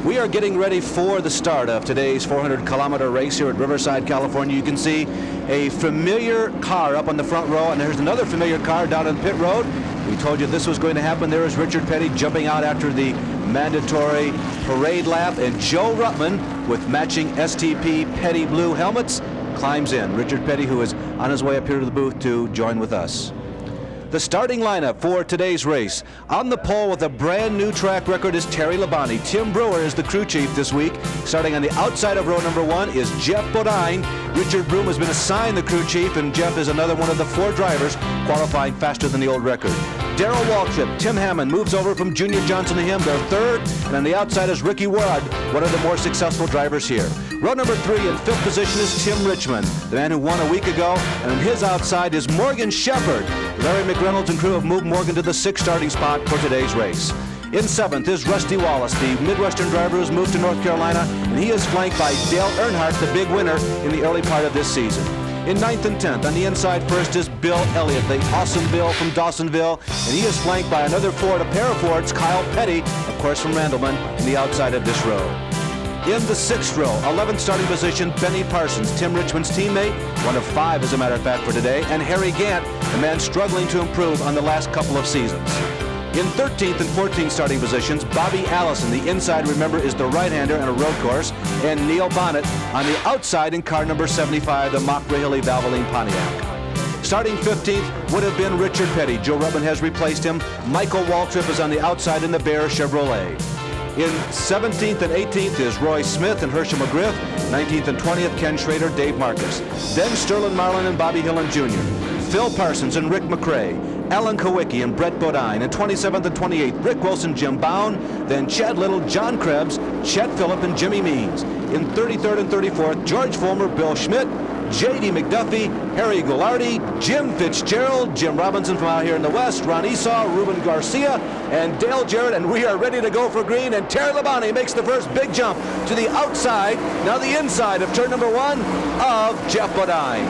We are getting ready for the start of today's 400-kilometer race here at Riverside, California. You can see a familiar car up on the front row, and there's another familiar car down on pit road. We told you this was going to happen. There is Richard Petty jumping out after the mandatory parade lap, and Joe Ruttman with matching STP Petty blue helmets climbs in. Richard Petty, who is on his way up here to the booth to join with us. The starting lineup for today's race. On the pole with a brand new track record is Terry Labonte. Tim Brewer is the crew chief this week. Starting on the outside of row number 1 is Jeff Bodine. Richard Broom has been assigned the crew chief, and Jeff is another one of the 4 drivers qualifying faster than the old record. Darrell Waltrip, Tim Hammond moves over from Junior Johnson to him. They're third, and on the outside is Ricky Ward, one of the more successful drivers here. Row number 3 in 5th position is Tim Richmond, the man who won a week ago, and on his outside is Morgan Shepard. Larry McReynolds and crew have moved Morgan to the 6th starting spot for today's race. In 7th is Rusty Wallace, the Midwestern driver who's moved to North Carolina, and he is flanked by Dale Earnhardt, the big winner in the early part of this season. In 9th and 10th, on the inside first is Bill Elliott, the awesome Bill from Dawsonville, and he is flanked by another Ford, a pair of Fords, Kyle Petty, of course from Randleman, in the outside of this row. In the 6th row, 11th starting position, Benny Parsons, Tim Richmond's teammate, one of 5 as a matter of fact for today, and Harry Gant, the man struggling to improve on the last couple of seasons. In 13th and 14th starting positions, Bobby Allison, the inside, remember, is the right-hander on a road course, and Neil Bonnet on the outside in car number 75, the Mock-Rahilly Valvoline Pontiac. Starting 15th would have been Richard Petty. Joe Ruttman has replaced him. Michael Waltrip is on the outside in the Bear Chevrolet. In 17th and 18th is Roy Smith and Herschel McGriff. 19th and 20th, Ken Schrader, Dave Marcus. Then Sterling Marlin and Bobby Hillen Jr. Phil Parsons and Rick McRae. Alan Kowicki and Brett Bodine. In 27th and 28th, Rick Wilson, Jim Bound. Then Chad Little, John Krebs, Chet Phillip, and Jimmy Means. In 33rd and 34th, George Fulmer, Bill Schmidt, J.D. McDuffie, Harry Goulardi, Jim Fitzgerald, Jim Robinson from out here in the west, Ron Esau, Ruben Garcia, and Dale Jarrett, and we are ready to go for green, and Terry Labonte makes the first big jump to the outside, now the inside of turn number 1 of Jeff Bodine.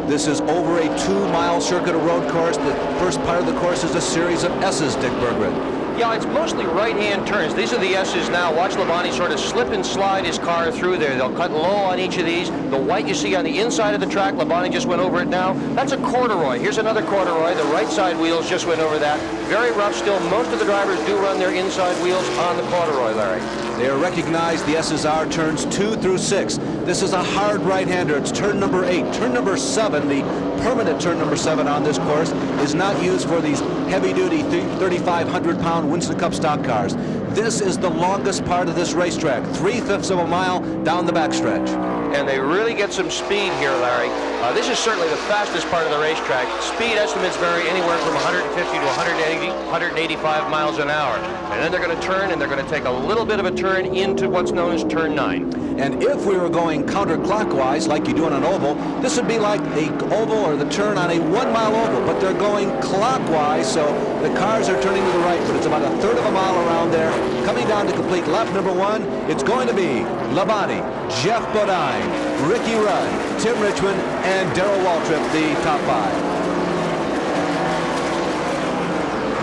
This is over a 2-mile circuit of road course. The first part of the course is a series of S's, Dick Berggren. Yeah, it's mostly right-hand turns. These are the S's now. Watch Labonte sort of slip and slide his car through there. They'll cut low on each of these. The white you see on the inside of the track, Labonte just went over it now. That's a corduroy. Here's another corduroy. The right side wheels just went over that. Very rough still. Most of the drivers do run their inside wheels on the corduroy, Larry. They are recognized, the S's are turns 2 through 6. This is a hard right-hander. It's turn number 8. Turn number 7, the permanent turn number 7 on this course, is not used for these heavy-duty 3,500-pound Winston Cup stock cars. This is the longest part of this racetrack, 3/5 of a mile down the backstretch. And they really get some speed here, Larry. This is certainly the fastest part of the racetrack. Speed estimates vary anywhere from 150 to 185 miles an hour. And then they're going to turn, and they're going to take a little bit of a turn into what's known as turn 9. And if we were going counterclockwise, like you do on an oval, this would be like the oval or the turn on a 1-mile oval, but they're going clockwise, so the cars are turning to the right, but it's about 1/3 of a mile around there. Coming down to complete lap number 1, it's going to be Labonte, Jeff Bodine, Ricky Rudd, Tim Richmond, and Darrell Waltrip, the top 5.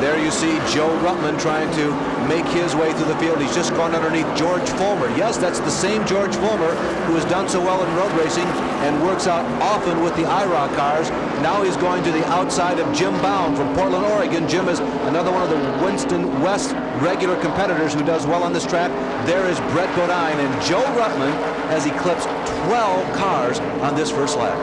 There you see Joe Ruttman trying to make his way through the field. He's just gone underneath George Fulmer. Yes, that's the same George Fulmer who has done so well in road racing and works out often with the IROC cars. Now he's going to the outside of Jim Bound from Portland, Oregon. Jim is another one of the Winston West regular competitors who does well on this track. There is Brett Bodine, and Joe Ruttman has eclipsed 12 cars on this first lap.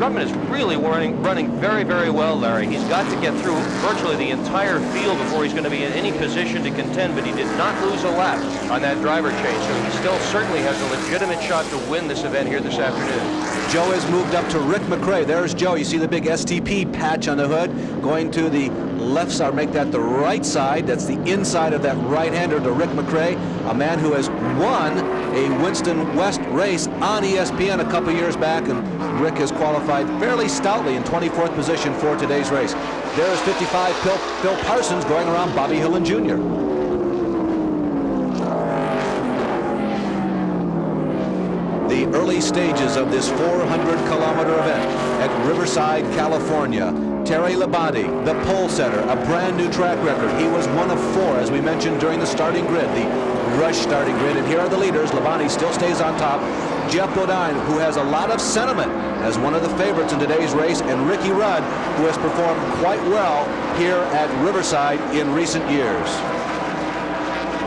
Ruttman is really running very, very well, Larry. He's got to get through virtually the entire field before he's going to be in any position to contend, but he did not lose a lap on that driver change, so he still certainly has a legitimate shot to win this event here this afternoon. Joe has moved up to Rick McRae. There's Joe. You see the big STP patch on the hood. Going to the left side, make that the right side. That's the inside of that right-hander to Rick McRae, a man who has won a Winston West race on ESPN a couple years back, and Rick has qualified fairly stoutly in 24th position for today's race. There is 55 Phil Parsons going around Bobby Hillen Jr. The early stages of this 400-kilometer event at Riverside, California. Terry Labonte, the pole setter, a brand new track record. He was one of 4, as we mentioned, during the starting grid, the rush starting grid. And here are the leaders. Labonte still stays on top. Jeff Bodine, who has a lot of sentiment as one of the favorites in today's race, and Ricky Rudd, who has performed quite well here at Riverside in recent years.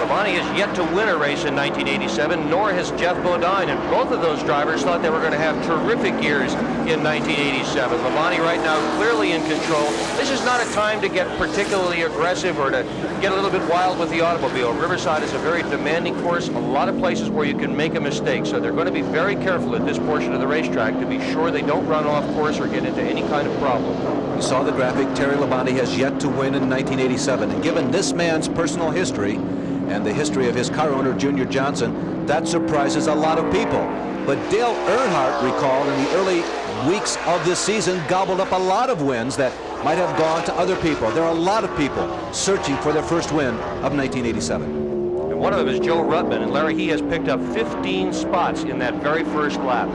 Labonte has yet to win a race in 1987, nor has Jeff Bodine, and both of those drivers thought they were going to have terrific years in 1987. Labonte right now clearly in control. This is not a time to get particularly aggressive or to get a little bit wild with the automobile. Riverside is a very demanding course, a lot of places where you can make a mistake, so they're going to be very careful at this portion of the racetrack to be sure they don't run off course or get into any kind of problem. You saw the graphic. Terry Labonte has yet to win in 1987, and given this man's personal history and the history of his car owner, Junior Johnson, that surprises a lot of people. But Dale Earnhardt, recalled in the early weeks of this season, gobbled up a lot of wins that might have gone to other people. There are a lot of people searching for their first win of 1987. And one of them is Joe Ruttman, and Larry, he has picked up 15 spots in that very first lap.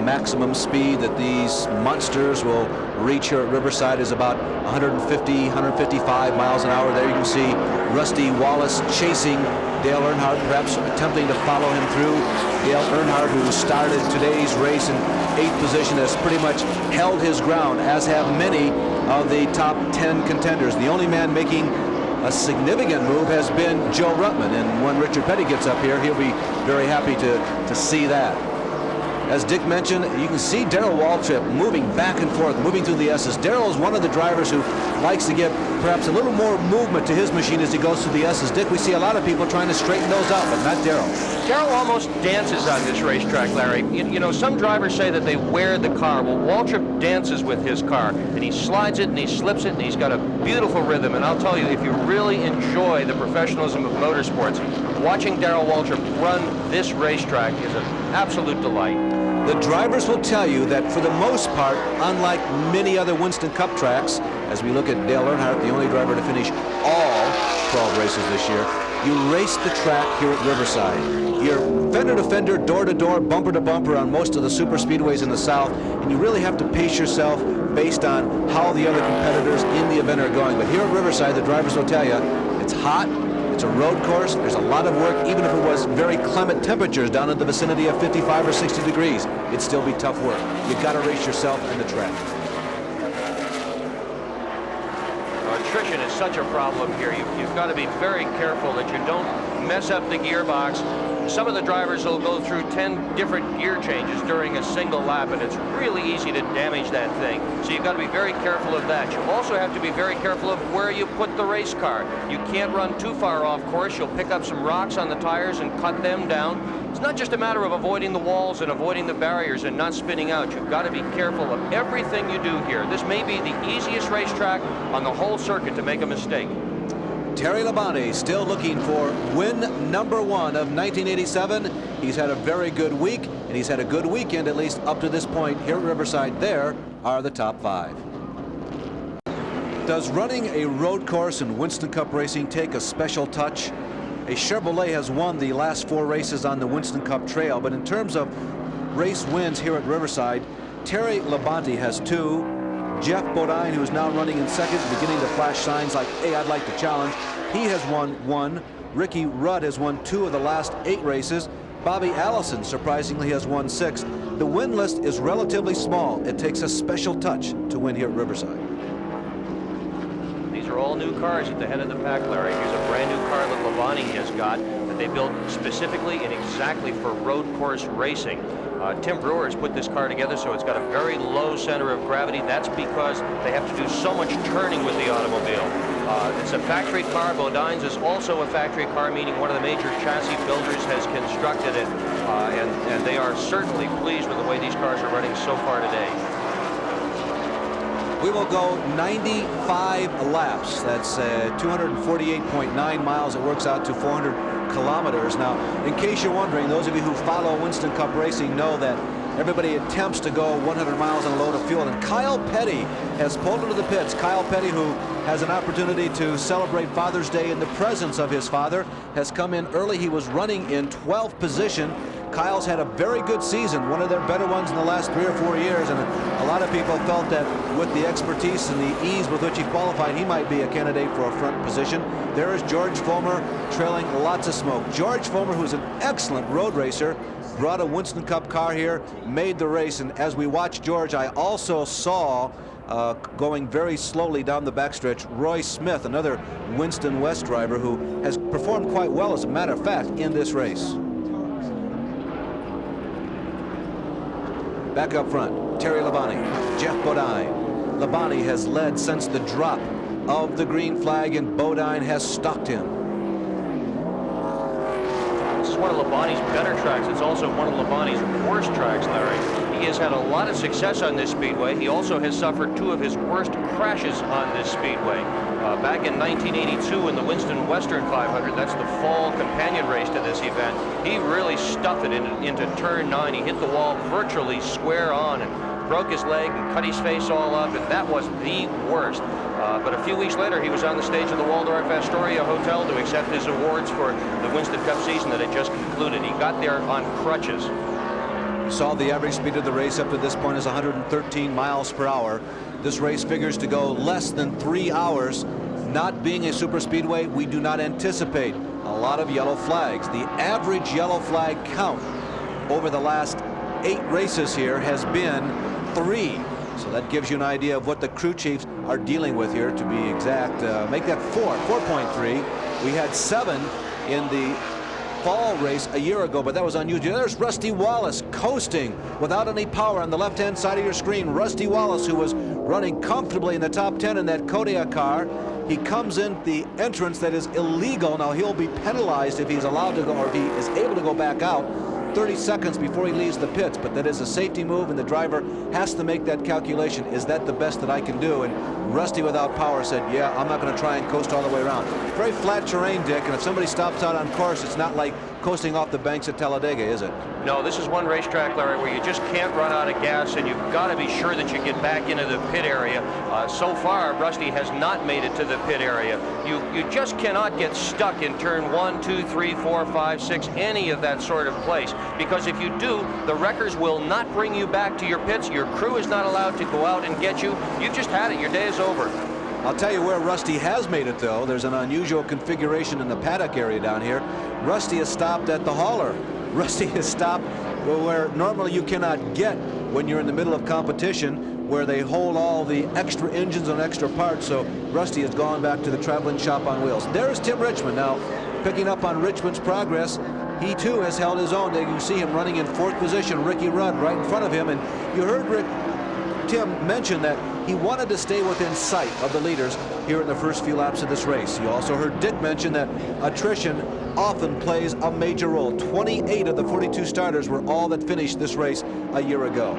Maximum speed that these monsters will reach here at Riverside is about 155 miles an hour. There you can see Rusty Wallace chasing Dale Earnhardt, perhaps attempting to follow him through. Dale Earnhardt, who started today's race in 8th position, has pretty much held his ground, as have many of the top 10 contenders. The only man making a significant move has been Joe Ruttman, and when Richard Petty gets up here, he'll be very happy to see that. As Dick mentioned, you can see Darrell Waltrip moving back and forth, moving through the S's. Darrell is one of the drivers who likes to get perhaps a little more movement to his machine as he goes through the S's. Dick, we see a lot of people trying to straighten those out, but not Darrell. Darrell almost dances on this racetrack, Larry. You know, some drivers say that they wear the car. Well, Waltrip dances with his car, and he slides it and he slips it, and he's got a beautiful rhythm. And I'll tell you, if you really enjoy the professionalism of motorsports, watching Darrell Waltrip run this racetrack is an absolute delight. The drivers will tell you that for the most part, unlike many other Winston Cup tracks, as we look at Dale Earnhardt, the only driver to finish all 12 races this year, you race the track here at Riverside. You're fender to fender, door to door, bumper to bumper on most of the super speedways in the South, and you really have to pace yourself based on how the other competitors in the event are going. But here at Riverside, the drivers will tell you it's hot. It's a road course. There's a lot of work. Even if it was very clement temperatures down in the vicinity of 55 or 60 degrees, it'd still be tough work. You've got to race yourself and the track. Attrition is such a problem here. You've got to be very careful that you don't mess up the gearbox. Some of the drivers will go through 10 different gear changes during a single lap, and it's really easy to damage that thing. So you've got to be very careful of that. You also have to be very careful of where you put the race car. You can't run too far off course. You'll pick up some rocks on the tires and cut them down. It's not just a matter of avoiding the walls and avoiding the barriers and not spinning out. You've got to be careful of everything you do here. This may be the easiest racetrack on the whole circuit to make a mistake. Terry Labonte still looking for win number 1 of 1987. He's had a very good week, and he's had a good weekend, at least up to this point here at Riverside. There are the top 5. Does running a road course in Winston Cup racing take a special touch? A Chevrolet has won the last 4 races on the Winston Cup Trail, but in terms of race wins here at Riverside, Terry Labonte has 2. Jeff Bodine, who is now running in second, beginning to flash signs like, hey, I'd like to challenge. He has won 1. Ricky Rudd has won 2 of the last 8 races. Bobby Allison, surprisingly, has won 6. The win list is relatively small. It takes a special touch to win here at Riverside. These are all new cars at the head of the pack, Larry. Here's a brand new car that Labonte has got that they built specifically and exactly for road course racing. Tim Brewer has put this car together so it's got a very low center of gravity. That's because they have to do so much turning with the automobile. It's a factory car. Bodine's is also a factory car, meaning one of the major chassis builders has constructed it, and they are certainly pleased with the way these cars are running so far today. We will go 95 laps. That's 248.9 miles. It works out to 400 kilometers. Now, in case you're wondering, those of you who follow Winston Cup racing know that everybody attempts to go 100 miles on a load of fuel, and Kyle Petty has pulled into the pits. Kyle Petty, who has an opportunity to celebrate Father's Day in the presence of his father, has come in early. He was running in 12th position. Kyle's had a very good season, one of their better ones in the last 3 or 4 years, and a lot of people felt that with the expertise and the ease with which he qualified, he might be a candidate for a front position. There is George Fulmer trailing lots of smoke. George Fulmer, who's an excellent road racer, brought a Winston Cup car here, made the race, and as we watched George, I also saw going very slowly down the backstretch, Roy Smith, another Winston West driver who has performed quite well, as a matter of fact, in this race. Back up front, Terry Labonte, Jeff Bodine. Labonte has led since the drop of the green flag, and Bodine has stalked him. This is one of Labonte's better tracks. It's also one of Labonte's worst tracks, Larry. He has had a lot of success on this speedway. He also has suffered 2 of his worst crashes on this speedway. Back in 1982 in the Winston Western 500, that's the fall companion race to this event, he really stuffed it into turn 9. He hit the wall virtually square on and broke his leg and cut his face all up, and that was the worst. But a few weeks later, he was on the stage of the Waldorf Astoria Hotel to accept his awards for the Winston Cup season that had just concluded. He got there on crutches. You saw the average speed of the race up to this point is 113 miles per hour. This race figures to go less than 3 hours. Not being a super speedway, we do not anticipate a lot of yellow flags. The average yellow flag count over the last 8 races here has been 3. So that gives you an idea of what the crew chiefs are dealing with here, to be exact. Make that 4.3. We had 7 in the fall race a year ago, but that was unusual. There's Rusty Wallace coasting without any power on the left-hand side of your screen. Rusty Wallace, who was running comfortably in the top 10 in that Kodiak car. He comes in the entrance that is illegal. Now he'll be penalized if he's allowed to go, or if he is able to go back out 30 seconds before he leaves the pits, but that is a safety move, and the driver has to make that calculation. Is that the best that I can do? And Rusty, without power, said, yeah, I'm not going to try and coast all the way around. Very flat terrain, Dick, and if somebody stops out on course, it's not like coasting off the banks at Talladega, is it? No, this is one racetrack, Larry, where you just can't run out of gas, and you've got to be sure that you get back into the pit area. So far, Rusty has not made it to the pit area. You just cannot get stuck in turn 1, 2, 3, 4, 5, 6, any of that sort of place, because if you do, the wreckers will not bring you back to your pits. Your crew is not allowed to go out and get you. You've just had it. Your day is over. I'll tell you where Rusty has made it, though. There's an unusual configuration in the paddock area down here. Rusty has stopped at the hauler. Rusty has stopped where normally you cannot get when you're in the middle of competition, where they hold all the extra engines and extra parts. So Rusty has gone back to the traveling shop on wheels. There's Tim Richmond now, picking up on Richmond's progress. He too has held his own. You can see him running in 4th position. Ricky Rudd right in front of him, and you heard Tim mentioned that he wanted to stay within sight of the leaders here in the first few laps of this race. You also heard Dick mention that attrition often plays a major role. 28 of the 42 starters were all that finished this race a year ago.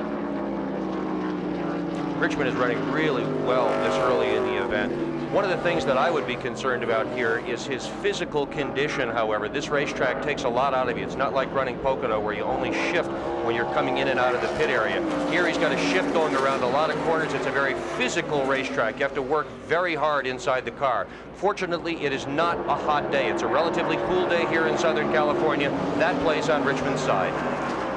Richmond is running really well this early in the event. One of the things that I would be concerned about here is his physical condition, however. This racetrack takes a lot out of you. It's not like running Pocono where you only shift when you're coming in and out of the pit area. Here he's got a shift going around a lot of corners. It's a very physical racetrack. You have to work very hard inside the car. Fortunately, it is not a hot day. It's a relatively cool day here in Southern California. That plays on Richmond's side.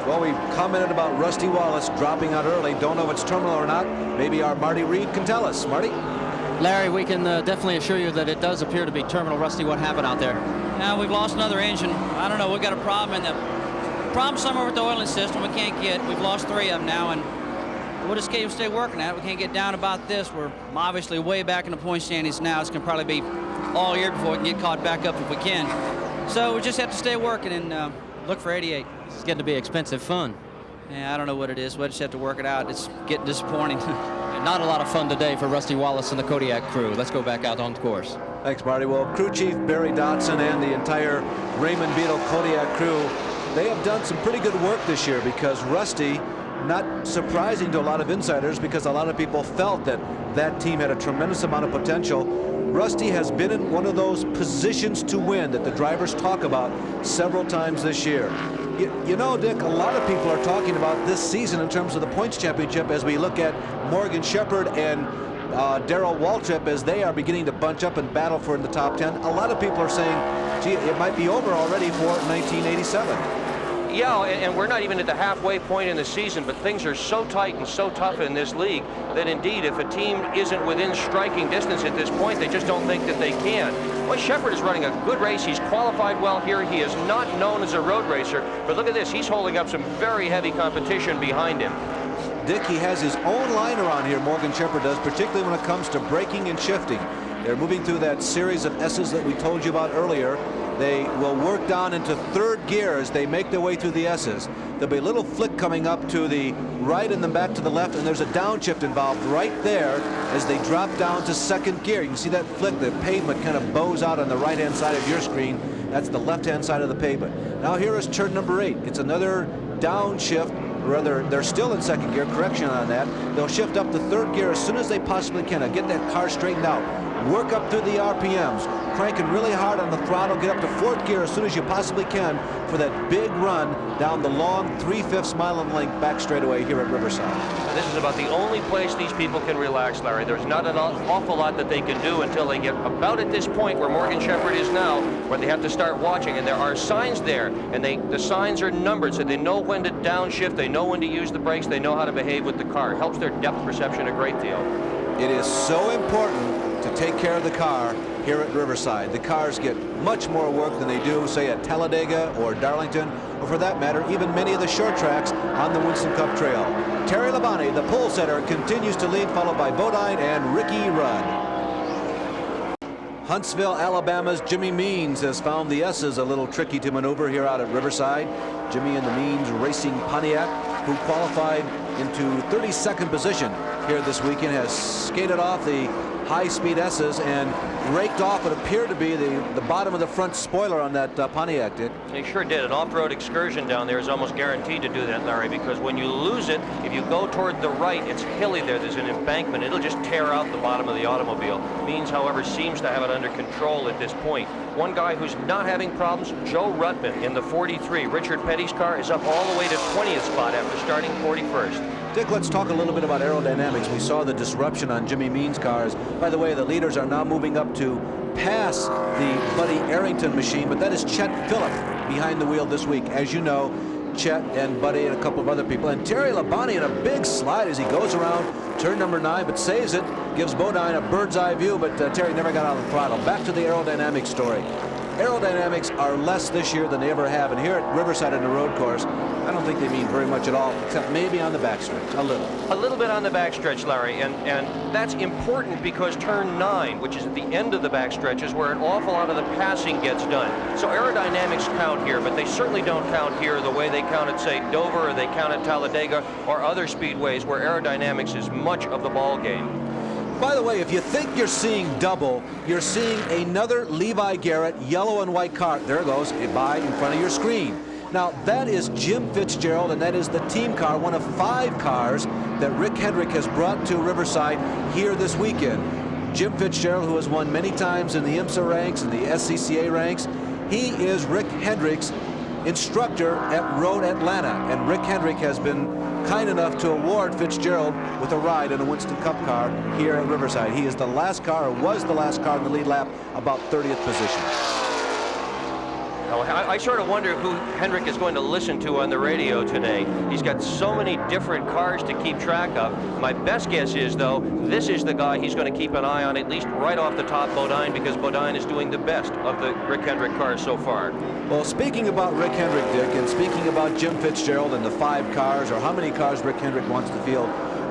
Well, we commented about Rusty Wallace dropping out early. Don't know if it's terminal or not. Maybe our Marty Reed can tell us. Marty? Larry, we can definitely assure you that it does appear to be terminal. Rusty, what happened out there? Now we've lost another engine. I don't know. We've got a problem in the problem somewhere with the oiling system. We can't get. We've lost 3 of them now, and we'll just stay working at it. We can't get down about this. We're obviously way back in the point standings now. It's going to probably be all year before we can get caught back up if we can. So we just have to stay working and look for 88. It's getting to be expensive fun. Yeah, I don't know what it is. We'll just have to work it out. It's getting disappointing. Not a lot of fun today for Rusty Wallace and the Kodiak crew. Let's go back out on the course. Thanks, Marty. Well, crew chief Barry Dotson and the entire Raymond Beetle Kodiak crew, they have done some pretty good work this year, because Rusty, not surprising to a lot of insiders, because a lot of people felt that that team had a tremendous amount of potential. Rusty has been in one of those positions to win that the drivers talk about several times this year. You know, Dick, a lot of people are talking about this season in terms of the points championship as we look at Morgan Shepard and Darrell Waltrip as they are beginning to bunch up and battle for in the top 10. A lot of people are saying, gee, it might be over already for 1987. Yeah, and we're not even at the halfway point in the season, but things are so tight and so tough in this league that indeed, if a team isn't within striking distance at this point, they just don't think that they can. Well, Shepard is running a good race. He's qualified well here. He is not known as a road racer, but look at this. He's holding up some very heavy competition behind him. Dick, he has his own line around here, Morgan Shepard does, particularly when it comes to braking and shifting. They're moving through that series of S's that we told you about earlier. They will work down into third gear as they make their way through the S's. There'll be a little flick coming up to the right and then back to the left, and there's a downshift involved right there as they drop down to second gear. You can see that flick. The pavement kind of bows out on the right-hand side of your screen. That's the left-hand side of the pavement. Now here is turn number 8. It's another downshift. Rather, they're still in second gear. Correction on that. They'll shift up to third gear as soon as they possibly can. Get that car straightened out. Work up through the RPMs. Cranking really hard on the throttle. Get up to fourth gear as soon as you possibly can for that big run down the long 3/5 mile and length back straightaway here at Riverside. And this is about the only place these people can relax, Larry. There's not an awful lot that they can do until they get about at this point where Morgan Shepard is now, where they have to start watching. And there are signs there, and the signs are numbered, so they know when to downshift, they know when to use the brakes, they know how to behave with the car. It helps their depth perception a great deal. It is so important to take care of the car here at Riverside. The cars get much more work than they do, say, at Talladega or Darlington, or for that matter, even many of the short tracks on the Winston Cup Trail. Terry Labonte, the pole setter, continues to lead, followed by Bodine and Ricky Rudd. Huntsville, Alabama's Jimmy Means has found the S's a little tricky to maneuver here out at Riverside. Jimmy and the Means Racing Pontiac, who qualified into 32nd position here this weekend, has skated off the high-speed S's and raked off what appeared to be the bottom of the front spoiler on that Pontiac, Dick. He sure did. An off-road excursion down there is almost guaranteed to do that, Larry, because when you lose it, if you go toward the right, it's hilly there. There's an embankment. It'll just tear out the bottom of the automobile. Means, however, seems to have it under control at this point. One guy who's not having problems, Joe Ruttman in the 43. Richard Petty's car is up all the way to 20th spot after starting 41st. Dick, let's talk a little bit about aerodynamics. We saw the disruption on Jimmy Means' cars. By the way, the leaders are now moving up to pass the Buddy Arrington machine, but that is Chet Phillip behind the wheel this week. As you know, Chet and Buddy and a couple of other people. And Terry Labonte in a big slide as he goes around turn number 9, but saves it. Gives Bodine a bird's eye view, but Terry never got on the throttle. Back to the aerodynamics story. Aerodynamics are less this year than they ever have, and here at Riverside in the road course, I don't think they mean very much at all, except maybe on the backstretch, a little. A little bit on the backstretch, Larry, and that's important because turn 9, which is at the end of the backstretch, is where an awful lot of the passing gets done. So aerodynamics count here, but they certainly don't count here the way they count at, say, Dover, or they count at Talladega, or other speedways where aerodynamics is much of the ball game. By the way, if you think you're seeing double, you're seeing another Levi Garrett yellow and white car. There it goes, by in front of your screen. Now, that is Jim Fitzgerald, and that is the team car, one of 5 cars that Rick Hendrick has brought to Riverside here this weekend. Jim Fitzgerald, who has won many times in the IMSA ranks and the SCCA ranks, he is Rick Hendrick's instructor at Road Atlanta, and Rick Hendrick has been kind enough to award Fitzgerald with a ride in a Winston Cup car here at Riverside. He is the last car, or was the last car in the lead lap, about 30th position. I sort of wonder who Hendrick is going to listen to on the radio today. He's got so many different cars to keep track of. My best guess is, though, this is the guy he's going to keep an eye on, at least right off the top, Bodine, because Bodine is doing the best of the Rick Hendrick cars so far. Well, speaking about Rick Hendrick, Dick, and speaking about Jim Fitzgerald and the 5 cars, or how many cars Rick Hendrick wants to field,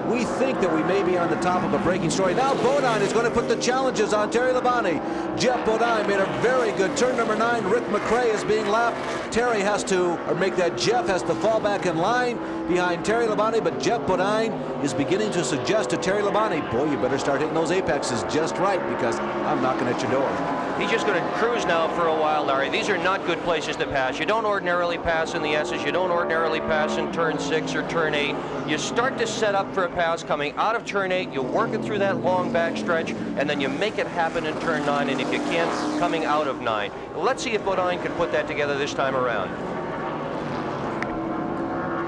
we think that we may be on the top of a breaking story. Now Bodine is going to put the challenges on Terry Labonte. Jeff Bodine made a very good turn number 9. Rick McRae is being lapped. Terry has to, or make that Jeff has to fall back in line behind Terry Labonte, but Jeff Bodine is beginning to suggest to Terry Labonte, boy, you better start hitting those apexes just right, because I'm knocking at your door. He's just going to cruise now for a while, Larry. These are not good places to pass. You don't ordinarily pass in the S's. You don't ordinarily pass in turn 6 or turn 8. You start to set up for a pass coming out of turn 8. You work it through that long back stretch, and then you make it happen in turn 9, and if you can, coming out of 9. Let's see if Bodine can put that together this time around.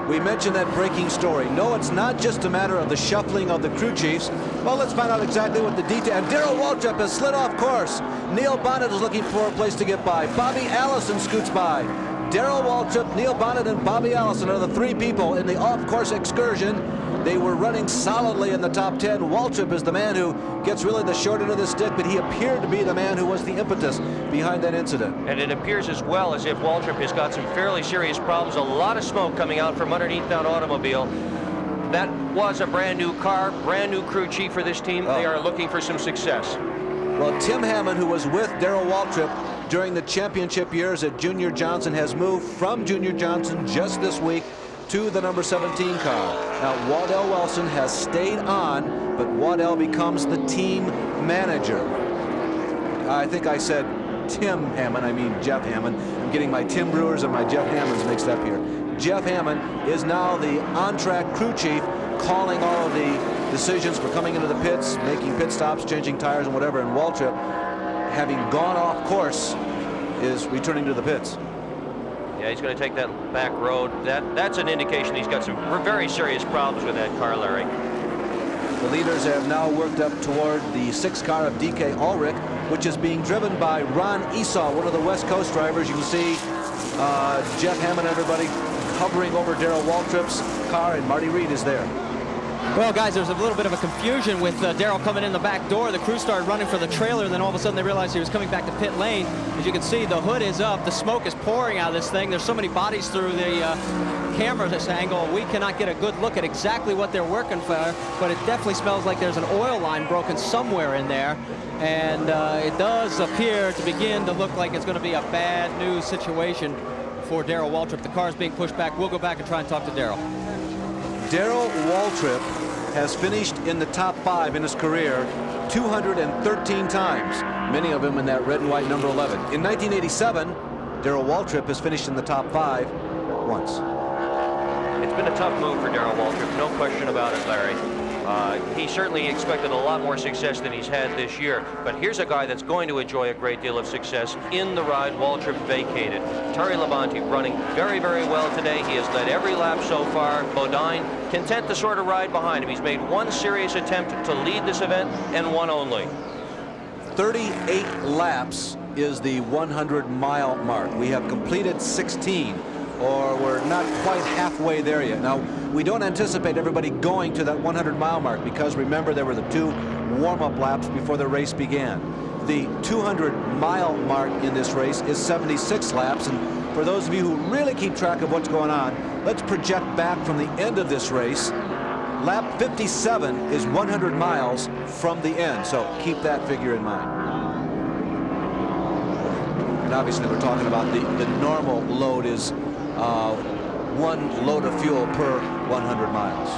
We mentioned that breaking story. No, it's not just a matter of the shuffling of the crew chiefs. Well, let's find out exactly what the detail. And Darrell Waltrip has slid off course. Neil Bonnet is looking for a place to get by. Bobby Allison scoots by. Darrell Waltrip, Neil Bonnet, and Bobby Allison are the three people in the off-course excursion. They were running solidly in the top 10. Waltrip is the man who gets really the short end of the stick, but he appeared to be the man who was the impetus behind that incident. And it appears as well as if Waltrip has got some fairly serious problems. A lot of smoke coming out from underneath that automobile. That was a brand new car, brand new crew chief for this team. They are looking for some success. Well, Tim Hammond, who was with Darrell Waltrip during the championship years at Junior Johnson, has moved from Junior Johnson just this week to the number 17 car. Now, Waddell Wilson has stayed on, but Waddell becomes the team manager. I think I said Tim Hammond, I mean Jeff Hammond. I'm getting my Tim Brewers and my Jeff Hammonds mixed up here. Jeff Hammond is now the on-track crew chief, calling all of the decisions for coming into the pits, making pit stops, changing tires and whatever. And Waltrip, having gone off course, is returning to the pits. Yeah, he's going to take that back road. That's an indication he's got some very serious problems with that car, Larry. The leaders have now worked up toward the 6 car of DK Ulrich, which is being driven by Ron Esau, one of the West Coast drivers. You can see Jeff Hammond, everybody hovering over Darrell Waltrip's car, and Marty Reed is there. Well, guys, there's a little bit of a confusion with Darrell coming in the back door. The crew started running for the trailer, and then all of a sudden they realized he was coming back to pit lane. As you can see, the hood is up. The smoke is pouring out of this thing. There's so many bodies through the camera this angle. We cannot get a good look at exactly what they're working for, but it definitely smells like there's an oil line broken somewhere in there. And it does appear to begin to look like it's going to be a bad news situation for Darrell Waltrip. The car is being pushed back. We'll go back and try and talk to Darrell. Darrell Waltrip has finished in the top 5 in his career 213 times, many of them in that red and white number 11. In 1987, Darrell Waltrip has finished in the top 5 once. It's been a tough move for Darrell Waltrip, no question about it, Larry. He certainly expected a lot more success than he's had this year, but here's a guy that's going to enjoy a great deal of success in the ride Waltrip vacated. Terry Labonte running very, very well today. He has led every lap so far. Bodine content to sort of ride behind him. He's made one serious attempt to lead this event and one only. 38 laps is the 100-mile mark. We have completed 16, or we're not quite halfway there yet. Now, we don't anticipate everybody going to that 100-mile mark because, remember, there were the 2 warm-up laps before the race began. The 200-mile mark in this race is 76 laps, and for those of you who really keep track of what's going on, let's project back from the end of this race. Lap 57 is 100 miles from the end, so keep that figure in mind. And obviously, we're talking about the normal load is 1 load of fuel per 100 miles.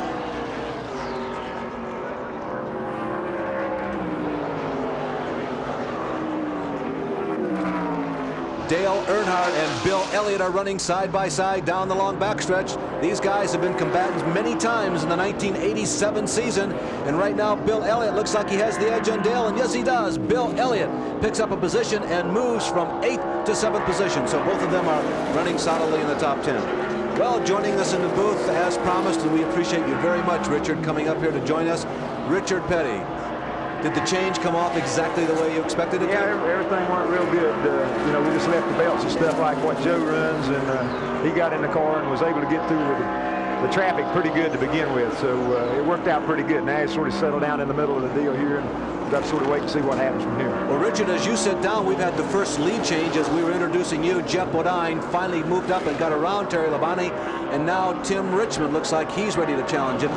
Dale Earnhardt and Bill Elliott are running side by side down the long backstretch. These guys have been combatants many times in the 1987 season, and right now Bill Elliott looks like he has the edge on Dale, and yes, he does. Bill Elliott picks up a position and moves from 8th to 7th position, so both of them are running solidly in the top 10. Well, joining us in the booth as promised, and we appreciate you very much, Richard, coming up here to join us. Richard Petty. Did the change come off exactly the way you expected it to? Yeah, everything went real good. You know, we just left the belts and stuff like what Joe runs, and he got in the car and was able to get through with the traffic pretty good to begin with. So it worked out pretty good. Now he's sort of settled down in the middle of the deal here, and we've got to sort of wait and see what happens from here. Well, Richard, as you sit down, we've had the first lead change as we were introducing you. Jeff Bodine finally moved up and got around Terry Labonte, and now Tim Richmond looks like he's ready to challenge him.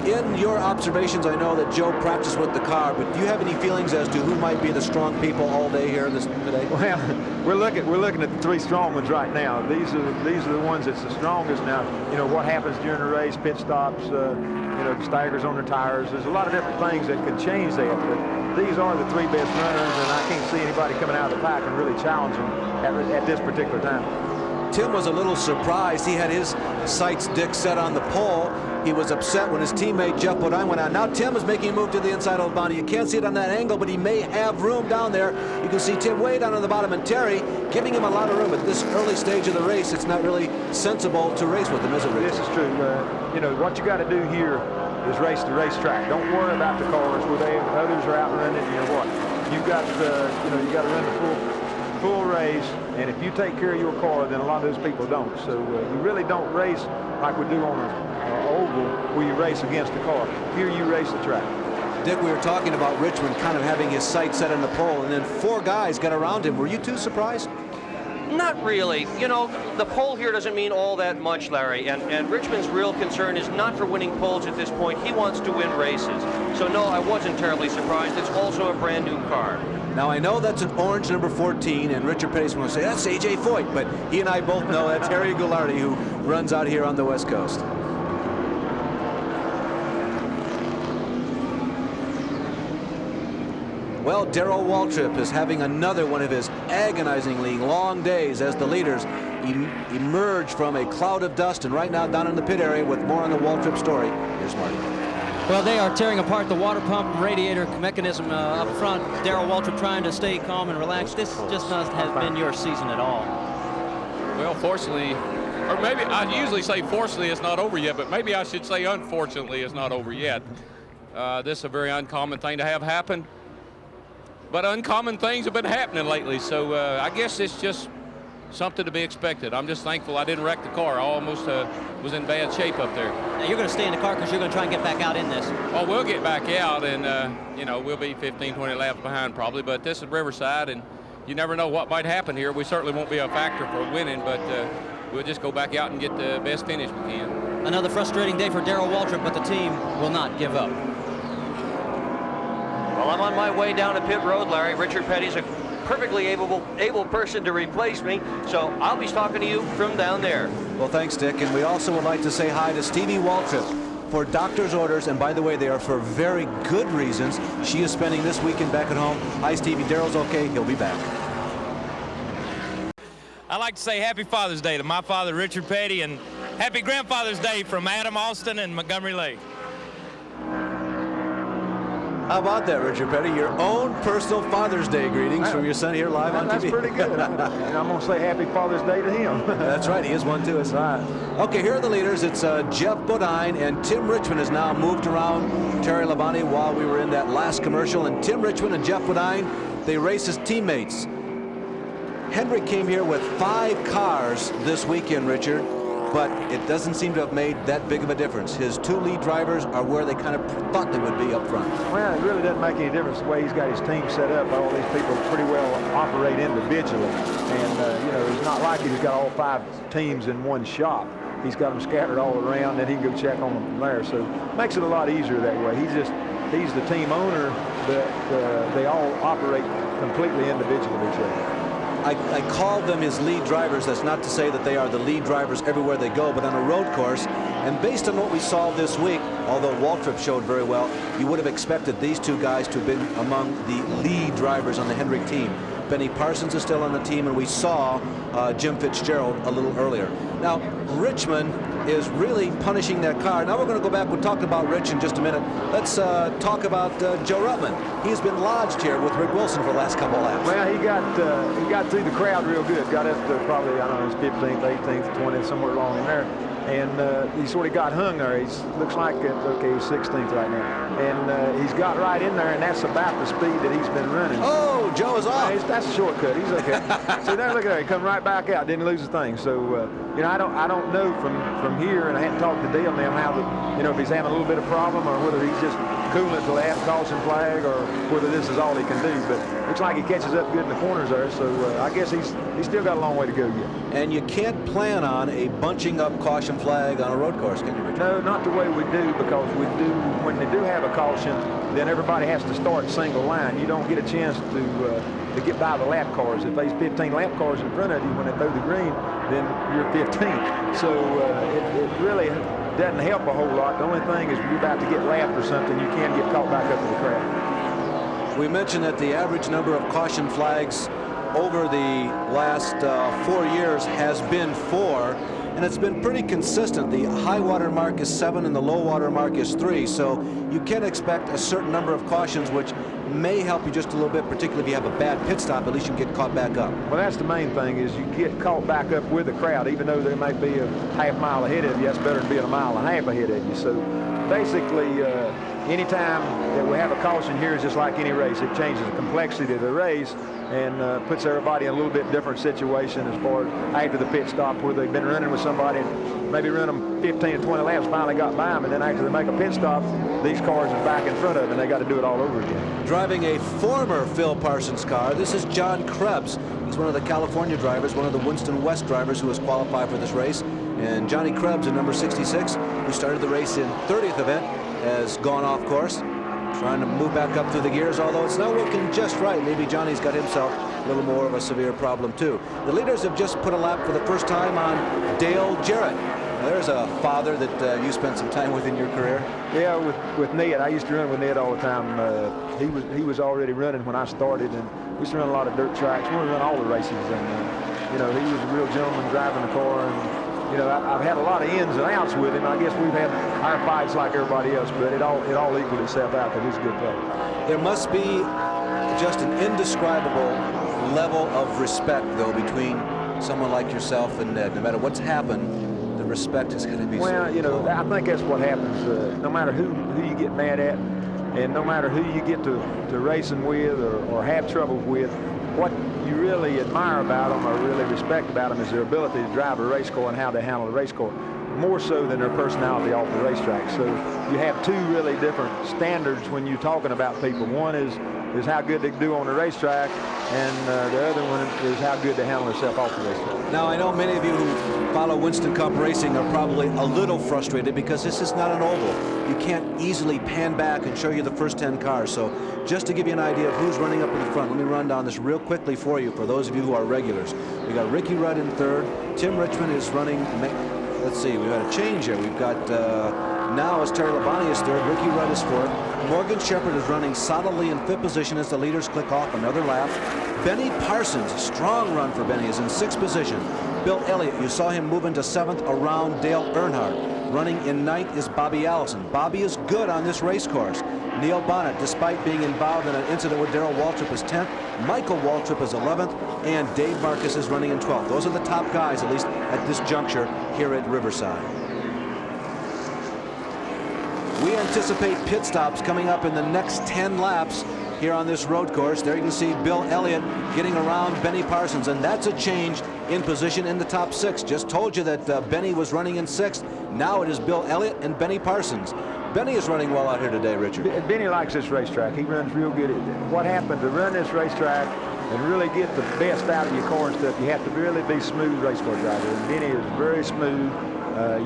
In your observations, I know that Joe practiced with the car, but do you have any feelings as to who might be the strong people all day here today? Well, we're looking at the 3 strong ones right now. These are the ones that's the strongest. Now, you know what happens during the race, pit stops, you know, staggers on their tires. There's a lot of different things that could change that, but these are the 3 best runners, and I can't see anybody coming out of the pack and really challenge them at this particular time. Tim was a little surprised. He had his sights Dick set on the pole. He was upset when his teammate Jeff Bodine went out. Now Tim is making a move to the inside of Bodine. You can't see it on that angle, but he may have room down there. You can see Tim way down on the bottom, and Terry giving him a lot of room. At this early stage of the race, it's not really sensible to race with him, is it, Rich? This is true. You know, what you got to do here is race the racetrack. Don't worry about the cars where others are outrunning. You know what? You got to run the full race, and if you take care of your car, then a lot of those people don't. So you really don't race like we do on an oval where you race against the car. Here you race the track. Dick, we were talking about Richmond kind of having his sights set on the pole, and then 4 guys got around him. Were you too surprised? Not really. You know, the pole here doesn't mean all that much, Larry, and Richmond's real concern is not for winning poles at this point. He wants to win races. So no, I wasn't terribly surprised. It's also a brand new car. Now, I know that's an orange number 14, and Richard Petty's going to say, that's A.J. Foyt, but he and I both know that's Harry Goulardi, who runs out here on the West Coast. Well, Darrell Waltrip is having another one of his agonizingly long days as the leaders emerge from a cloud of dust, and right now down in the pit area with more on the Waltrip story. Here's Marty. Well, they are tearing apart the water pump radiator mechanism up front. Darrell Waltrip trying to stay calm and relaxed. This just doesn't have been your season at all. Well, fortunately, or maybe I usually say fortunately it's not over yet, but maybe I should say unfortunately it's not over yet. This is a very uncommon thing to have happen. But uncommon things have been happening lately, so I guess it's just something to be expected. I'm just thankful I didn't wreck the car. I almost was in bad shape up there. Now, you're going to stay in the car because you're going to try and get back out in this. Oh, we'll get back out, and, you know, we'll be 15, 20 laps behind probably. But this is Riverside, and you never know what might happen here. We certainly won't be a factor for winning, but we'll just go back out and get the best finish we can. Another frustrating day for Darrell Waltrip, but the team will not give up. Well, I'm on my way down to pit road, Larry. Richard Petty's a perfectly able person to replace me, so I'll be talking to you from down there. Well, thanks, Dick. And we also would like to say hi to Stevie Waltrip for doctor's orders. And by the way, they are for very good reasons. She is spending this weekend back at home. Hi, Stevie. Darrell's okay. He'll be back. I'd like to say happy Father's Day to my father, Richard Petty, and happy Grandfather's Day from Adam Austin and Montgomery Lake. How about that, Richard Petty? Your own personal Father's Day greetings from your son here live on TV. That's pretty good. And I'm going to say happy Father's Day to him. That's right. He is one, too. That's right. Okay, here are the leaders. It's Jeff Bodine, and Tim Richmond has now moved around Terry Labonte while we were in that last commercial. And Tim Richmond and Jeff Bodine, they race as teammates. Hendrick came here with 5 cars this weekend, Richard, but it doesn't seem to have made that big of a difference. His 2 lead drivers are where they kind of thought they would be up front. Well, it really doesn't make any difference the way he's got his team set up. All these people pretty well operate individually. And, you know, it's not like he's got all 5 teams in one shop. He's got them scattered all around, and he can go check on them from there. So it makes it a lot easier that way. He's the team owner, but they all operate completely individually with each other. I called them his lead drivers. That's not to say that they are the lead drivers everywhere they go, but on a road course, and based on what we saw this week, although Waltrip showed very well, you would have expected these 2 guys to have been among the lead drivers on the Hendrick team. Benny Parsons is still on the team, and we saw Jim Fitzgerald a little earlier. Now, Richmond is really punishing their car. Now we're going to go back. We'll talk about Rich in just a minute. Let's talk about Joe Ruttman. He's been lodged here with Rick Wilson for the last couple of laps. Well, he got through the crowd real good. Got up to probably, I don't know, his 15th, 18th, 20th, somewhere along in there. And he sort of got hung there. He looks like, okay, he's 16th right now. And he's got right in there, and that's about the speed that he's been running. Oh, Joe is off. That's a shortcut. He's okay. So now look at that. He come right back out. Didn't lose a thing. So, you know, I don't know from here, and I hadn't talked to Dale now how, you know, if he's having a little bit of problem or whether he's just cooling till the caution flag or whether this is all he can do. But looks like he catches up good in the corners there. So I guess he's still got a long way to go yet. And you can't plan on a bunching up caution flag on a road course, can you, Richard? No, not the way we do, because when they do have a caution, then everybody has to start single line. You don't get a chance to get by the lap cars. If there's 15 lap cars in front of you when they throw the green, then you're 15th. So it really doesn't help a whole lot. The only thing is if you're about to get lapped or something, you can get caught back up in the crowd. We mentioned that the average number of caution flags over the last 4 years has been 4, and it's been pretty consistent. The high water mark is 7 and the low water mark is 3, so you can expect a certain number of cautions, which may help you just a little bit, particularly if you have a bad pit stop. At least you can get caught back up. Well, that's the main thing, is you get caught back up with the crowd, even though they might be a half mile ahead of you. That's better than being a mile and a half ahead of you. So basically, anytime that we have a caution here is just like any race. It changes the complexity of the race and puts everybody in a little bit different situation as far as after the pit stop, where they've been running with somebody and maybe run them 15 or 20 laps, finally got by them, and then after they make a pit stop, these cars are back in front of them, and they got to do it all over again. Driving a former Phil Parsons car, this is John Krebs. He's one of the California drivers, one of the Winston West drivers who has qualified for this race. And Johnny Krebs in number 66, who started the race in 30th event, has gone off course, trying to move back up through the gears, although it's not working just right. Maybe Johnny's got himself a little more of a severe problem too. The leaders have just put a lap for the first time on Dale Jarrett. Now, there's a father that you spent some time with in your career. Yeah, with Ned. I used to run with Ned all the time. He was already running when I started, and we used to run a lot of dirt tracks. We run all the races, and you know, he was a real gentleman driving the car. And you know, I've had a lot of ins and outs with him. I guess we've had our fights like everybody else, but it all equaled itself out because he's a good player. There must be just an indescribable level of respect, though, between someone like yourself and Ned. No matter what's happened, the respect is going to be well, you know, I think that's what happens. No matter who you get mad at, and no matter who you get to racing with or have trouble with, what you really admire about them or really respect about them is their ability to drive a race car and how they handle a race car, more so than their personality off the racetrack. So you have two really different standards when you're talking about people. One is how good they do on the racetrack, and the other one is how good they handle themselves off the racetrack. Now, I know many of you who follow Winston Cup racing are probably a little frustrated because this is not an oval. You can't easily pan back and show you the first 10 cars. So just to give you an idea of who's running up in the front, let me run down this real quickly for you, for those of you who are regulars. We got Ricky Rudd in third. Tim Richmond is running. Let's see, we've got a change here. We've got now as Terry Labonte is third, Ricky Rudd is fourth. Morgan Shepard is running solidly in fifth position as the leaders click off another lap. Benny Parsons, a strong run for Benny, is in sixth position. Bill Elliott, you saw him move into seventh around Dale Earnhardt. Running in ninth is Bobby Allison. Bobby is good on this race course. Neil Bonnet, despite being involved in an incident with Darrell Waltrip, is 10th. Michael Waltrip is 11th. And Dave Marcus is running in 12th. Those are the top guys, at least at this juncture here at Riverside. We anticipate pit stops coming up in the next 10 laps here on this road course. There you can see Bill Elliott getting around Benny Parsons, and that's a change in position in the top six. Just told you that Benny was running in sixth. Now it is Bill Elliott and Benny Parsons. Benny is running well out here today, Richard. Benny likes this racetrack. He runs real good. What happened to run this racetrack and really get the best out of your car and stuff, you have to really be smooth race car driver. And Benny is very smooth.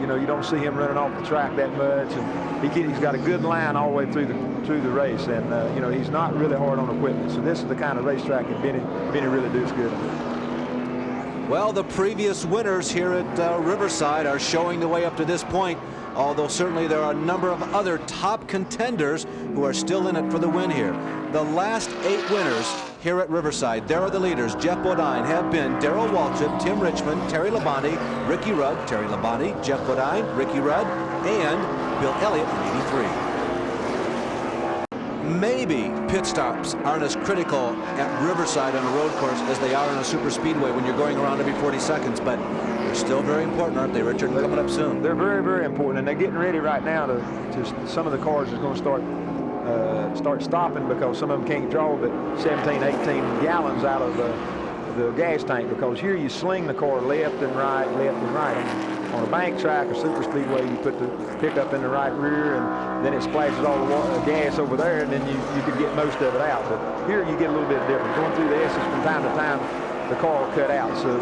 You know, you don't see him running off the track that much, and he's got a good line all the way through the race, and you know, he's not really hard on equipment. So this is the kind of racetrack that Benny really does good on. Well, the previous winners here at Riverside are showing the way up to this point, although certainly there are a number of other top contenders who are still in it for the win here. The last 8 winners here at Riverside, there are the leaders. Jeff Bodine have been Darrell Waltrip, Tim Richmond, Terry Labonte, Ricky Rudd, Terry Labonte, Jeff Bodine, Ricky Rudd, and Bill Elliott in 83. Maybe pit stops aren't as critical at Riverside on a road course as they are on a super speedway when you're going around every 40 seconds, but they're still very important, aren't they, Richard? Coming up soon. They're very, very important, and they're getting ready right now to some of the cars is going to start stopping because some of them can't draw but 17, 18 gallons out of the gas tank, because here you sling the car left and right. On a bank track or super speedway, you put the pickup in the right rear, and then it splashes all the gas over there, and then you could get most of it out. But here you get a little bit different. Going through the S's from time to time, the car will cut out. So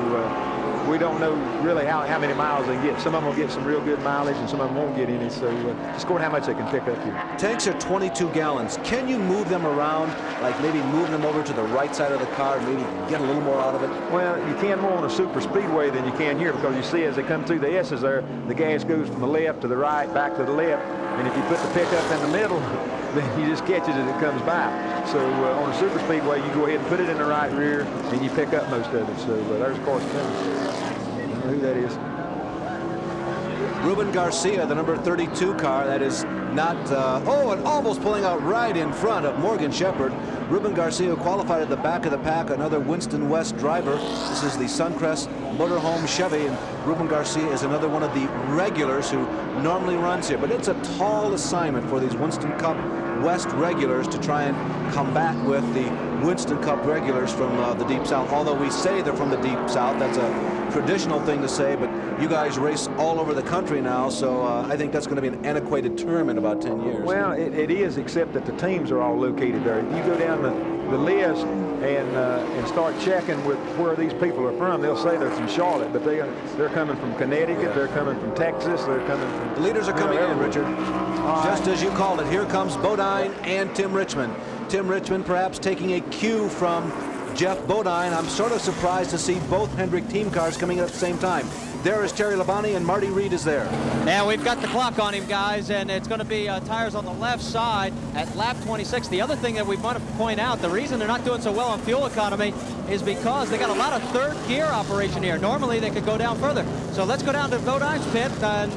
we don't know really how many miles they get. Some of them will get some real good mileage, and some of them won't get any. So just according to how much they can pick up here. Tanks are 22 gallons. Can you move them around, like maybe move them over to the right side of the car and maybe get a little more out of it? Well, you can more on a super speedway than you can here, because you see as they come through the S's there, the gas goes from the left to the right, back to the left. And if you put the pickup in the middle, then you just catch it as it comes by. So on a super speedway, you go ahead and put it in the right rear, and you pick up most of it. So there's of course I don't know who that is. Ruben Garcia, the number 32 car, that is not, oh, and almost pulling out right in front of Morgan Shepard. Ruben Garcia qualified at the back of the pack, another Winston West driver. This is the Suncrest Motorhome Chevy, and Ruben Garcia is another one of the regulars who normally runs here. But it's a tall assignment for these Winston Cup West regulars to try and combat with the Winston Cup regulars from the Deep South. Although we say they're from the Deep South, that's a traditional thing to say, but you guys race all over the country now, so I think that's going to be an antiquated term in about 10 years. Well, it is, except that the teams are all located there. If you go down the list and start checking with where these people are from, they'll say they're from Charlotte, but they're coming from Connecticut, yeah. They're coming from Texas, they're coming from... The leaders are coming in, Richard. Just as you called it, here comes Bodine and Tim Richmond. Tim Richmond perhaps taking a cue from Jeff Bodine. I'm sort of surprised to see both Hendrick team cars coming in at the same time. There is Terry Labonte, and Marty Reed is there. And we've got the clock on him, guys, and it's going to be tires on the left side at lap 26. The other thing that we want to point out, the reason they're not doing so well on fuel economy is because they got a lot of third gear operation here. Normally they could go down further. So let's go down to Bodine's pit and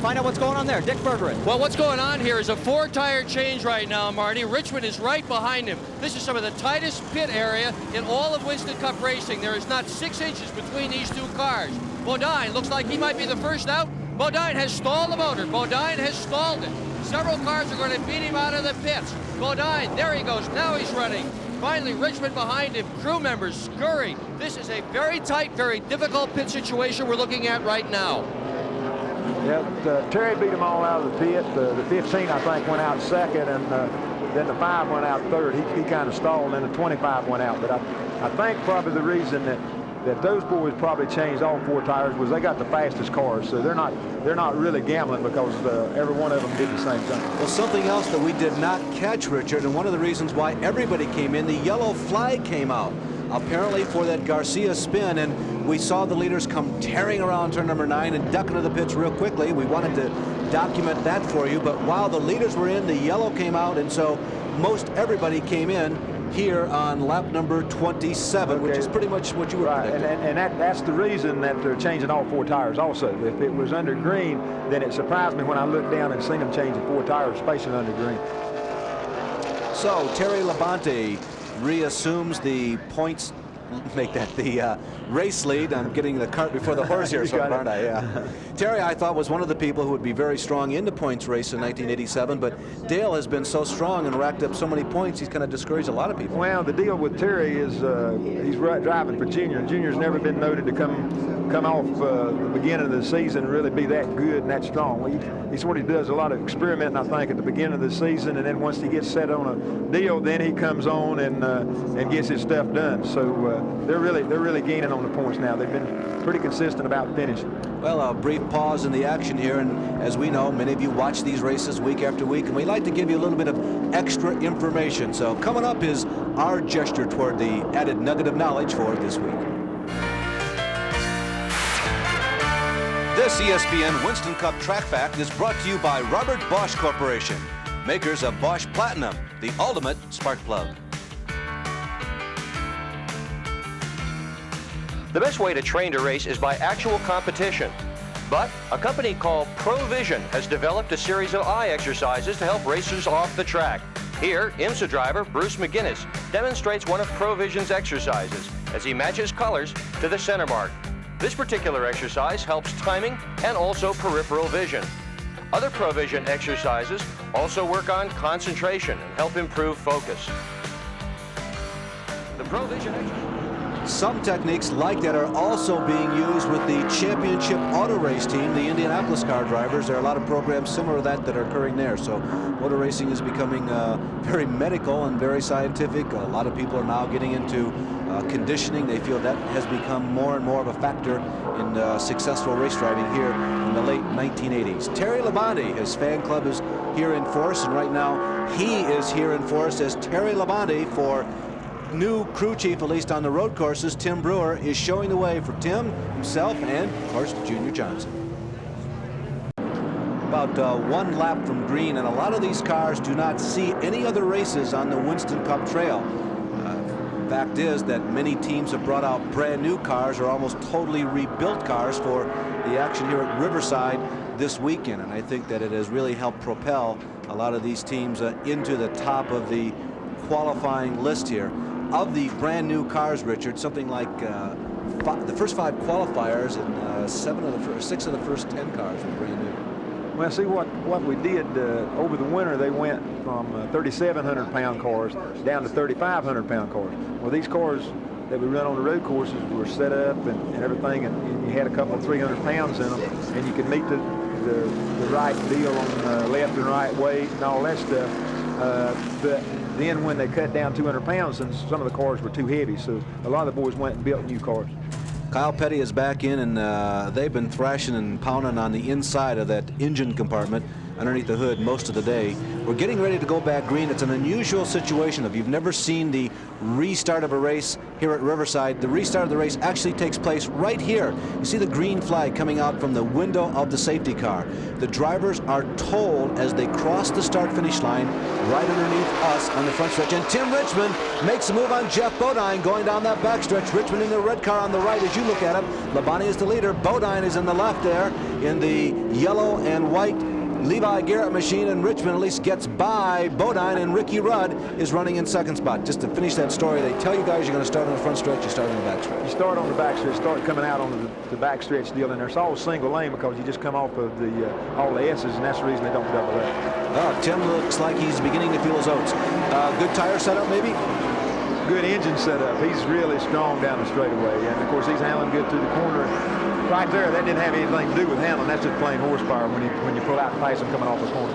find out what's going on there. Dick Bergeron. Well, what's going on here is a 4-tire change right now, Marty. Richmond is right behind him. This is some of the tightest pit area in all of Winston Cup racing. There is not 6 inches between these two cars. Bodine looks like he might be the first out. Bodine has stalled the motor. Bodine has stalled it. Several cars are going to beat him out of the pits. Bodine, there he goes. Now he's running. Finally, Richmond behind him. Crew members scurry. This is a very tight, very difficult pit situation we're looking at right now. Yeah, Terry beat them all out of the pit. The 15, I think, went out second, and then the 5 went out third. He kind of stalled, and the 25 went out. But I think probably the reason that those boys probably changed all 4 tires was they got the fastest cars, so they're not really gambling because every one of them did the same thing. Well, something else that we did not catch, Richard, and one of the reasons why everybody came in, the yellow flag came out, apparently for that Garcia spin, and we saw the leaders come tearing around turn number 9 and duck into the pits real quickly. We wanted to document that for you, but while the leaders were in, the yellow came out, and so most everybody came in here on lap number 27, okay, which is pretty much what you were predicting. And that's the reason that they're changing all 4 tires also. If it was under green, then it surprised me when I looked down and seen them changing 4 tires, especially under green. So Terry Labonte reassumes the points, make that the race lead. I'm getting the cart before the horse here, so aren't I? Yeah. Terry, I thought, was one of the people who would be very strong in the points race in 1987, but Dale has been so strong and racked up so many points, he's kind of discouraged a lot of people. Well, the deal with Terry is he's driving for Junior, and Junior's never been noted to come off the beginning of the season and really be that good and that strong. He sort of does a lot of experimenting, I think, at the beginning of the season, and then once he gets set on a deal, then he comes on and gets his stuff done. So they're really gaining on the points now. They've been pretty consistent about finishing. Well, a brief pause in the action here, and as we know, many of you watch these races week after week, and we like to give you a little bit of extra information. So coming up is our gesture toward the added nugget of knowledge for this week. This ESPN Winston Cup Track Fact is brought to you by Robert Bosch Corporation, makers of Bosch Platinum, the ultimate spark plug. The best way to train to race is by actual competition. But a company called Provision has developed a series of eye exercises to help racers off the track. Here, IMSA driver Bruce McGinnis demonstrates one of Provision's exercises as he matches colors to the center mark. This particular exercise helps timing and also peripheral vision. Other Provision exercises also work on concentration and help improve focus. The Provision exercise. Some techniques like that are also being used with the championship auto race team, the Indianapolis car drivers. There are a lot of programs similar to that are occurring there. So motor racing is becoming very medical and very scientific. A lot of people are now getting into conditioning. They feel that has become more and more of a factor in successful race driving here in the late 1980s. Terry Labonte, his fan club is here in force, and right now he is here in force as Terry Labonte for new crew chief, at least on the road courses. Tim Brewer is showing the way for Tim himself and, of course, Junior Johnson. About 1 lap from green, and a lot of these cars do not see any other races on the Winston Cup Trail. Fact is that many teams have brought out brand new cars or almost totally rebuilt cars for the action here at Riverside this weekend, and I think that it has really helped propel a lot of these teams into the top of the qualifying list here. Of the brand new cars, Richard, something like the first 5 qualifiers and 6 of the first 10 cars were brand new. Well, see what we did over the winter, they went from 3,700 pound cars down to 3,500 pound cars. Well, these cars that we run on the road courses were set up and everything, and you had a couple of 300 pounds in them, and you could meet the right deal on left and right weight and all that stuff. But then when they cut down 200 pounds, and some of the cars were too heavy, so a lot of the boys went and built new cars. Kyle Petty is back in, and they've been thrashing and pounding on the inside of that engine compartment underneath the hood most of the day. We're getting ready to go back green. It's an unusual situation. If you've never seen the restart of a race here at Riverside, the restart of the race actually takes place right here. You see the green flag coming out from the window of the safety car. The drivers are told as they cross the start-finish line right underneath us on the front stretch. And Tim Richmond makes a move on Jeff Bodine going down that backstretch. Richmond in the red car on the right as you look at him. Labonte is the leader. Bodine is in the left there in the yellow and white Levi Garrett machine, and Richmond at least gets by Bodine, and Ricky Rudd is running in second spot. Just to finish that story, they tell you guys you're going to start on the front stretch, you start on the back stretch. You start on the back stretch, start coming out on the back stretch deal, and there's always single lane because you just come off of all the S's, and that's the reason they don't double up. Tim looks like he's beginning to feel his oats. Good tire setup, maybe? Good engine setup. He's really strong down the straightaway, and of course he's handling good through the corner. Right there, that didn't have anything to do with handling. That's just plain horsepower when you pull out and pass him coming off the corner.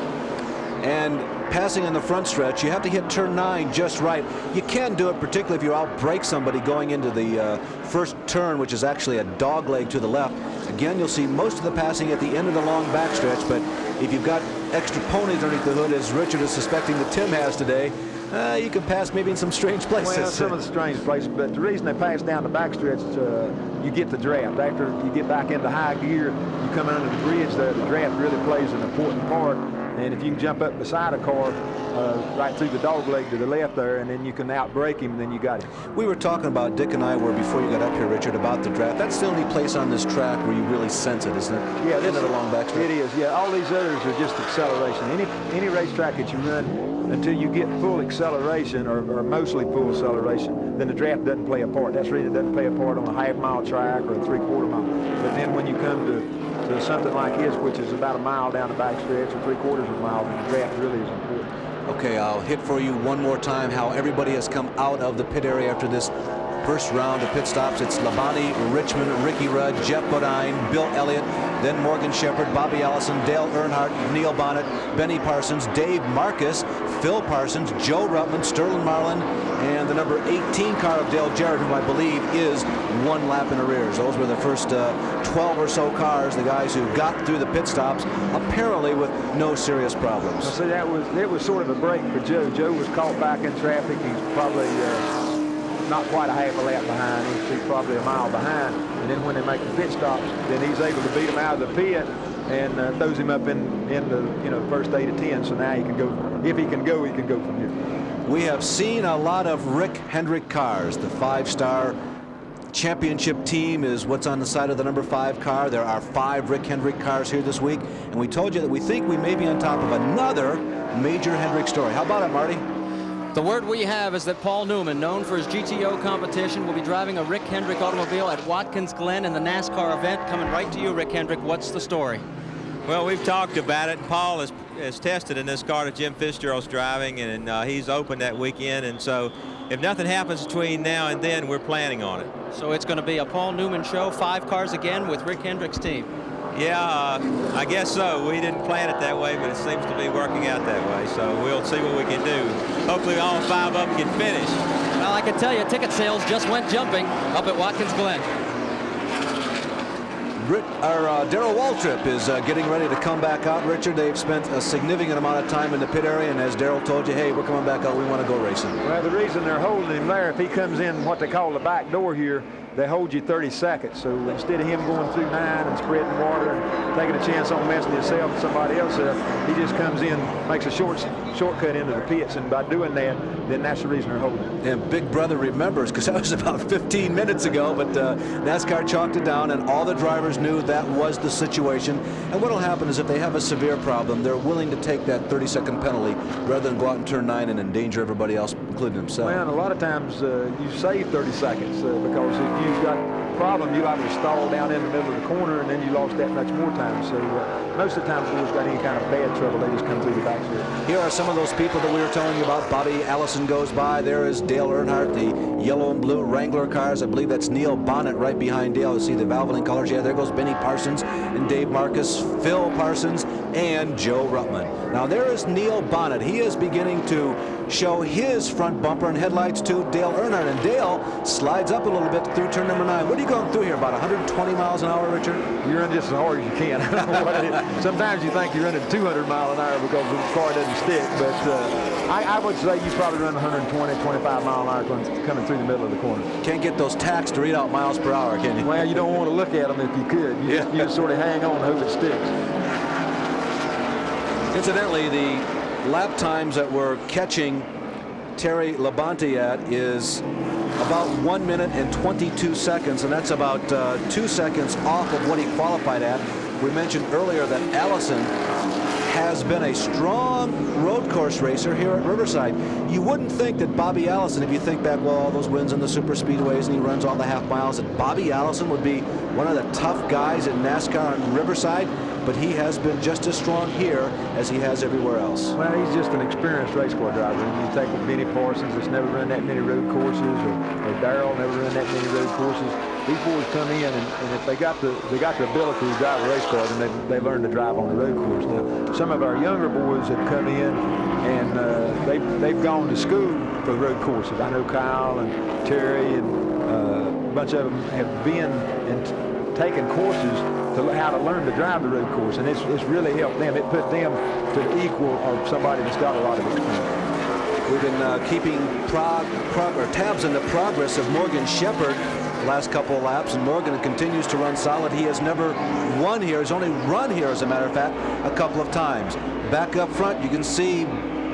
And passing on the front stretch, you have to hit turn 9 just right. You can do it, particularly if you outbrake somebody going into the first turn, which is actually a dog leg to the left. Again, you'll see most of the passing at the end of the long backstretch, but if you've got extra ponies underneath the hood, as Richard is suspecting that Tim has today, you can pass maybe in some strange places. Well, some of the strange places, but the reason they pass down the backstretch, you get the draft. After you get back into high gear, you come under the bridge there, the draft really plays an important part. And if you can jump up beside a car, right through the dog leg to the left there, and then you can outbrake him, then you got him. We were talking about, Dick and I were, before you got up here, Richard, about the draft. That's the only place on this track where you really sense it, isn't it? Yeah, this is a long backstretch. It is, yeah. All these others are just acceleration. Any racetrack that you run, until you get full acceleration or mostly full acceleration, then the draft doesn't play a part. That's the reason it doesn't play a part on a half-mile track or a three-quarter mile. But then when you come to something like this, which is about a mile down the backstretch or three-quarters of a mile, then the draft really is important. Okay, I'll hit for you one more time how everybody has come out of the pit area after this first round of pit stops. It's Labonte, Richmond, Ricky Rudd, Jeff Bodine, Bill Elliott, then Morgan Shepard, Bobby Allison, Dale Earnhardt, Neil Bonnet, Benny Parsons, Dave Marcus, Phil Parsons, Joe Ruttman, Sterling Marlin, and the number 18 car of Dale Jarrett, who I believe is one lap in arrears. Those were the first 12 or so cars, the guys who got through the pit stops, apparently with no serious problems. Well, see, it was sort of a break for Joe. Joe was caught back in traffic. He's probably not quite a half a lap behind. He's probably a mile behind. And then when they make the pit stops, then he's able to beat him out of the pit and throws him up in the first 8 of 10. So now he can go. If he can go from here. We have seen a lot of Rick Hendrick cars. The 5-star championship team is what's on the side of the number 5 car. There are 5 Rick Hendrick cars here this week, and we told you that we think we may be on top of another major Hendrick story. How about it, Marty? The word we have is that Paul Newman, known for his GTO competition, will be driving a Rick Hendrick automobile at Watkins Glen in the NASCAR event. Coming right to you, Rick Hendrick. What's the story? Well, we've talked about it. Paul has tested in this car that Jim Fitzgerald's driving, and he's open that weekend. And so if nothing happens between now and then, we're planning on it. So it's going to be a Paul Newman show, 5 cars again with Rick Hendrick's team. Yeah, I guess so. We didn't plan it that way, but it seems to be working out that way. So we'll see what we can do. Hopefully all 5 of them can finish. Well, I can tell you, ticket sales just went jumping up at Watkins Glen. Darrell Waltrip is getting ready to come back out. Richard, they've spent a significant amount of time in the pit area, and as Darrell told you, hey, we're coming back out. We want to go racing. Well, the reason they're holding him there, if he comes in what they call the back door here, they hold you 30 seconds. So instead of him going through 9 and spreading water and taking a chance on messing himself and somebody else up, he just comes in, makes a shortcut into the pits, and by doing that, then that's the reason they're holding it. And Big Brother remembers, because that was about 15 minutes ago, but NASCAR chalked it down, and all the drivers knew that was the situation. And what will happen is if they have a severe problem, they're willing to take that 30-second penalty rather than go out and turn 9 and endanger everybody else, including themselves. Well, and a lot of times you save 30 seconds because if you've got a problem, you either stall down in the middle of the corner and then you lost that much more time. So most of the time, if you've got any kind of bad trouble, they just come through the backstretch. Here are some of those people that we were telling you about. Bobby Allison goes by. There is Dale Earnhardt, the yellow and blue Wrangler cars. I believe that's Neil Bonnet right behind Dale. You see the Valvoline colors. Yeah, there goes Benny Parsons and Dave Marcus, Phil Parsons, and Joe Ruttman. Now there is Neil Bonnet. He is beginning to show his front bumper and headlights to Dale Earnhardt, and Dale slides up a little bit through turn number 9. What are you going through here, about 120 miles an hour, Richard? You're running just as hard as you can. I don't know what it is. Sometimes you think you're running 200 miles an hour because the car doesn't stick, but I would say you probably run 120, 25 mile an hour coming through the middle of the corner. Can't get those tacks to read out miles per hour, can you? Well, you don't want to look at them if you could. You just sort of hang on and hope it sticks. Incidentally, the lap times that we're catching Terry Labonte at is about 1 minute and 22 seconds, and that's about 2 seconds off of what he qualified at. We mentioned earlier that Allison has been a strong road course racer here at Riverside. You wouldn't think that Bobby Allison, if you think back, well, all those wins in the super speedways and he runs all the half miles, that Bobby Allison would be one of the tough guys in NASCAR on Riverside, but he has been just as strong here as he has everywhere else. Well, he's just an experienced race car driver. And you take Benny Parsons, that's never run that many road courses, or Darrell never run that many road courses. These boys come in, and if they got the ability to drive a race car, then they learn to drive on the road course. Now, some of our younger boys have come in, and they've gone to school for the road courses. I know Kyle and Terry and a bunch of them have been and taken courses to how to learn to drive the road course, and it's really helped them. It put them to the equal of somebody that's got a lot of experience. We've been keeping tabs on the progress of Morgan Shepard last couple of laps, and Morgan continues to run solid. He has never won here. He's only run here, as a matter of fact, a couple of times. Back up front, you can see,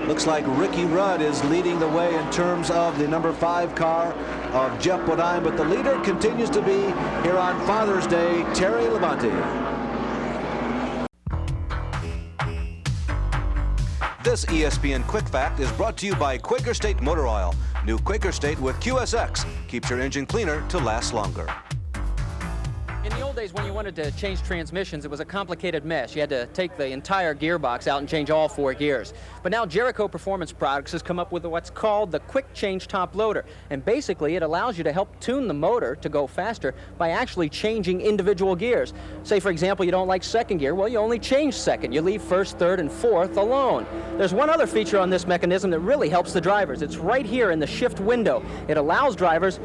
looks like Ricky Rudd is leading the way in terms of the number 5 car of Jeff Bodine, but the leader continues to be, here on Father's Day, Terry Labonte. This ESPN Quick Fact is brought to you by Quaker State Motor Oil. New Quaker State with QSX keeps your engine cleaner to last longer. In the old days, when you wanted to change transmissions, it was a complicated mess. You had to take the entire gearbox out and change all 4 gears. But now Jericho Performance Products has come up with what's called the Quick Change Top Loader. And basically, it allows you to help tune the motor to go faster by actually changing individual gears. Say, for example, you don't like second gear. Well, you only change second. You leave first, third, and fourth alone. There's one other feature on this mechanism that really helps the drivers. It's right here in the shift window. It allows drivers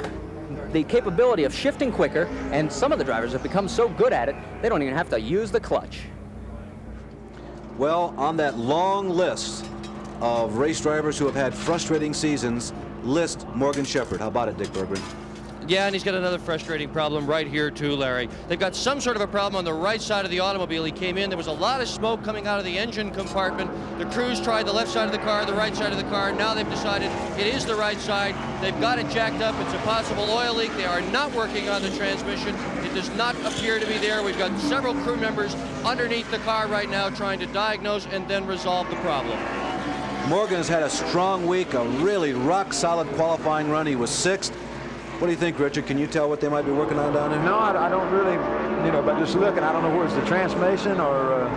the capability of shifting quicker, and some of the drivers have become so good at it, they don't even have to use the clutch. Well, on that long list of race drivers who have had frustrating seasons, list Morgan Shepard. How about it, Dick Berggren? Yeah, and he's got another frustrating problem right here too, Larry. They've got some sort of a problem on the right side of the automobile. He came in, there was a lot of smoke coming out of the engine compartment. The crews tried the left side of the car, the right side of the car. Now they've decided it is the right side. They've got it jacked up. It's a possible oil leak. They are not working on the transmission. It does not appear to be there. We've got several crew members underneath the car right now trying to diagnose and then resolve the problem. Morgan has had a strong week, a really rock-solid qualifying run. He was 6th. What do you think, Richard? Can you tell what they might be working on down there? No, I don't really, by just looking, I don't know where it's the transmission or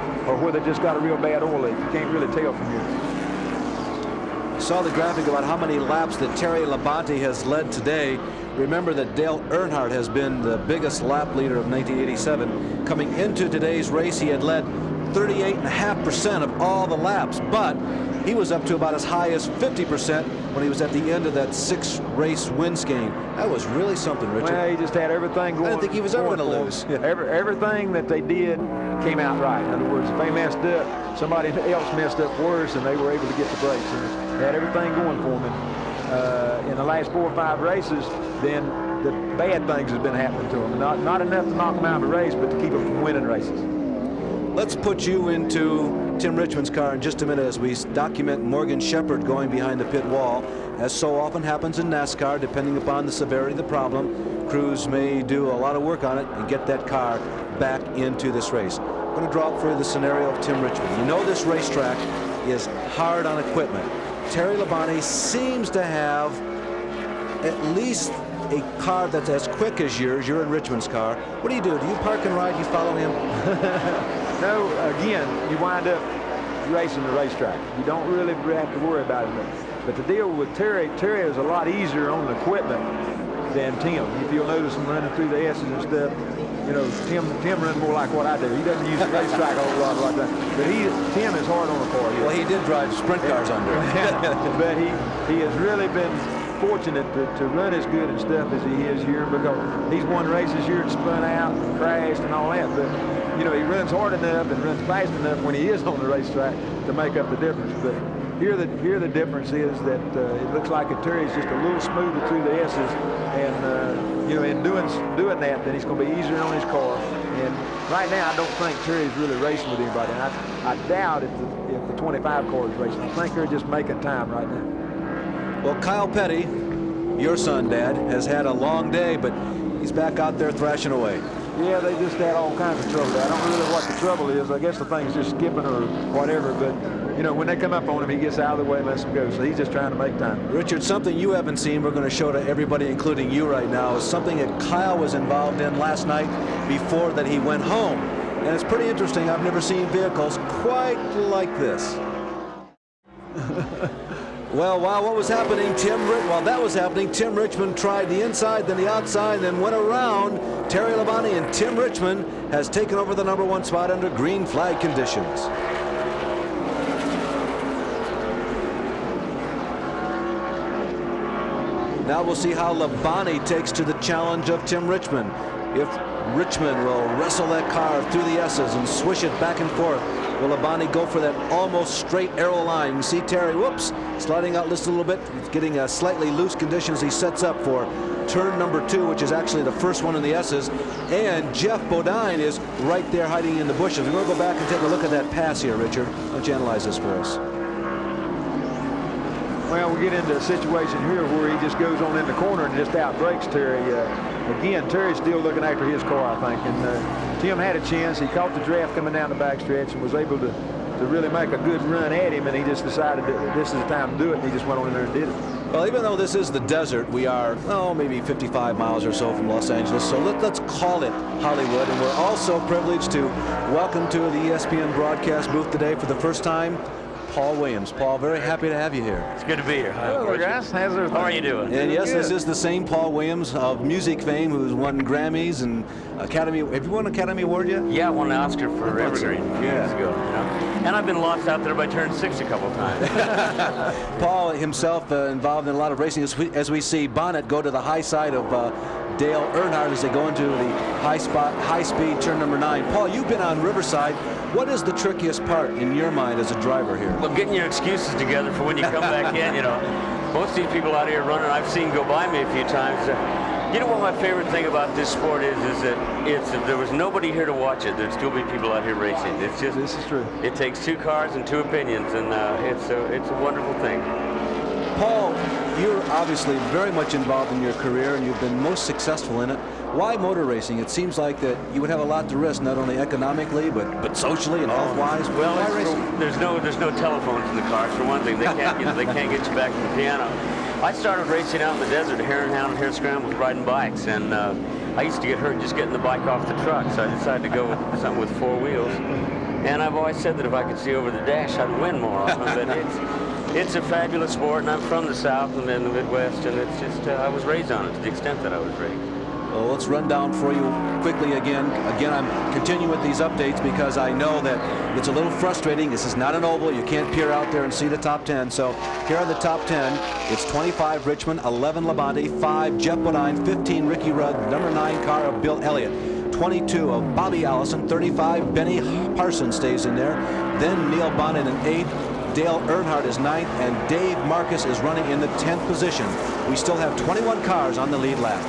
where they just got a real bad oil leak. You can't really tell from here. Saw the graphic about how many laps that Terry Labonte has led today. Remember that Dale Earnhardt has been the biggest lap leader of 1987. Coming into today's race, he had led 38.5% of all the laps, but he was up to about as high as 50% when he was at the end of that 6-race win scheme. That was really something, Richard. Well, he just had everything going. I didn't think he was ever going to lose. Yeah. Everything that they did came out right. In other words, if they messed up, somebody else messed up worse, and they were able to get the breaks. And they had everything going for them. In the last 4 or 5 races, then that bad things have been happening to him. Not enough to knock him out of the race, but to keep him from winning races. Let's put you into Tim Richmond's car in just a minute as we document Morgan Shepard going behind the pit wall. As so often happens in NASCAR, depending upon the severity of the problem, crews may do a lot of work on it and get that car back into this race. I'm going to draw up for you the scenario of Tim Richmond. You know this racetrack is hard on equipment. Terry Labonte seems to have at least a car that's as quick as yours. You're in Richmond's car. What do? Do you park and ride? You follow him? No, again, you wind up racing the racetrack. You don't really have to worry about it. But the deal with Terry is a lot easier on the equipment than Tim. If you'll notice him running through the S's and stuff, you know, Tim runs more like what I do. He doesn't use the racetrack a whole lot like that. But Tim is hard on the car. Well, he did drive sprint cars under. But he has really been fortunate to run as good and stuff as he is here, because he's won races here and spun out and crashed and all that. But you know, he runs hard enough and runs fast enough when he is on the racetrack to make up the difference. But here the difference is that it looks like Terry's just a little smoother through the S's, and you know, in doing that, then he's going to be easier on his car. And right now, I don't think Terry's really racing with anybody. And I doubt if the 25 car is racing. I think they're just making time right now. Well, Kyle Petty, your son, Dad, has had a long day, but he's back out there thrashing away. Yeah, they just had all kinds of trouble. I don't really know what the trouble is. I guess the thing's just skipping or whatever, but you know, when they come up on him, he gets out of the way and lets them go. So he's just trying to make time. Richard, something you haven't seen, we're going to show to everybody, including you right now, is something that Kyle was involved in last night before that he went home. And it's pretty interesting. I've never seen vehicles quite like this. Well, while what was happening, while that was happening, Tim Richmond tried the inside, then the outside, then went around. Terry Labonte, and Tim Richmond has taken over the #1 spot under green flag conditions. Now we'll see how Labonte takes to the challenge of Tim Richmond. If Richmond will wrestle that car through the S's and swish it back and forth, will Labonte go for that almost straight arrow line? You see Terry, whoops, sliding out just a little bit. He's getting a slightly loose conditions. He sets up for turn #2, which is actually the first one in the S's. And Jeff Bodine is right there hiding in the bushes. We're going to go back and take a look at that pass here, Richard. Why don't you analyze this for us? Well, we get into a situation here where he just goes on in the corner and just outbreaks Terry. Again, Terry's still looking after his car, I think. And Tim had a chance. He caught the draft coming down the backstretch and was able to really make a good run at him. And he just decided that this is the time to do it. And he just went on in there and did it. Well, even though this is the desert, we are, maybe 55 miles or so from Los Angeles. So let's call it Hollywood. And we're also privileged to welcome to the ESPN broadcast booth today for the first time, Paul Williams. Paul, very happy to have you here. It's good to be here. Hello, guys. How's everything? How are you doing? And yes, this is the same Paul Williams of music fame who's won Grammys and Academy. Have you won an Academy Award yet? Yeah, I won an Oscar for Evergreen a few years ago. You know? And I've been lost out there by turn 6 a couple times. Paul himself involved in a lot of racing. As we see Bonnet go to the high side of Dale Earnhardt as they go into the high-speed turn #9. Paul, you've been on Riverside. What is the trickiest part in your mind as a driver here? Well, getting your excuses together for when you come back in, you know. Most of these people out here running, I've seen go by me a few times. You know what my favorite thing about this sport is that if there was nobody here to watch it, there'd still be people out here racing. It's just, this is true. It takes 2 cars and 2 opinions, and it's a wonderful thing. Paul, you're obviously very much involved in your career, and you've been most successful in it. Why motor racing? It seems like that you would have a lot to risk, not only economically, but socially and health-wise. Well, there's no telephones in the cars, for one thing. They can't get you back to the piano. I started racing out in the desert, hare and hound and hare scrambles, riding bikes, and I used to get hurt just getting the bike off the truck, so I decided to go with something with 4 wheels. And I've always said that if I could see over the dash, I'd win more often. But it's a fabulous sport, and I'm from the South and then the Midwest, and it's just I was raised on it to the extent that I was raised. Well, let's run down for you quickly again. Again, I'm continuing with these updates because I know that it's a little frustrating. This is not an oval. You can't peer out there and see the top 10. So here are the top 10. It's 25 Richmond, 11 Labonte, 5 Jeff Bodine, 15 Ricky Rudd, #9 car of Bill Elliott, 22 of Bobby Allison, 35 Benny Parsons stays in there. Then Neil Bonnet in 8th. Dale Earnhardt is 9th, and Dave Marcus is running in the 10th position. We still have 21 cars on the lead lap.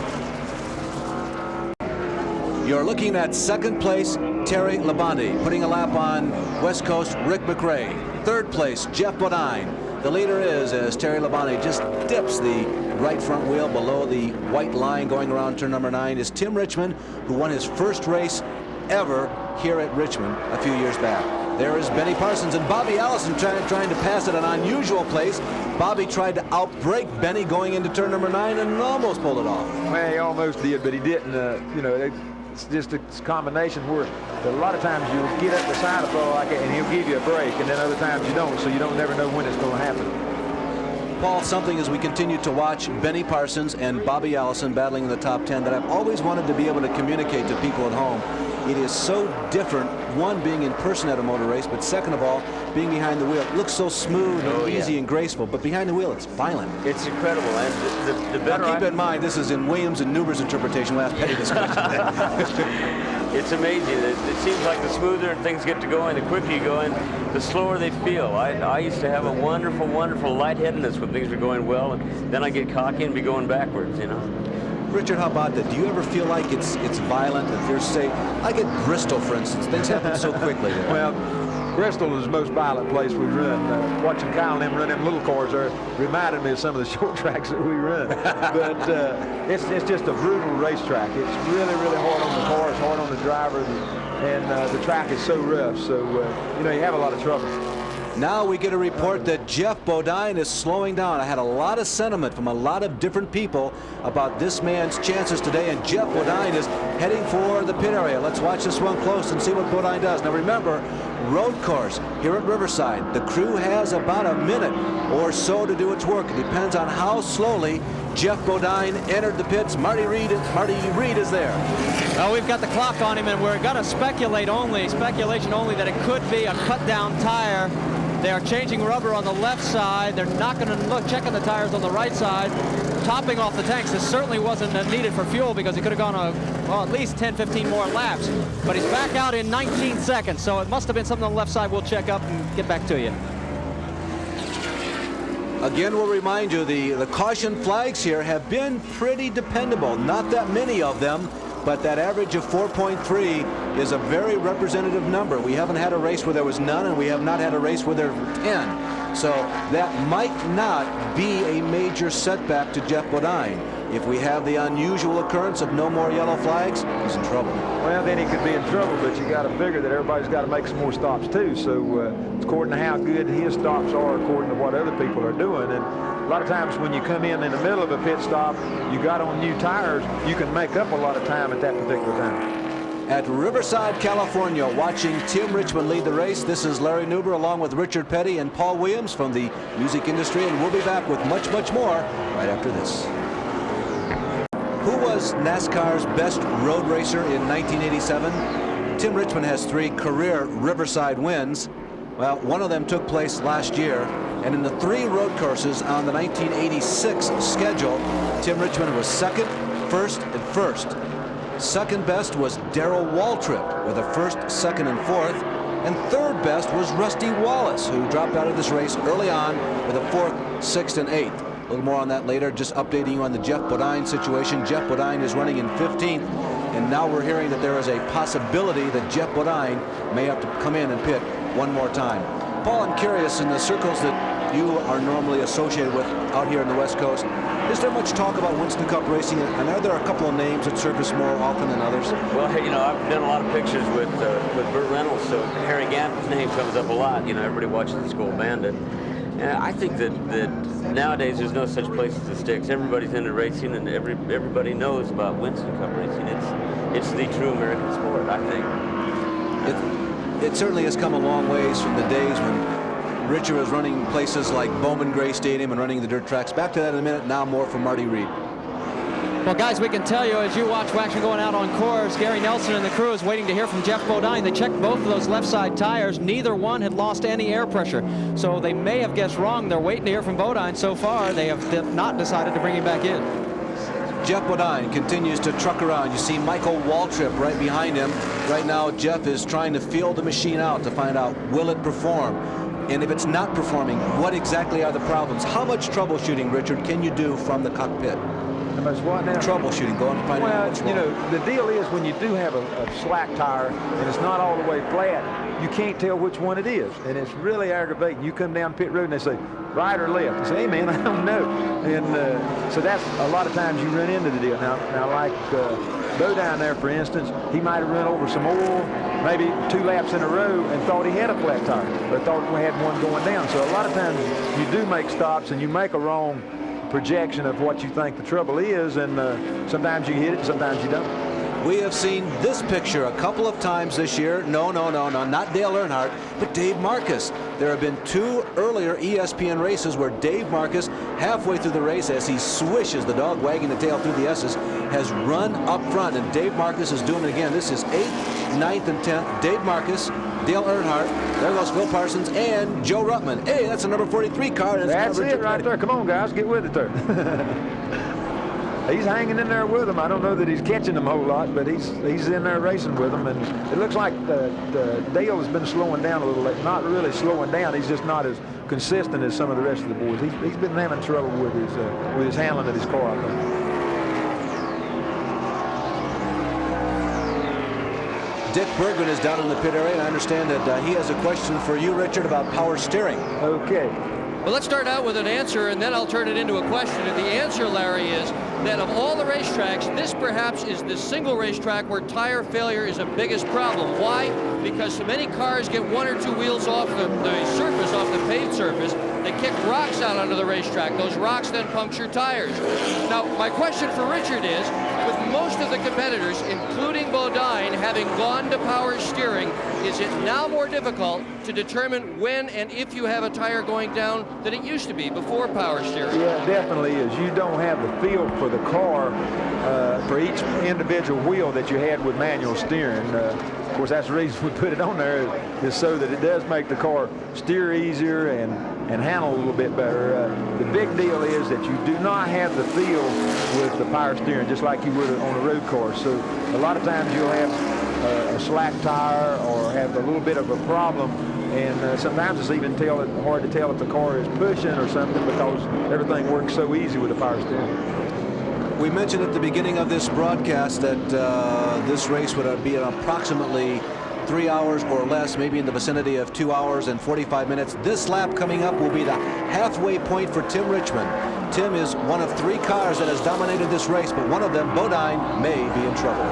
You're looking at second place, Terry Labonte, putting a lap on West Coast, Rick McRae. Third place, Jeff Bodine. The leader is, as Terry Labonte just dips the right front wheel below the white line going around turn number 9, is Tim Richmond, who won his first race ever here at Richmond a few years back. There is Benny Parsons and Bobby Allison trying to pass at an unusual place. Bobby tried to outbrake Benny going into turn number 9 and almost pulled it off. Well, he almost did, but he didn't. You know, it's just a combination where a lot of times you'll get up the side of the like it and he'll give you a break, and then other times you don't, so you don't never know when it's going to happen. Paul, something as we continue to watch Benny Parsons and Bobby Allison battling in the top 10 that I've always wanted to be able to communicate to people at home. It is so different, one, being in person at a motor race, but second of all, being behind the wheel. It looks so smooth and easy and graceful, but behind the wheel, it's violent. It's incredible. And the better. Now, keep in mind, this is in Williams and Neuber's interpretation. We'll ask Petty this question. It's amazing. It seems like the smoother things get to going, the quicker you go in, the slower they feel. I used to have a wonderful, wonderful lightheadedness when things were going well, and then I get cocky and be going backwards, you know. Richard, how about that? Do you ever feel like it's violent? If there's, say, like at Bristol, for instance, things happen so quickly there. Well, Bristol is the most violent place we run. Watching Kyle and them run them little cars there reminded me of some of the short tracks that we run. But it's just a brutal racetrack. It's really, really hard on the cars, hard on the drivers, and the track is so rough. So, you know, you have a lot of trouble. Now we get a report that Jeff Bodine is slowing down. I had a lot of sentiment from a lot of different people about this man's chances today, and Jeff Bodine is heading for the pit area. Let's watch this one close and see what Bodine does. Now remember, road course here at Riverside. The crew has about a minute or so to do its work. It depends on how slowly Jeff Bodine entered the pits. Marty Reed is there. Well, we've got the clock on him, and we're going to speculation only that it could be a cut-down tire. They are changing rubber on the left side. They're not going to look, checking the tires on the right side, topping off the tanks. This certainly wasn't needed for fuel because he could have gone well, at least 10, 15 more laps. But he's back out in 19 seconds, so it must have been something on the left side. We'll check up and get back to you. Again, we'll remind you, the caution flags here have been pretty dependable. Not that many of them, but that average of 4.3 is a very representative number. We haven't had a race where there was none, and we have not had a race where there were 10. So that might not be a major setback to Jeff Bodine. If we have the unusual occurrence of no more yellow flags, he's in trouble. Well, then he could be in trouble, but you got to figure that everybody's got to make some more stops too. So it's according to how good his stops are, according to what other people are doing. And a lot of times when you come in the middle of a pit stop, you got on new tires, you can make up a lot of time at that particular time. At Riverside, California, watching Tim Richmond lead the race. This is Larry Neuber along with Richard Petty and Paul Williams from the music industry, and we'll be back with much, much more right after this. Who was NASCAR's best road racer in 1987? Tim Richmond has 3 career Riverside wins. Well, one of them took place last year, and in the 3 road courses on the 1986 schedule, Tim Richmond was second, first, and first. Second best was Darrell Waltrip with a first, second, and fourth. And third best was Rusty Wallace, who dropped out of this race early on with a fourth, sixth, and eighth. A little more on that later. Just updating you on the Jeff Bodine situation. Jeff Bodine is running in 15th, and now we're hearing that there is a possibility that Jeff Bodine may have to come in and pit one more time. Paul, I'm curious, in the circles that you are normally associated with out here in the West Coast, is there much talk about Winston Cup racing, and are there a couple of names that surface more often than others? Well, hey, you know, I've done a lot of pictures with Burt Reynolds, so Harry Gant's name comes up a lot. You know, everybody watches the Skull Bandit. And I think that nowadays there's no such place as the sticks. Everybody's into racing, and everybody knows about Winston Cup racing. It's the true American sport, I think. It certainly has come a long ways from the days when Richard was running places like Bowman Gray Stadium and running the dirt tracks. Back to that in a minute. Now more from Marty Reed. Well, guys, we can tell you as you watch action going out on course, Gary Nelson and the crew is waiting to hear from Jeff Bodine. They checked both of those left side tires. Neither one had lost any air pressure. So they may have guessed wrong. They're waiting to hear from Bodine. So far, they have not decided to bring him back in. Jeff Bodine continues to truck around. You see Michael Waltrip right behind him. Right now, Jeff is trying to feel the machine out to find out, will it perform? And if it's not performing, what exactly are the problems? How much troubleshooting, Richard, can you do from the cockpit? How much what now? Troubleshooting, going to find out what's wrong. Well, you know, the deal is when you do have a slack tire and it's not all the way flat, you can't tell which one it is, and it's really aggravating. You come down pit road and they say, right or left? You say, hey, man, I don't know. And so that's a lot of times you run into the deal. Now like Bodine there, for instance, he might have run over some oil, maybe 2 laps in a row, and thought he had a flat tire, but thought we had one going down. So a lot of times you do make stops and you make a wrong projection of what you think the trouble is, and sometimes you hit it, sometimes you don't. We have seen this picture a couple of times this year. No, not Dale Earnhardt, but Dave Marcus. There have been 2 earlier ESPN races where Dave Marcus, halfway through the race, as he swishes the dog wagging the tail through the S's, has run up front, and Dave Marcus is doing it again. This is 8th, 9th, and 10th. Dave Marcus, Dale Earnhardt, there goes Phil Parsons, and Joe Ruttman. Hey, that's a number 43 car. And that's it right there. Come on, guys, get with it there. He's hanging in there with them. I don't know that he's catching them a whole lot, but he's in there racing with them. And it looks like Dale has been slowing down a little bit. Not really slowing down. He's just not as consistent as some of the rest of the boys. He's been having trouble with his handling of his car, I think. Dick Bergman is down in the pit area, and I understand that he has a question for you, Richard, about power steering. Okay. Well, let's start out with an answer, and then I'll turn it into a question. And the answer, Larry, is that of all the racetracks, this perhaps is the single racetrack where tire failure is the biggest problem. Why? Because so many cars get 1 or 2 wheels off the surface, off the paved surface. They kick rocks out onto the racetrack. Those rocks then puncture tires. Now, my question for Richard is, with most of the competitors, including Bodine, having gone to power steering, is it now more difficult to determine when and if you have a tire going down than it used to be before power steering? Yeah, it definitely is. You don't have the feel for the car for each individual wheel that you had with manual steering. Of course, that's the reason we put it on there, is so that it does make the car steer easier and handle a little bit better. The big deal is that you do not have the feel with the power steering just like you would on a road car. So a lot of times you'll have a slack tire or have a little bit of a problem, and sometimes it's even hard to tell if the car is pushing or something because everything works so easy with the power steering. We mentioned at the beginning of this broadcast that this race would be approximately 3 hours or less, maybe in the vicinity of 2 hours and 45 minutes. This lap coming up will be the halfway point for Tim Richmond. Tim is one of 3 cars that has dominated this race, but one of them, Bodine, may be in trouble.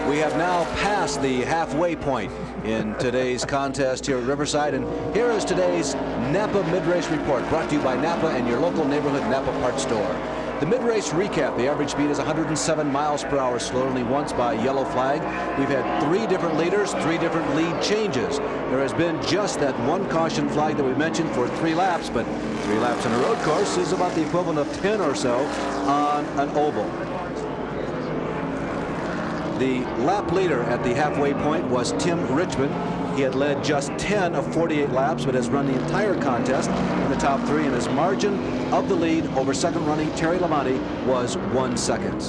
We have now passed the halfway point in today's contest here at Riverside, and here is today's Napa Mid-Race Report, brought to you by Napa and your local neighborhood Napa parts store. The mid-race recap, the average speed is 107 miles per hour, slowed only once by yellow flag. We've had 3 different leaders, 3 different lead changes. There has been just that 1 caution flag that we mentioned for 3 laps, but 3 laps on a road course is about the equivalent of 10 or so on an oval. The lap leader at the halfway point was Tim Richmond. He had led just 10 of 48 laps, but has run the entire contest in the top 3, and his margin of the lead over second-running Terry Labonte was 1 second.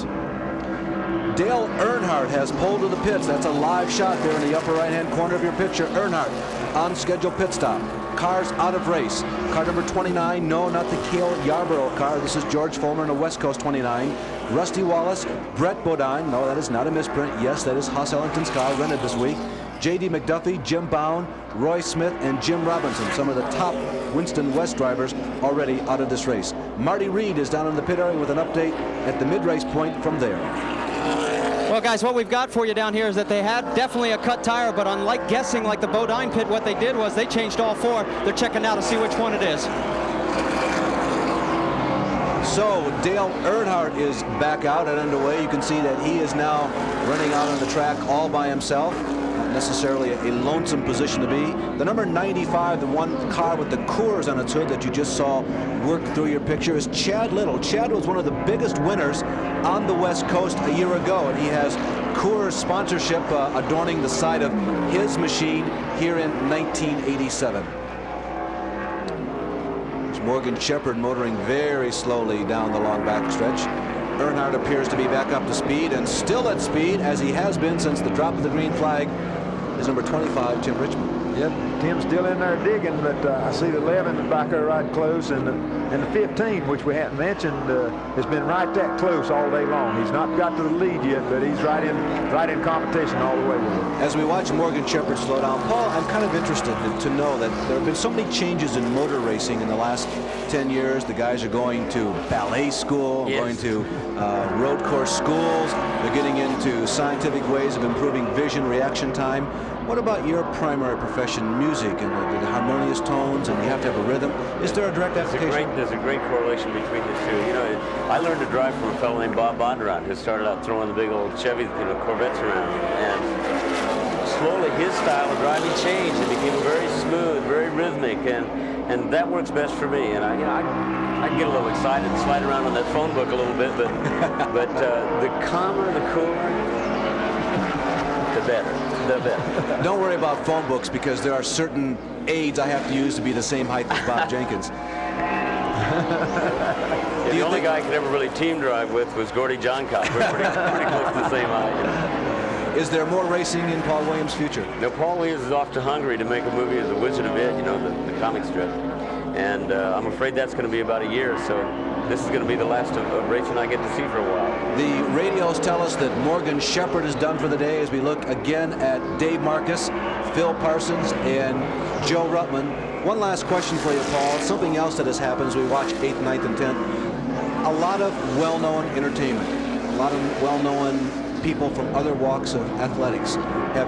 Dale Earnhardt has pulled to the pits. That's a live shot there in the upper right-hand corner of your picture. Earnhardt on scheduled pit stop. Cars out of race. Car number 29, no, not the Cale Yarborough car. This is George Fulmer in a West Coast 29. Rusty Wallace, Brett Bodine. No, that is not a misprint. Yes, that is Hoss Ellington's car, rented this week. J.D. McDuffie, Jim Bound, Roy Smith, and Jim Robinson, some of the top Winston West drivers already out of this race. Marty Reed is down in the pit area with an update at the mid-race point from there. Well, guys, what we've got for you down here is that they had definitely a cut tire, but unlike guessing like the Bodine pit, what they did was they changed all 4. They're checking now to see which one it is. So Dale Earnhardt is back out and underway. You can see that he is now running out on the track all by himself. Not necessarily a lonesome position to be. The number 95, the one car with the Coors on its hood that you just saw work through your picture, is Chad Little. Chad was one of the biggest winners on the West Coast a year ago, and he has Coors sponsorship adorning the side of his machine here in 1987. Morgan Shepard motoring very slowly down the long backstretch. Earnhardt appears to be back up to speed, and still at speed as he has been since the drop of the green flag is number 25, Tim Richmond. Yep. Tim's still in there digging, but I see the 11 back there right close, and the 15, which we hadn't mentioned, has been right that close all day long. He's not got to the lead yet, but he's right in competition all the way with it. As we watch Morgan Shepard slow down, Paul, I'm kind of interested to know that there have been so many changes in motor racing in the last 10 years. The guys are going to ballet school, going to road course schools. They're getting into scientific ways of improving vision, reaction time. What about your primary profession, music, and the harmonious tones, and you have to have a rhythm? Is there a direct application? There's a great correlation between the two. You know, I learned to drive from a fellow named Bob Bondurant, who started out throwing the big old Chevy, Corvettes around, and slowly his style of driving changed. It became very smooth, very rhythmic, and that works best for me. And I get a little excited and slide around on that phone book a little bit, but the calmer, the cooler, the better. Don't worry about phone books, because there are certain aids I have to use to be the same height as Bob Jenkins. The only guy I could ever really team drive with was Gordy Johncock. We're pretty close to the same height. You know? Is there more racing in Paul Williams' future? No, Paul Williams is off to Hungary to make a movie as The Wizard of Id, you know, the comic strip. And I'm afraid that's going to be about a year, so this is going to be the last of racing I get to see for a while. The radios tell us that Morgan Shepard is done for the day, as we look again at Dave Marcus, Phil Parsons, and Joe Ruttman. One last question for you, Paul. Something else that has happened as we watch 8th, 9th, and 10th. A lot of well-known entertainment, a lot of well-known people from other walks of athletics have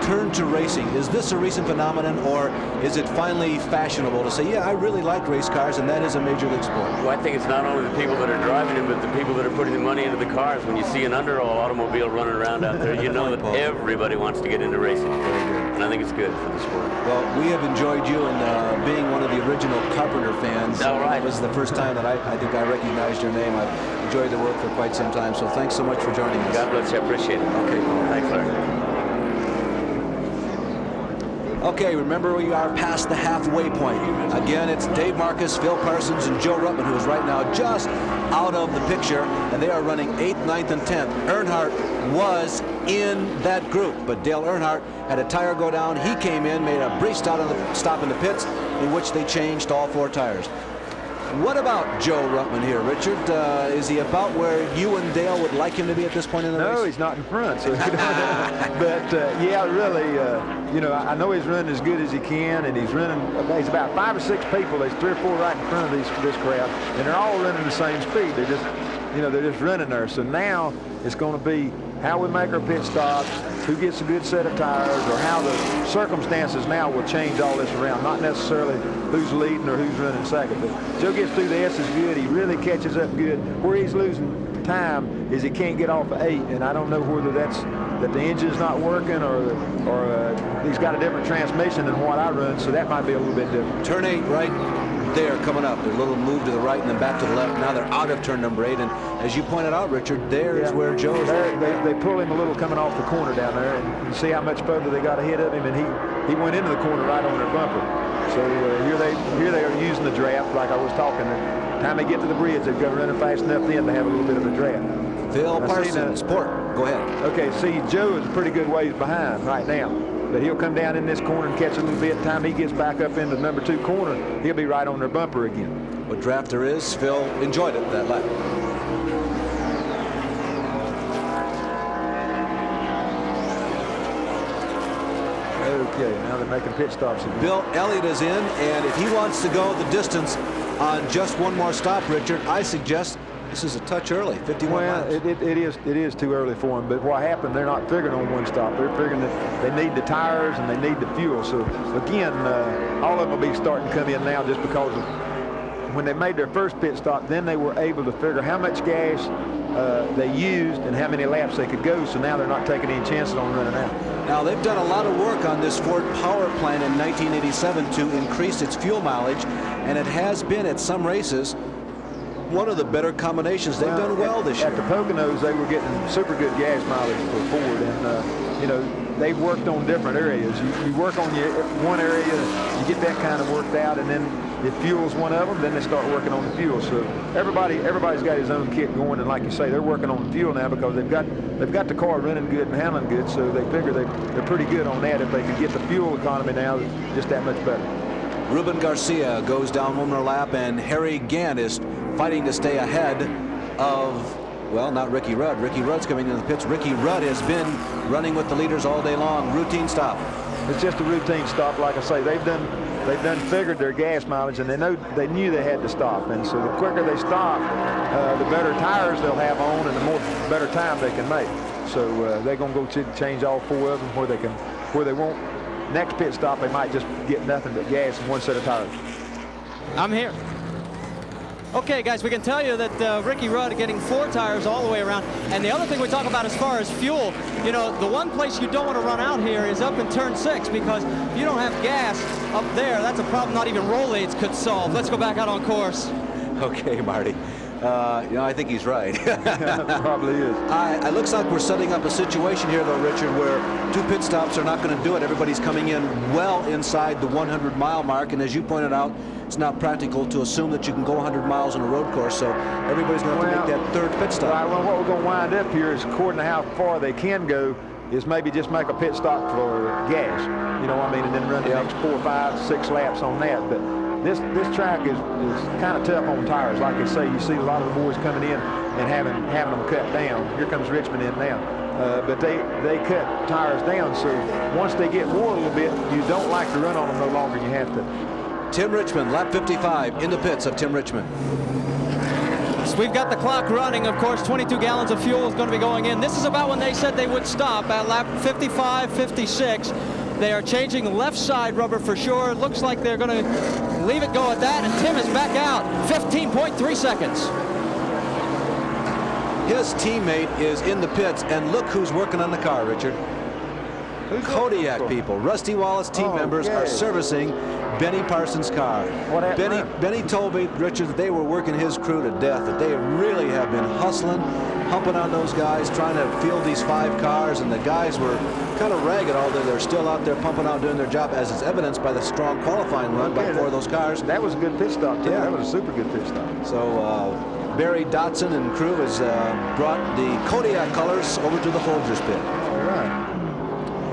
turned to racing. Is this a recent phenomenon, or is it finally fashionable to say, yeah, I really like race cars, and that is a major league sport? Well, I think it's not only the people that are driving them, but the people that are putting the money into the cars. When you see an underall automobile running around out there, you know that everybody wants to get into racing. And I think it's good for the sport. Well, we have enjoyed you, and being one of the original Carpenter fans, all right. This is the first time that I think I recognized your name. I've enjoyed the work for quite some time, so thanks so much for joining us. God bless you. I appreciate it. Okay, Paul. Thanks, Larry. Okay, remember, we are past the halfway point. Again, it's Dave Marcus, Phil Parsons, and Joe Ruttman, who is right now just out of the picture, and they are running 8th, 9th, and 10th. Earnhardt was in that group, but Dale Earnhardt had a tire go down. He came in, made a brief stop in the pits, in which they changed all 4 tires. What about Joe Ruttman here, Richard? Is he about where you and Dale would like him to be at this point in the race? No, he's not in front. So but yeah, really, you know, I know he's running as good as he can, and he's running. He's about 5 or 6 people. There's 3 or 4 right in front of this crowd, and they're all running the same speed. They're just, you know, they're just running there. So now it's going to be how we make our pit stops, who gets a good set of tires, or how the circumstances now will change all this around. Not necessarily who's leading or who's running second. But Joe gets through the S's good. He really catches up good. Where he's losing time is he can't get off of 8, and I don't know whether that's that the engine's not working, or he's got a different transmission than what I run, so that might be a little bit different. Turn 8 right there coming up. A little move to the right and then back to the left. Now they're out of turn number 8, and as you pointed out, Richard, there is where Joe is. They pull him a little coming off the corner down there, and you see how much further they got ahead of him, and he went into the corner right on their bumper. So here they are using the draft like I was talking. The time they get to the bridge, they've got running fast enough then to have a little bit of a draft. Phil Parsons, Sport, go ahead. Okay, see, Joe is a pretty good ways behind right now, but he'll come down in this corner and catch a little bit. Time he gets back up into number 2 corner, he'll be right on their bumper again. What draft there is, Phil enjoyed it that lap. Okay, now they're making pit stops again. Bill Elliott is in, and if he wants to go the distance on just one more stop, Richard, I suggest this is a touch early, 51 miles. It is too early for them, but what happened, they're not figuring on one stop. They're figuring that they need the tires and they need the fuel. So again, all of them will be starting to come in now just because of when they made their first pit stop, then they were able to figure how much gas they used and how many laps they could go, so now they're not taking any chances on running out. Now, they've done a lot of work on this Ford power plant in 1987 to increase its fuel mileage, and it has been at some races one of the better combinations. They've done well this year. At the Poconos, they were getting super good gas mileage for Ford, and you know, they've worked on different areas. You work on one area, you get that kind of worked out, and then if fuel's one of them, then they start working on the fuel. So everybody's got his own kit going, and like you say, they're working on the fuel now because they've got the car running good and handling good. So they figure they're pretty good on that. If they can get the fuel economy now, just that much better. Ruben Garcia goes down one more lap, and Harry Gant is fighting to stay ahead of, well, not Ricky Rudd. Ricky Rudd's coming into the pits. Ricky Rudd has been running with the leaders all day long. Routine stop. It's just a routine stop. Like I say, they've done figured their gas mileage, and they knew they had to stop. And so the quicker they stop, the better tires they'll have on, and the better time they can make. So they're going to go change all 4 of them where they won't. Next pit stop, they might just get nothing but gas and one set of tires. I'm here. Okay, guys, we can tell you that Ricky Rudd getting 4 tires all the way around. And the other thing we talk about as far as fuel, you know, the one place you don't want to run out here is up in turn 6, because if you don't have gas up there, that's a problem not even roll aids could solve. Let's go back out on course. Okay, Marty. You know, I think he's right. Probably is. It looks like we're setting up a situation here, though, Richard, where 2 pit stops are not going to do it. Everybody's coming in well inside the 100-mile mark, and as you pointed out, it's not practical to assume that you can go 100 miles on a road course, so everybody's going to have to make that 3rd pit stop. Well, what we're going to wind up here is, according to how far they can go, is maybe just make a pit stop for gas. You know what I mean? And then run the next 4, 5, 6 laps on that. But this track is kind of tough on tires. Like I say, you see a lot of the boys coming in and having them cut down. Here comes Richmond in now. But they cut tires down, so once they get wore a little bit, you don't like to run on them no longer. You have to. Tim Richmond, lap 55, in the pits of Tim Richmond. So we've got the clock running. Of course, 22 gallons of fuel is going to be going in. This is about when they said they would stop, at lap 55, 56. They are changing the left side rubber for sure. It looks like they're going to leave it go at that, and Tim is back out. 15.3 seconds. His teammate is in the pits, and look who's working on the car, Richard. Kodiak people. Rusty Wallace team members are servicing Benny Parsons' car. Benny told me, Richard, that they were working his crew to death, that they really have been hustling, humping on those guys, trying to field these 5 cars, and the guys were kind of ragged, although they're still out there pumping out, doing their job, as is evidenced by the strong qualifying run by 4 of those cars. That was a good pit stop, too. Yeah. That was a super good pit stop. So Barry Dotson and crew has brought the Kodiak colors over to the Folgers pit. All right.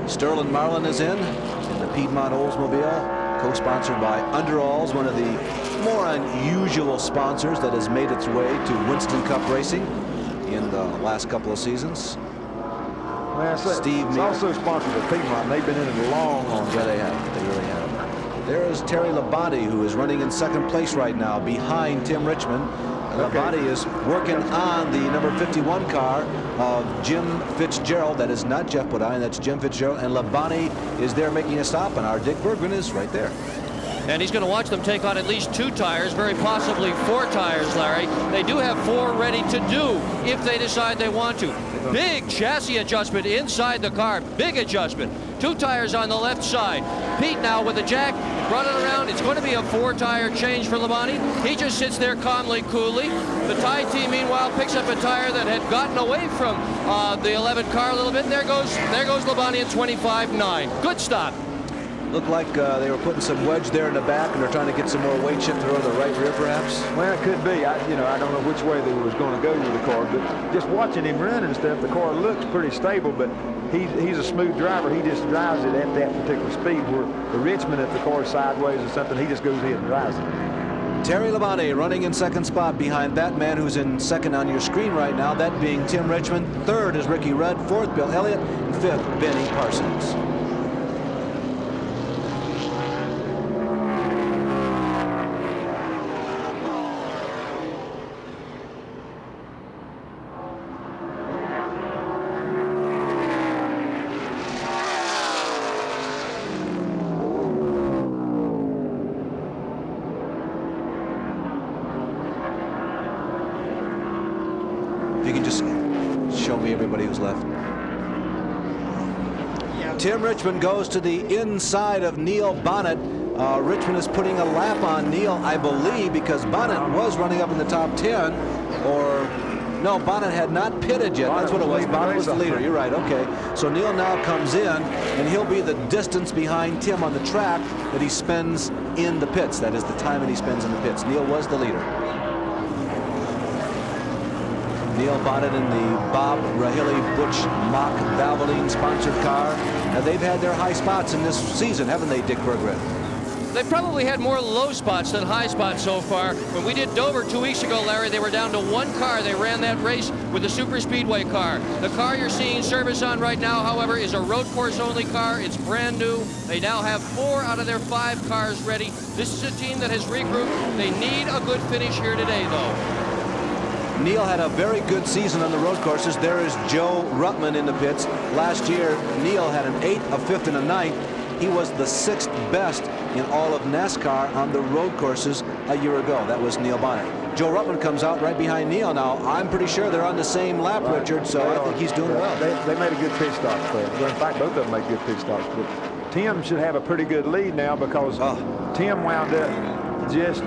Sterling Marlin is in the Piedmont Oldsmobile, co-sponsored by Underalls, one of the more unusual sponsors that has made its way to Winston Cup Racing in the last couple of seasons. Well, it's also sponsored by Piedmont. They've been in it a long time. Yeah, they have. They really have. There is Terry Labonte, who is running in 2nd place right now behind Tim Richmond. Labonte is working on the number 51 car of Jim Fitzgerald. That is not Jeff Bodine, that's Jim Fitzgerald. And Labonte is there making a stop, and our Dick Berggren is right there. And he's going to watch them take on at least 2 tires, very possibly 4 tires, Larry. They do have 4 ready to do if they decide they want to. Big chassis adjustment inside the car, big adjustment. 2 tires on the left side. Pete now with the jack running around. It's going to be a 4-tire change for Labonte. He just sits there calmly, coolly. The Thai team, meanwhile, picks up a tire that had gotten away from the 11 car a little bit. There goes Labonte at 25.9. Good stop. Looked like they were putting some wedge there in the back, and they're trying to get some more weight shift over the right rear, perhaps. Well, it could be. I don't know which way they was going to go with the car, but just watching him run and stuff, the car looks pretty stable. But he's a smooth driver. He just drives it at that particular speed. Where the Richmond, if the car's sideways or something, he just goes ahead and drives it. Terry Labonte running in 2nd spot behind that man who's in 2nd on your screen right now, that being Tim Richmond. 3rd is Ricky Rudd. 4th, Bill Elliott. And 5th, Benny Parsons. If you can just show me everybody who's left. Tim Richmond goes to the inside of Neil Bonnet. Richmond is putting a lap on Neil, I believe, because Bonnet was running up in the top 10, or No, Bonnet had not pitted yet. That's what it was. Bonnet was the leader. You're right. Okay. So Neil now comes in, and he'll be the distance behind Tim on the track that he spends in the pits. That is the time that he spends in the pits. Neil was the leader. Neil Bonnet in the Bob Rahilly Butch Mock Valvoline sponsored car. Now they've had their high spots in this season, haven't they, Dick Berggren? They've probably had more low spots than high spots so far. When we did Dover 2 weeks ago, Larry, they were down to one car. They ran that race with a super speedway car. The car you're seeing service on right now, however, is a road course only car. It's brand new. They now have 4 out of their 5 cars ready. This is a team that has regrouped. They need a good finish here today, though. Neil had a very good season on the road courses. There is Joe Ruttman in the pits. Last year, Neil had an 8th, a 5th, and a 9th. He was the 6th best in all of NASCAR on the road courses a year ago. That was Neil Bonnet. Joe Ruttman comes out right behind Neil now. I'm pretty sure they're on the same lap, right, Richard, so I think he's doing well. They made a good pit stop. Well, in fact, both of them made good pit stops. But Tim should have a pretty good lead now because Tim wound up just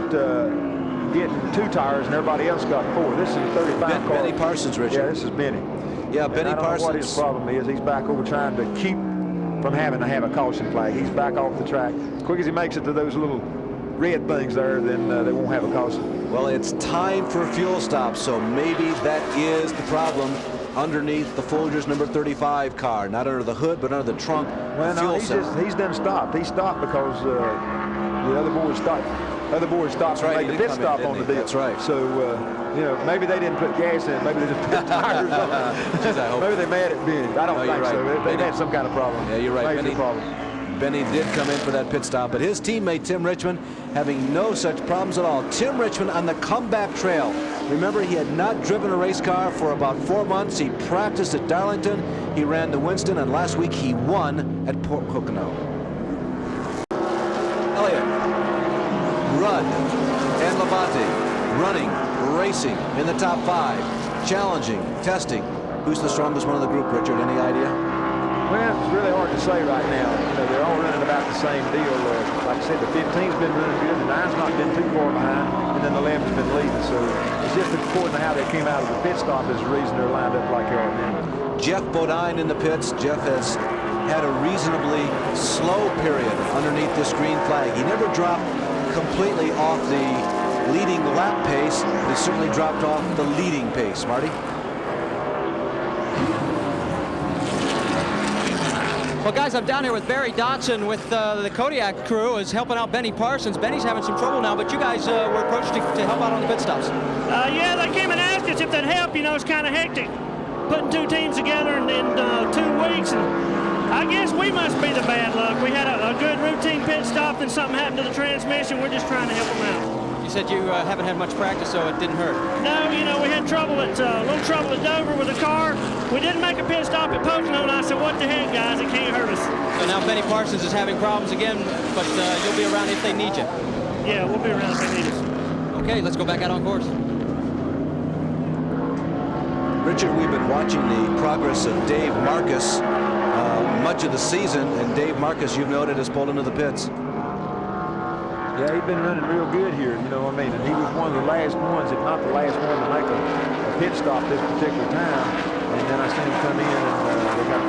getting 2 tires and everybody else got 4. This is a 35 car. Benny Parsons, Richard. Yeah, this is Benny. Yeah, and Benny I don't Parsons. know what his problem is. He's back over trying to keep from having to have a caution flag. He's back off the track. As quick as he makes it to those little red things there, then they won't have a caution. Well, it's time for a fuel stop, so maybe that is the problem underneath the Folgers number 35 car. Not under the hood, but under the trunk. Well, no, he's done stopped. He stopped because the other board stopped. Other board stopped and made the pit stop on the deal. That's right. So, you know, maybe they didn't put gas in. Maybe they just put tires on. Maybe they're mad at Benny. I don't think so. They've had some kind of problem. Yeah, you're right. Major problem. Benny did come in for that pit stop, but his teammate Tim Richmond having no such problems at all. Tim Richmond on the comeback trail. Remember, he had not driven a race car for about 4 months. He practiced at Darlington. He ran the Winston, and last week he won at Port Coconut. Elliott, Rudd, and Labonte running, racing in the top 5, challenging, testing. Who's the strongest one of the group, Richard? Any idea? Well, it's really hard to say right now. You know, they're all running about the same deal. Like I said, the 15's been running good, the 9's not been too far behind, and then the 11's been leading. So it's just according to how they came out of the pit stop is the reason they're lined up like they are now. Jeff Bodine in the pits. Jeff has had a reasonably slow period underneath this green flag. He never dropped completely off the leading lap pace, but he certainly dropped off the leading pace. Marty? Well, guys, I'm down here with Barry Dotson with the Kodiak crew is helping out Benny Parsons. Benny's having some trouble now, but you guys were approached to help out on the pit stops. Yeah, they came and asked us if they'd help. You know, it's kind of hectic putting 2 teams together in 2 weeks, and I guess we must be the bad luck. We had a good routine pit stop, then something happened to the transmission. We're just trying to help them out. You said you haven't had much practice, so it didn't hurt. No, you know, we had trouble at a little trouble at Dover with the car. We didn't make a pit stop at Pocono, and I said, what the heck, guys? It can't hurt us. So now Benny Parsons is having problems again, but you'll be around if they need you. Yeah, we'll be around if they need us. Okay, let's go back out on course. Richard, we've been watching the progress of Dave Marcus much of the season, and Dave Marcus, you've noted, has pulled into the pits. Yeah, he's been running real good here, you know what I mean? And he was one of the last ones, if not the last one, to make a pit stop this particular time. And then I seen him come in, and they got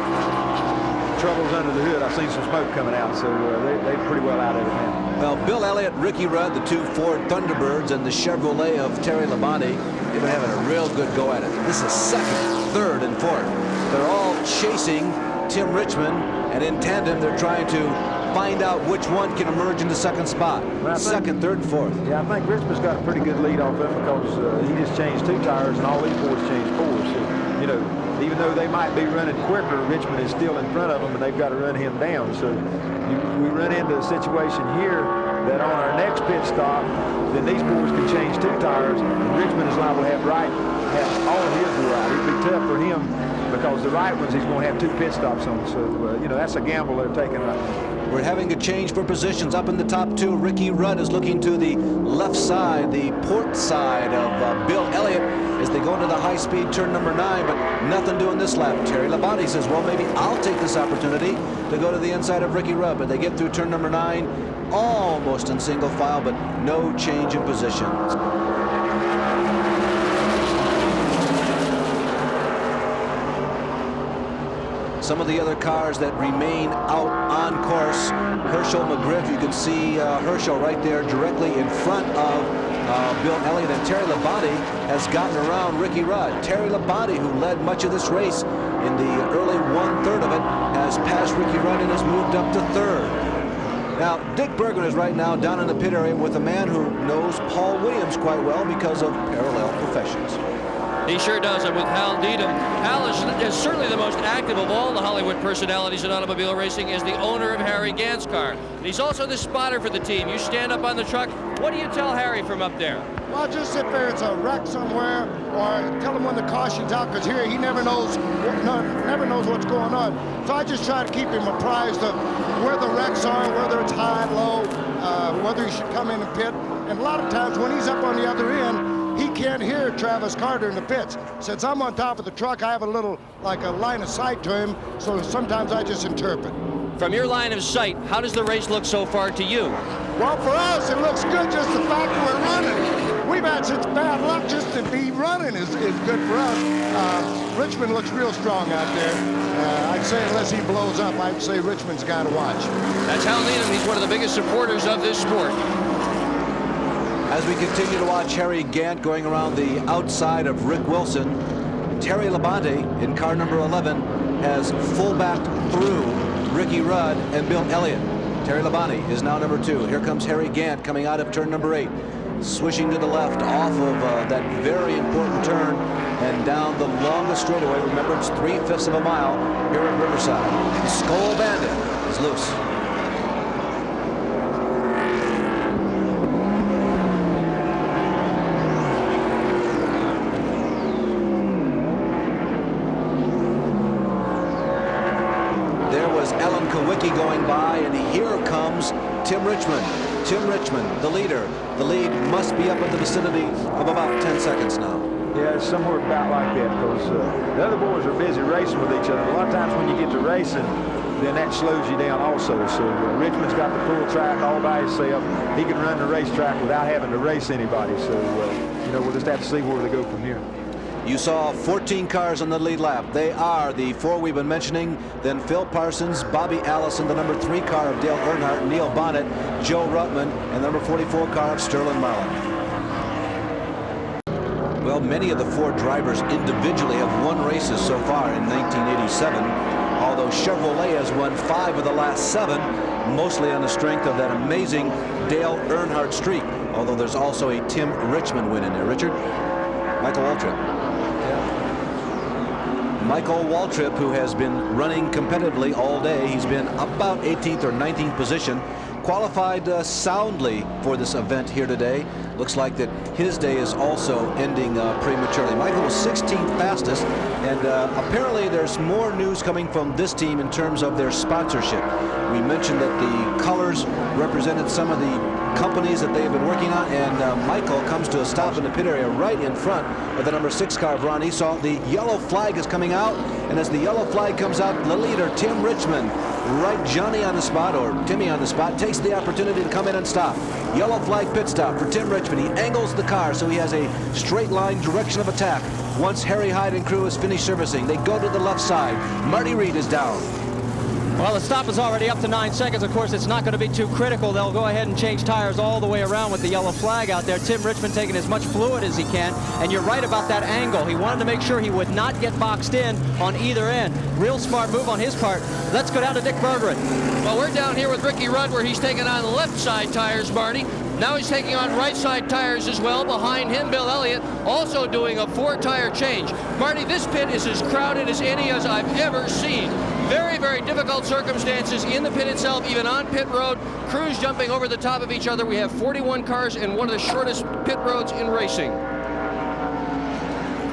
troubles under the hood. I seen some smoke coming out, so they're pretty well out of it now. Well, Bill Elliott, Ricky Rudd, the 2 Ford Thunderbirds, and the Chevrolet of Terry Labonte, they've been having a real good go at it. This is 2nd, 3rd, and 4th. They're all chasing Tim Richmond, and in tandem, they're trying to find out which one can emerge in the 2nd spot. Well, 2nd, 3rd, 4th. Yeah, I think Richmond's got a pretty good lead off them because he just changed 2 tires and all these boys changed 4. So, you know, even though they might be running quicker, Richmond is still in front of them, and they've got to run him down. So we run into a situation here that on our next pit stop, then these boys can change 2 tires, and Richmond is liable to have all of his right. It'd be tough for him because the right ones he's going to have 2 pit stops on. So, you know, that's a gamble they're taking right now. We're having a change for positions up in the top 2. Ricky Rudd is looking to the left side, the port side of Bill Elliott as they go into the high-speed turn number 9, but nothing doing this lap. Terry Labonte says, well, maybe I'll take this opportunity to go to the inside of Ricky Rudd, but they get through turn number 9 almost in single file, but no change in position. some of the other cars that remain out on course. Herschel McGriff, you can see Herschel right there directly in front of Bill Elliott, and Terry Labonte has gotten around Ricky Rudd. Terry Labonte, who led much of this race in the early 1/3 of it, has passed Ricky Rudd and has moved up to 3rd. Now, Dick Bergman is right now down in the pit area with a man who knows Paul Williams quite well because of parallel professions. He sure does, and with Hal Needham. Hal is certainly the most active of all the Hollywood personalities in automobile racing as the owner of Harry Gant's car. And he's also the spotter for the team. You stand up on the truck. What do you tell Harry from up there? Well, just if there's a wreck somewhere, or tell him when the caution's out, because here he never knows what's going on. So I just try to keep him apprised of where the wrecks are, whether it's high and low, whether he should come in and pit. And a lot of times when he's up on the other end, he can't hear Travis Carter in the pits. Since I'm on top of the truck, I have a little, like a line of sight to him, so sometimes I just interpret. From your line of sight, how does the race look so far to you? Well, for us, it looks good, just the fact that we're running. We've had such bad luck, just to be running is good for us. Richmond looks real strong out there. I'd say unless he blows up, I'd say Richmond's got to watch. That's Hal Needham. He's one of the biggest supporters of this sport. As we continue to watch Harry Gant going around the outside of Rick Wilson, Terry Labonte in car number 11 has full-backed through Ricky Rudd and Bill Elliott. Terry Labonte is now number 2. Here comes Harry Gant coming out of turn number 8, swishing to the left off of that very important turn and down the longest straightaway. Remember, it's 3/5 of a mile here at Riverside. The Skull Bandit is loose. Going by, and here comes Tim Richmond. Tim Richmond, the leader. The lead must be up in the vicinity of about 10 seconds now. Yeah, it's somewhere about like that, because the other boys are busy racing with each other. A lot of times when you get to racing, then that slows you down also. So Richmond's got the full track all by himself. He can run the racetrack without having to race anybody. So, you know, we'll just have to see where they go from here. You saw 14 cars on the lead lap. They are the 4 we've been mentioning. Then Phil Parsons, Bobby Allison, the number 3 car of Dale Earnhardt, Neil Bonnet, Joe Ruttman, and the number 44 car of Sterling Marlin. Well, many of the 4 drivers individually have won races so far in 1987, although Chevrolet has won 5 of the last 7, mostly on the strength of that amazing Dale Earnhardt streak, although there's also a Tim Richmond win in there. Richard? Michael Waltrip. Michael Waltrip, who has been running competitively all day. He's been about 18th or 19th position. Qualified soundly for this event here today. Looks like that his day is also ending prematurely. Michael was 16th fastest, and apparently there's more news coming from this team in terms of their sponsorship. We mentioned that the colors represented some of the companies that they've been working on, and Michael comes to a stop in the pit area right in front of the number 6 car of Ron Esau. The yellow flag is coming out, and as the yellow flag comes out, the leader, Tim Richmond, right Johnny on the spot, or Timmy on the spot, takes the opportunity to come in and stop. Yellow flag pit stop for Tim Richmond. He angles the car so he has a straight line direction of attack. Once Harry Hyde and crew is finished servicing, they go to the left side. Marty Reed is down. Well, the stop is already up to 9 seconds. Of course, it's not going to be too critical. They'll go ahead and change tires all the way around with the yellow flag out there. Tim Richmond taking as much fluid as he can. And you're right about that angle. He wanted to make sure he would not get boxed in on either end. Real smart move on his part. Let's go down to Dick Bergeron. Well, we're down here with Ricky Rudd, where he's taking on the left side tires, Marty. Now he's taking on right side tires as well. Behind him, Bill Elliott, also doing a 4-tire change. Marty, this pit is as crowded as any as I've ever seen. Very, very difficult circumstances in the pit itself, even on pit road. Crews jumping over the top of each other. We have 41 cars and one of the shortest pit roads in racing.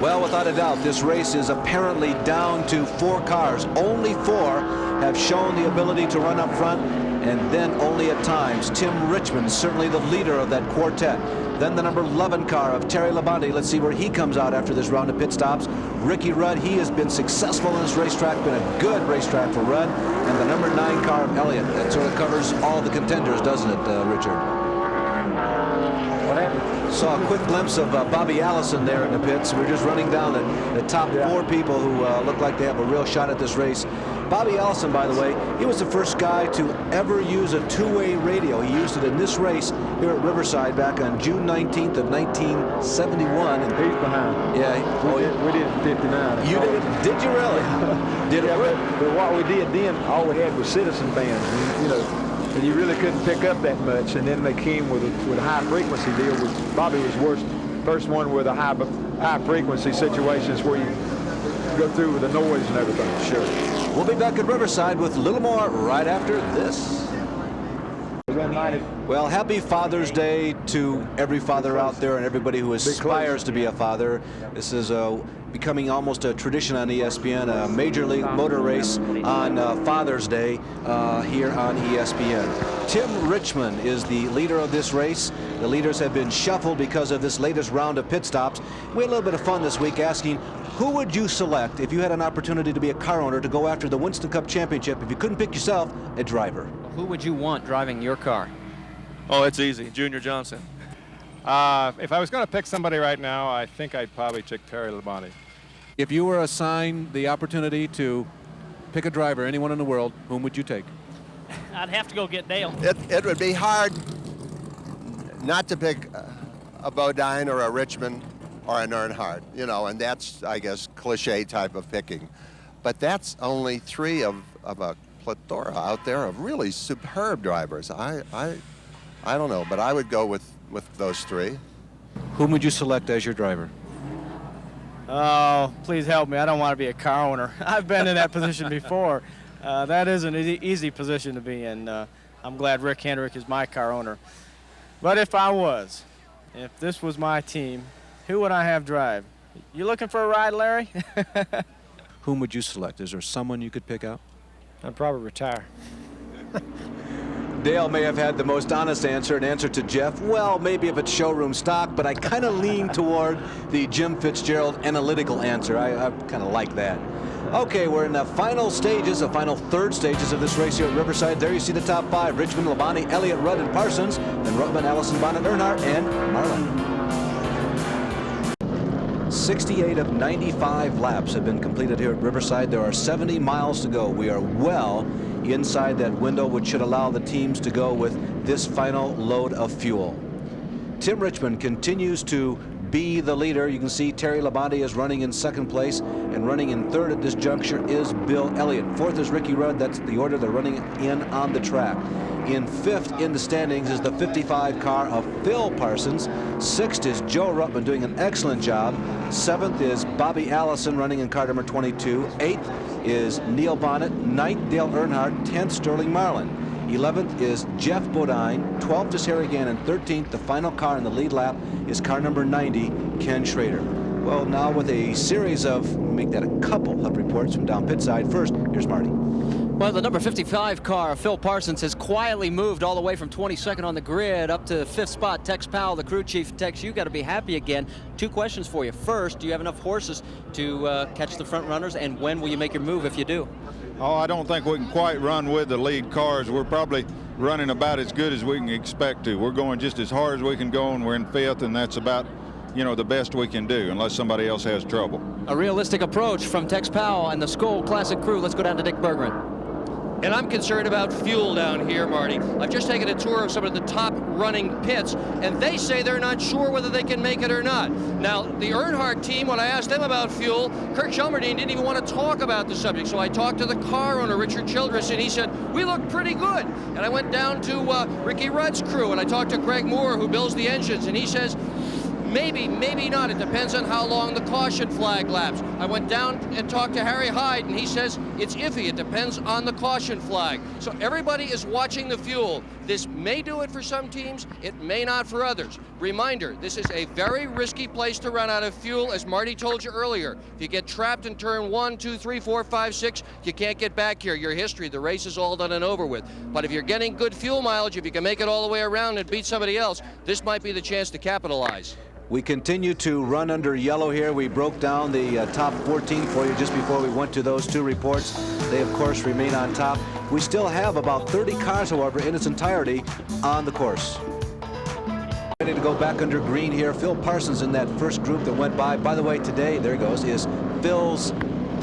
Well, without a doubt, this race is apparently down to 4 cars. Only 4 have shown the ability to run up front, and then only at times. Tim Richmond, certainly the leader of that quartet. Then the number 11 car of Terry Labonte. Let's see where he comes out after this round of pit stops. Ricky Rudd, he has been successful in this racetrack, been a good racetrack for Rudd. And the number 9 car of Elliott. That sort of covers all the contenders, doesn't it, Richard? What happened? Saw a quick glimpse of Bobby Allison there in the pits. We're just running down the top 4 people who look like they have a real shot at this race. Bobby Allison, by the way, he was the first guy to ever use a two-way radio. He used it in this race here at Riverside back on June 19th of 1971. And he's behind. Yeah. We did 59. You did? Did you really? Did Yeah, it? but what we did then, all we had was citizen bands, and, you know, and you really couldn't pick up that much. And then they came with a high frequency deal. Bobby was first one with a high frequency situations where you go through with the noise and everything. Sure. We'll be back at Riverside with a little more right after this. Well, happy Father's Day to every father out there and everybody who aspires to be a father. This is becoming almost a tradition on ESPN, a Major League Motor Race on Father's Day here on ESPN. Tim Richmond is the leader of this race. The leaders have been shuffled because of this latest round of pit stops. We had a little bit of fun this week asking, who would you select if you had an opportunity to be a car owner to go after the Winston Cup Championship? If you couldn't pick yourself, a driver. Who would you want driving your car? Oh, it's easy. Junior Johnson. If I was going to pick somebody right now, I think I'd probably pick Terry Labonte. If you were assigned the opportunity to pick a driver, anyone in the world, whom would you take? I'd have to go get Dale. It would be hard not to pick a Bodine or a Richmond or an Earnhardt, you know, and that's, I guess, cliche type of picking. But that's only three of a plethora out there of really superb drivers. I don't know, but I would go with those three. Whom would you select as your driver? Oh, please help me. I don't want to be a car owner. I've been in that position before. That is an easy position to be in. I'm glad Rick Hendrick is my car owner. But if this was my team, who would I have drive? You looking for a ride, Larry? Whom would you select? Is there someone you could pick out? I'd probably retire. Dale may have had the most honest answer, an answer to Jeff. Well, maybe if it's showroom stock, but I kind of lean toward the Jim Fitzgerald analytical answer. I kind of like that. Okay, we're in the final stages, the final third stages of this race here at Riverside. There you see the top five: Richmond, Labonte, Elliott, Rudd, and Parsons. Then Ruttman, Allison, Bonnet, Earnhardt, and Marlin. 68 of 95 laps have been completed here at Riverside. There are 70 miles to go. We are well inside that window, which should allow the teams to go with this final load of fuel. Tim Richmond continues to be the leader. You can see Terry Labonte is running in second place, and running in third at this juncture is Bill Elliott. Fourth is Ricky Rudd. That's the order they're running in on the track. In fifth in the standings is the 55 car of Phil Parsons. Sixth is Joe Ruttman doing an excellent job. Seventh is Bobby Allison running in car number 22. Eighth is Neil Bonnet. Ninth, Dale Earnhardt. 10th, Sterling Marlin. 11th is Jeff Bodine. 12th is Harry Gannon. 13th, the final car in the lead lap, is car number 90, Ken Schrader. Well, now with a series of, make that a couple of reports from down pit side. First, here's Marty. Well, the number 55 car of Phil Parsons has quietly moved all the way from 22nd on the grid up to fifth spot. Tex Powell, the crew chief. Tex, you got to be happy again. Two questions for you. First, do you have enough horses to catch the front runners, and when will you make your move if you do? Oh, I don't think we can quite run with the lead cars. We're probably running about as good as we can expect to. We're going just as hard as we can go, and we're in fifth, and that's about, you know, the best we can do unless somebody else has trouble. A realistic approach from Tex Powell and the Skoll Classic crew. Let's go down to Dick Bergman. And I'm concerned about fuel down here, Marty. I've just taken a tour of some of the top running pits, and they say they're not sure whether they can make it or not. Now, the Earnhardt team, when I asked them about fuel, Kirk Shelmerdine didn't even want to talk about the subject. So I talked to the car owner, Richard Childress, and he said, we look pretty good. And I went down to Ricky Rudd's crew, and I talked to Greg Moore, who builds the engines, and he says, maybe, maybe not. It depends on how long the caution flag laps. I went down and talked to Harry Hyde, and he says it's iffy. It depends on the caution flag. So everybody is watching the fuel. This may do it for some teams. It may not for others. Reminder, this is a very risky place to run out of fuel, as Marty told you earlier. If you get trapped in turn 1, 2, 3, 4, 5, 6, you can't get back here. Your history, the race is all done and over with. But if you're getting good fuel mileage, if you can make it all the way around and beat somebody else, this might be the chance to capitalize. We continue to run under yellow here. We broke down the top 14 for you just before we went to those two reports. They, of course, remain on top. We still have about 30 cars, however, in its entirety on the course. Ready to go back under green here. Phil Parsons in that first group that went by. By the way, today, there he goes, is Phil's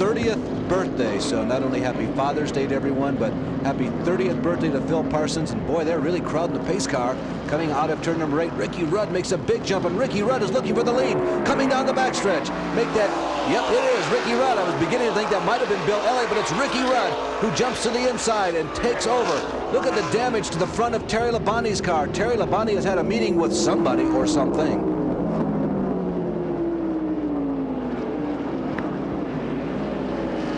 30th birthday. So not only happy Father's Day to everyone, but happy 30th birthday to Phil Parsons. And boy, they're really crowding the pace car. Coming out of turn number 8, Ricky Rudd makes a big jump, and Ricky Rudd is looking for the lead. Coming down the backstretch. Make that, yep, it is Ricky Rudd. I was beginning to think that might have been Bill Elliott, but it's Ricky Rudd who jumps to the inside and takes over. Look at the damage to the front of Terry Labonte's car. Terry Labonte has had a meeting with somebody or something.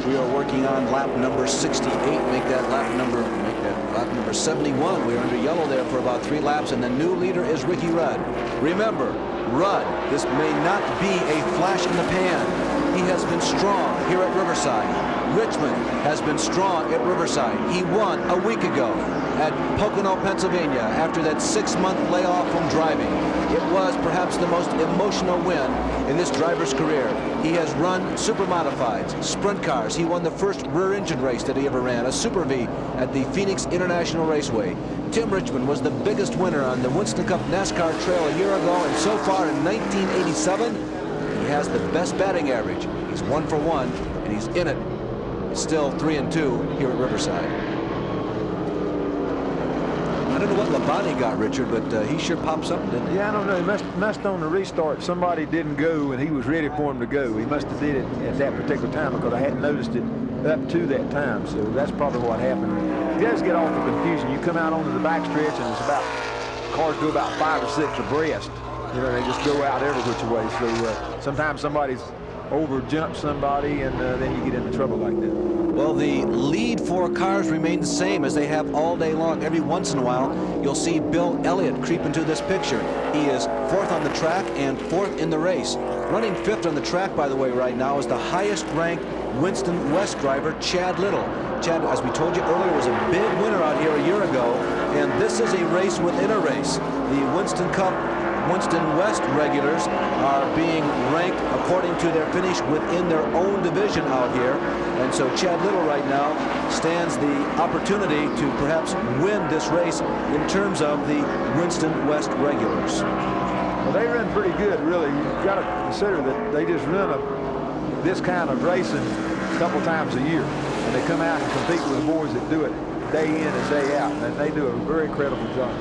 We are working on lap number 68. Make that lap number 71. We're under yellow there for about 3 laps, and the new leader is Ricky Rudd. Remember, Rudd, this may not be a flash in the pan. He has been strong here at Riverside. Richmond has been strong at Riverside. He won a week ago at Pocono, Pennsylvania, after that 6-month layoff from driving. It was perhaps the most emotional win in this driver's career. He has run super modifieds, sprint cars. He won the first rear engine race that he ever ran, a Super V at the Phoenix International Raceway. Tim Richmond was the biggest winner on the Winston Cup NASCAR Trail a year ago, and so far in 1987, he has the best batting average. He's 1 for 1, and he's in it. Still 3-2 here at Riverside. I don't know what Labonte got, Richard, but he sure popped something, didn't he? Yeah, I don't know. He must on the restart. Somebody didn't go, and he was ready for him to go. He must have did it at that particular time because I hadn't noticed it up to that time. So that's probably what happened. You guys get off the confusion. You come out onto the backstretch, and it's about cars go about 5 or 6 abreast. You know, they just go out every which way. So sometimes somebody's over-jump somebody, and then you get into trouble like that. Well, the lead 4 cars remain the same as they have all day long. Every once in a while, you'll see Bill Elliott creep into this picture. He is 4th on the track and 4th in the race. Running 5th on the track, by the way, right now is the highest-ranked Winston West driver, Chad Little. Chad, as we told you earlier, was a big winner out here a year ago, and this is a race within a race. The Winston Cup Winston West regulars are being ranked according to their finish within their own division out here. And so Chad Little right now stands the opportunity to perhaps win this race in terms of the Winston West regulars. Well, they run pretty good, really. You've got to consider that they just run this kind of racing a couple times a year. And they come out and compete with the boys that do it day in and day out. And they do a very credible job.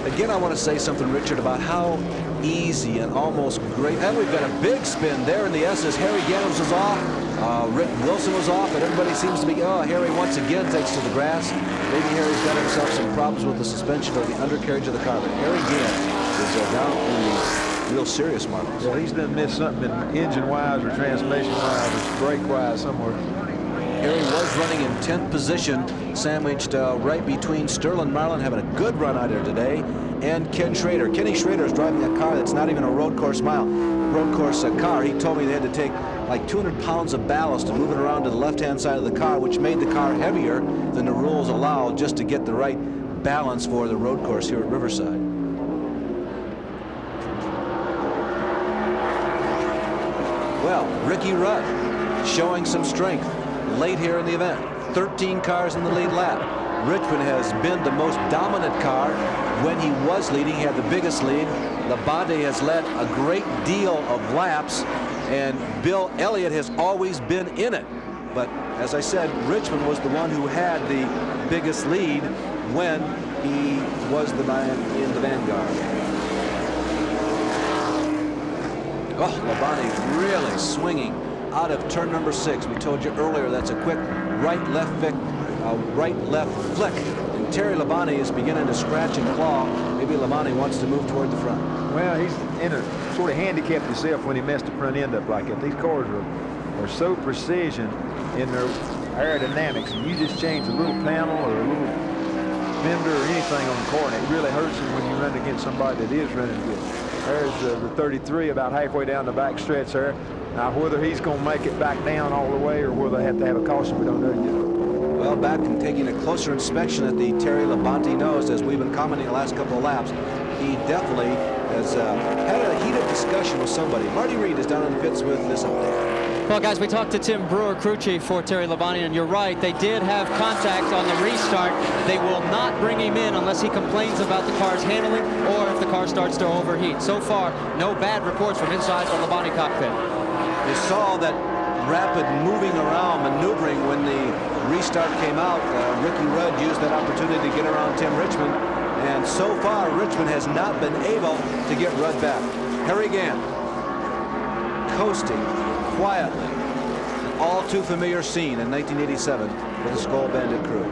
Again, I want to say something, Richard, about how easy and almost great. And we've got a big spin there in the S's. Harry Gannams was off. Rick Wilson was off, but everybody seems to be, Harry once again takes to the grass. Maybe Harry's got himself some problems with the suspension or the undercarriage of the car. But Harry Gannams is down in the real serious markers. Well, he's done missed something engine-wise or transmission-wise or brake-wise somewhere. Harry was running in 10th position, sandwiched right between Sterling Marlin, having a good run out there today, and Ken Schrader. Kenny Schrader is driving a car that's not even a road course car. He told me they had to take like 200 pounds of ballast to move it around to the left-hand side of the car, which made the car heavier than the rules allow just to get the right balance for the road course here at Riverside. Well, Ricky Rudd showing some strength late here in the event. 13 cars in the lead lap. Richmond has been the most dominant car when he was leading. He had the biggest lead. Labonte has led a great deal of laps, and Bill Elliott has always been in it. But as I said, Richmond was the one who had the biggest lead when he was the man in the vanguard. Oh, Labonte really swinging out of turn number 6. We told you earlier that's a quick right-left flick. And Terry Labonte is beginning to scratch and claw. Maybe Labonte wants to move toward the front. Well, he's in a sort of handicapped himself when he messed the front end up like that. These cars are so precision in their aerodynamics, and you just change a little panel or a little fender or anything on the car, and it really hurts him when you run against somebody that is running good. There's the 33 about halfway down the back stretch there. Now, whether he's going to make it back down all the way or whether they have to have a caution, we don't know yet. Well, back and taking a closer inspection at the Terry Labonte nose, as we've been commenting the last couple of laps, he definitely has had a heated discussion with somebody. Marty Reed is down in the pits with this update. Well, guys, we talked to Tim Brewer, crew chief for Terry Labonte, and you're right, they did have contact on the restart. They will not bring him in unless he complains about the car's handling or if the car starts to overheat. So far, no bad reports from inside the Labonte cockpit. You saw that rapid moving around, maneuvering when the restart came out. Ricky Rudd used that opportunity to get around Tim Richmond, and so far Richmond has not been able to get Rudd back. Harry Gant coasting quietly, an all too familiar scene in 1987 for the Skull Bandit crew.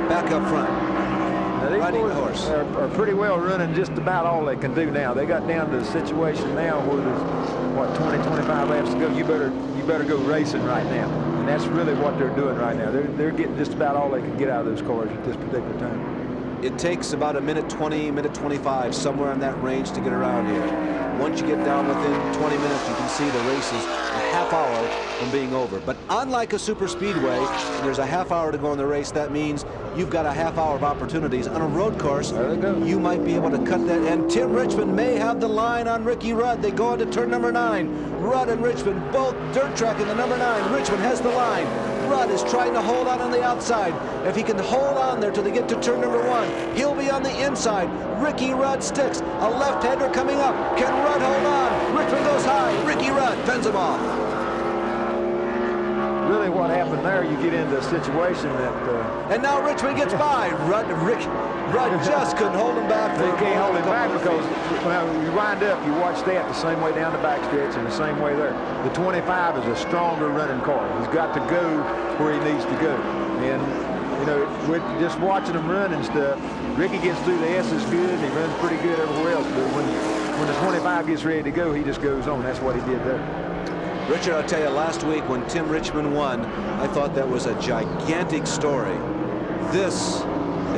Back up front. Now these boys are pretty well running just about all they can do now. They got down to the situation now where there's, what, 20, 25 laps to go. You better go racing right now. And that's really what they're doing right now. They're getting just about all they can get out of those cars at this particular time. It takes about a minute 20, minute 25, somewhere in that range to get around here. Once you get down within 20 minutes, you can see the race is a half hour from being over. But unlike a super speedway, there's a half hour to go in the race. That means you've got a half hour of opportunities. On a road course, you might be able to cut that. And Tim Richmond may have the line on Ricky Rudd. They go into turn number 9. Rudd and Richmond both dirt tracking the number 9. Richmond has the line. Rudd is trying to hold on the outside. If he can hold on there till they get to turn number 1, he'll be on the inside. Ricky Rudd sticks. A left-hander coming up. Can Rudd hold on? Richmond goes high. Ricky Rudd fends him off. Really what happened there, you get into a situation that... and now Richmond gets by. Rudd just couldn't hold him back. They can't hold him back because when you wind up, you watch that the same way down the backstretch and the same way there. The 25 is a stronger running car. He's got to go where he needs to go. And, you know, with just watching him run and stuff, Ricky gets through the S is good, and he runs pretty good everywhere else. But when the 25 gets ready to go, he just goes on. That's what he did there. Richard, I'll tell you, last week when Tim Richmond won, I thought that was a gigantic story. This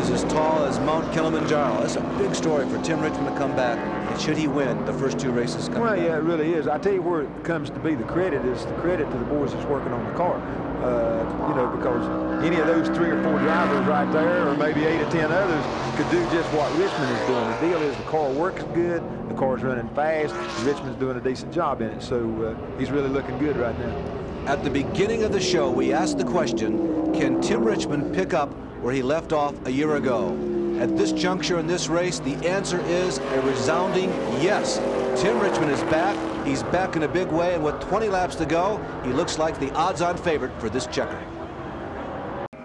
is as tall as Mount Kilimanjaro. That's a big story for Tim Richmond to come back. And should he win the first 2 races coming back? Yeah, it really is. I tell you where it comes to be the credit is the credit to the boys that's working on the car. You know, because any of those 3 or 4 drivers right there, or maybe 8 or 10 others, could do just what Richmond is doing. The deal is the car works good, the car's running fast, and Richmond's doing a decent job in it. So he's really looking good right now. At the beginning of the show, we asked the question, can Tim Richmond pick up where he left off a year ago? At this juncture in this race, the answer is a resounding yes. Tim Richmond is back. He's back in a big way, and with 20 laps to go, he looks like the odds-on favorite for this checker.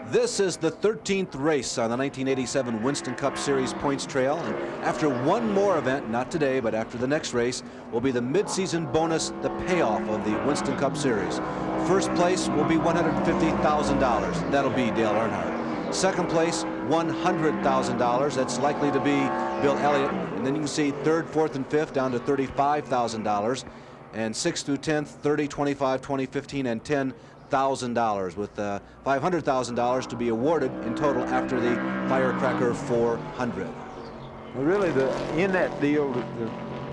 This is the 13th race on the 1987 Winston Cup Series points trail, and after one more event, not today, but after the next race, will be the mid-season bonus, the payoff of the Winston Cup Series. First place will be $150,000. That'll be Dale Earnhardt. Second place, $100,000. That's likely to be Bill Elliott. And then you can see 3rd, 4th, and 5th down to $35,000. And 6th through 10th, $30,000, $25,000, $20,000, $15,000, and $10,000, with $500,000 to be awarded in total after the Firecracker 400. Well, really, in that deal,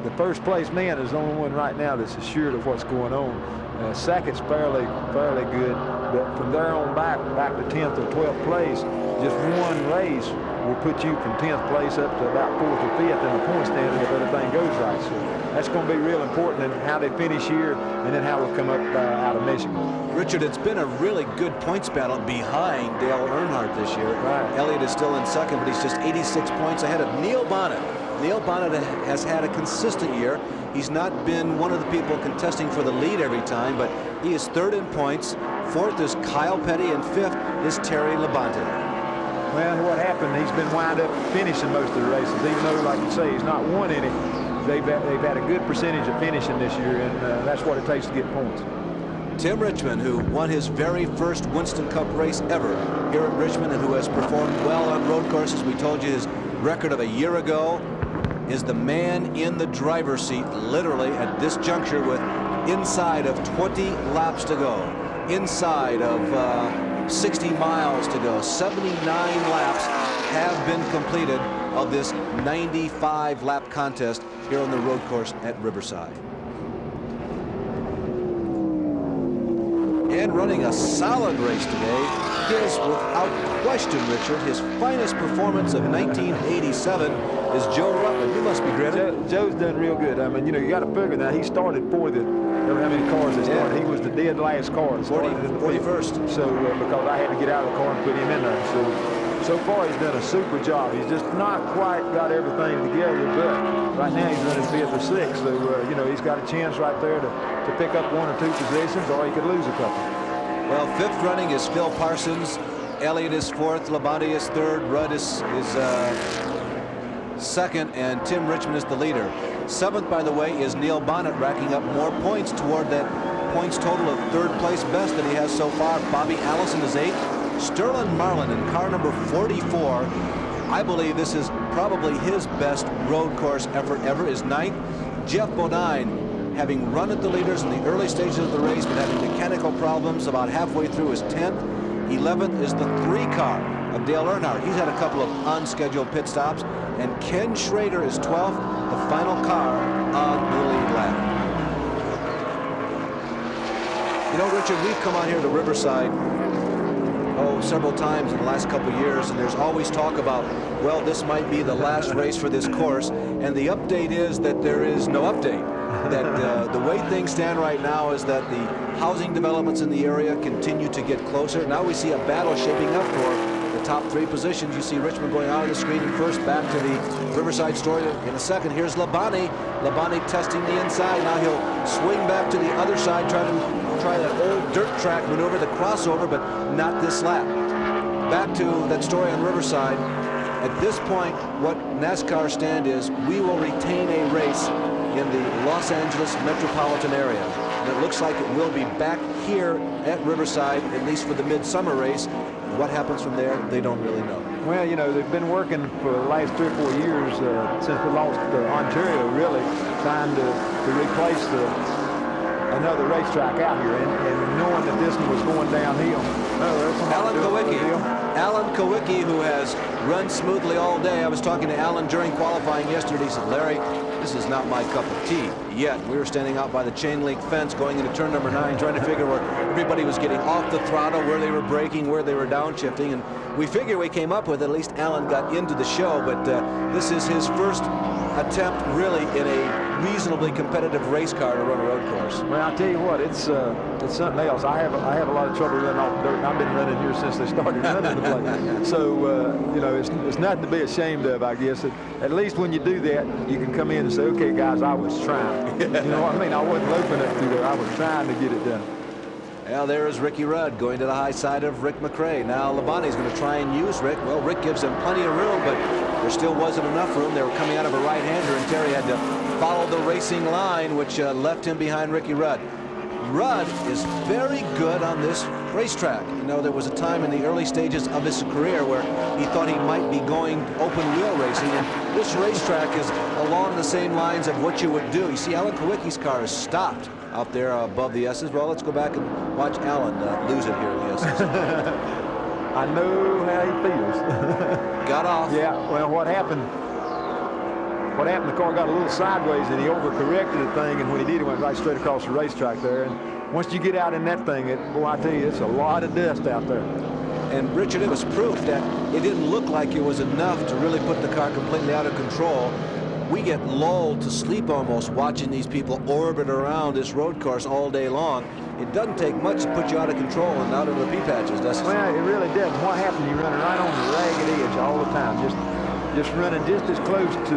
the first place man is the only one right now that's assured of what's going on. Second's fairly good, but from there on back to 10th or 12th place, just one race will put you from 10th place up to about 4th or 5th in the point standing if everything goes right. So that's going to be real important in how they finish here and then how we'll come up out of Michigan. Richard, it's been a really good points battle behind Dale Earnhardt this year. Right. Elliott is still in second, but he's just 86 points ahead of Neil Bonnet. Neil Bonnet has had a consistent year. He's not been one of the people contesting for the lead every time, but he is 3rd in points. 4th is Kyle Petty, and 5th is Terry Labonte. Well, what happened, he's been wound up finishing most of the races, even though, like you say, he's not won any. They've had a good percentage of finishing this year, and that's what it takes to get points. Tim Richmond, who won his very first Winston Cup race ever here at Richmond and who has performed well on road courses. We told you his record of a year ago, is the man in the driver's seat literally at this juncture with inside of 20 laps to go, inside of 60 miles to go. 79 laps have been completed of this 95 lap contest here on the road course at Riverside. And running a solid race today is, without question, Richard, his finest performance of 1987 is Joe Rutland. You must be grinning. Joe's done real good. I mean, you know, you got to figure now he started for the, how many cars they started. He was the dead last car. 41st. So because I had to get out of the car and put him in there. So so far he's done a super job. He's just not quite got everything together, but right now he's running 5th or 6th. So, you know, he's got a chance right there to pick up 1 or 2 positions, or he could lose a couple. Well, 5th running is Phil Parsons. Elliott is 4th. Labonte is 3rd. Rudd is 2nd. And Tim Richmond is the leader. 7th, by the way, is Neil Bonnet, racking up more points toward that points total of 3rd place best that he has so far. Bobby Allison is 8th. Sterling Marlin in car number 44. I believe this is probably his best road course effort ever, is 9th. Jeff Bodine, having run at the leaders in the early stages of the race, but having mechanical problems about halfway through, is 10th. 11th is the 3 car of Dale Earnhardt. He's had a couple of unscheduled pit stops. And Ken Schrader is 12th, the final car on the lead lap. You know, Richard, we've come out here to Riverside several times in the last couple of years, and there's always talk about, well, this might be the last race for this course, and the update is that there is no update. That the way things stand right now is that the housing developments in the area continue to get closer. Now we see a battle shaping up for the top 3 positions. You see Richmond going out of the screen in first, back to the Riverside story in a second. Here's Labonte. Labonte testing the inside. Now he'll swing back to the other side, try that old dirt track maneuver, the crossover, but not this lap. Back to that story on Riverside. At this point, what NASCAR stand is, we will retain a race in the Los Angeles metropolitan area. And it looks like it will be back here at Riverside, at least for the midsummer race. What happens from there, they don't really know. Well, you know, they've been working for the last 3 or 4 years since we lost Ontario, really, trying to replace another racetrack out here, and knowing that this one was going downhill. Alan Kowicki, who has run smoothly all day. I was talking to Alan during qualifying yesterday. He said, Larry, this is not my cup of tea. Yet we were standing out by the chain link fence going into turn number 9, trying to figure where everybody was getting off the throttle, where they were braking, where they were downshifting. And we figure we came up with, at least Alan got into the show, but this is his first attempt really in a reasonably competitive race car to run a road course. Well, I'll tell you what, it's something else. I have a lot of trouble running off dirt, and I've been running here since they started running the place. So, you know, it's nothing to be ashamed of, I guess. At least when you do that, you can come in and say, okay, guys, I was trying. You know what I mean? I wasn't loafing up through there. I was trying to get it done. Well, there is Ricky Rudd going to the high side of Rick McRae. Now Labonte's going to try and use Rick. Well, Rick gives him plenty of room, but there still wasn't enough room. They were coming out of a right-hander, and Terry had to follow the racing line, which left him behind Ricky Rudd. Rudd is very good on this racetrack. You know, there was a time in the early stages of his career where he thought he might be going open wheel racing, and this racetrack is along the same lines of what you would do. You see, Alan Kowicki's car is stopped out there above the S's. Well, let's go back and watch Alan lose it here in the S's. I know how he feels. Got off. Yeah, well, what happened, the car got a little sideways and he overcorrected the thing, and when he did, he went right straight across the racetrack there. And once you get out in that thing, boy, I tell you, it's a lot of dust out there. And Richard, it was proof that it didn't look like it was enough to really put the car completely out of control. We get lulled to sleep almost watching these people orbit around this road course all day long. It doesn't take much to put you out of control and out of the P-patches, does it? Well, it really doesn't. What happens, you run right on the ragged edge all the time, just running just as close to,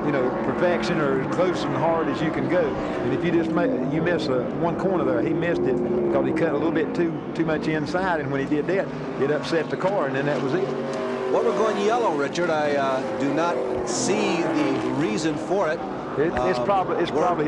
you know, perfection, or as close and hard as you can go. And if you just miss one corner there, he missed it because he cut a little bit too much inside, and when he did that, it upset the car, and then that was it. Well, we're going yellow, Richard. I do not see the reason for it. It's probably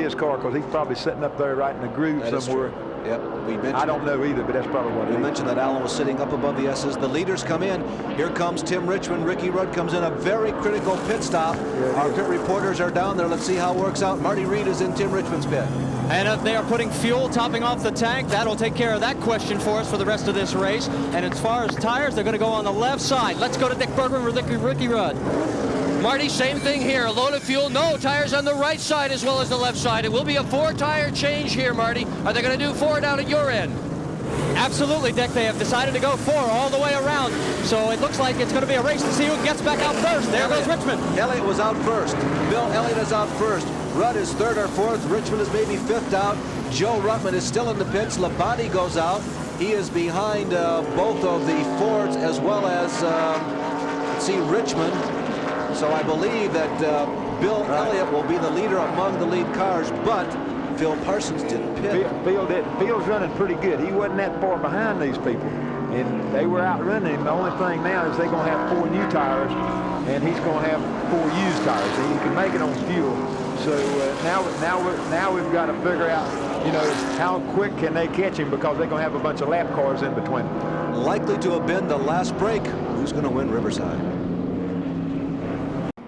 his car, because he's probably sitting up there right in the groove somewhere. Yep, we mentioned. I don't know either, but that's probably what it is. We mentioned that Alan was sitting up above the S's. The leaders come in. Here comes Tim Richmond. Ricky Rudd comes in. A very critical pit stop. Our pit reporters are down there. Let's see how it works out. Marty Reed is in Tim Richmond's pit. And if they are putting fuel topping off the tank, that'll take care of that question for us for the rest of this race. And as far as tires, they're going to go on the left side. Let's go to Dick Bergman with Ricky Rudd. Marty, same thing here. A load of fuel. No, tires on the right side as well as the left side. It will be a 4-tire change here, Marty. Are they going to do 4 down at your end? Absolutely, Dick. They have decided to go 4 all the way around. So it looks like it's going to be a race to see who gets back out first. There goes Richmond. Elliott was out first. Bill Elliott is out first. Rudd is 3rd or 4th. Richmond is maybe 5th out. Joe Ruttman is still in the pits. Labonte goes out. He is behind both of the Fords as well as, let's see, Richmond. So I believe that Bill Elliott will be the leader among the lead cars, but Phil Parsons didn't pit. Phil's running pretty good. He wasn't that far behind these people, and they were outrunning him. The only thing now is they're going to have 4 new tires, and he's going to have 4 used tires, and you can make it on fuel. So now we've got to figure out, you know, how quick can they catch him, because they're going to have a bunch of lap cars in between. Likely to have been the last break. Who's going to win Riverside?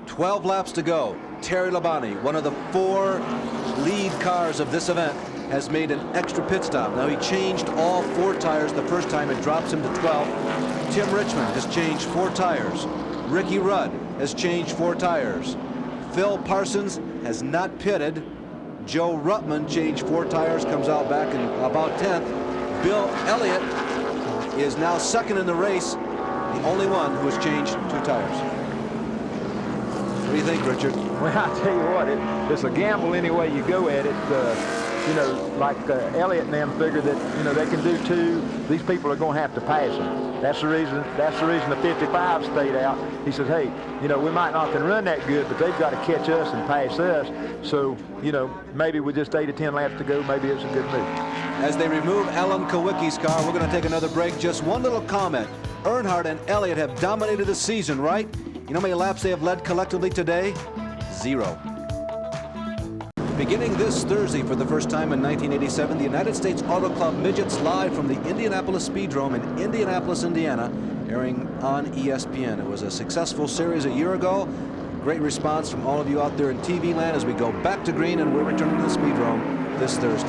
12 laps to go. Terry Labonte, one of the 4 lead cars of this event, has made an extra pit stop. Now, he changed all 4 tires the first time. It drops him to 12. Tim Richmond has changed 4 tires. Ricky Rudd has changed 4 tires. Phil Parsons has not pitted. Joe Ruttman changed 4 tires, comes out back in about 10th. Bill Elliott is now second in the race, the only one who has changed 2 tires. What do you think, Richard? Well, I tell you what, it's a gamble any way you go at it. You know, like Elliott and them figure that, you know, they can do 2. These people are going to have to pass them. That's the reason the 55 stayed out. He says, hey, you know, we might not can run that good, but they've got to catch us and pass us. So, you know, maybe with just 8 or 10 laps to go, maybe it's a good move. As they remove Alan Kowicki's car, we're going to take another break. Just one little comment. Earnhardt and Elliott have dominated the season, right? You know how many laps they have led collectively today? 0. Beginning this Thursday for the first time in 1987, the United States Auto Club Midgets live from the Indianapolis Speedrome in Indianapolis, Indiana, airing on ESPN. It was a successful series a year ago. Great response from all of you out there in TV land as we go back to green, and we're returning to the Speedrome this Thursday.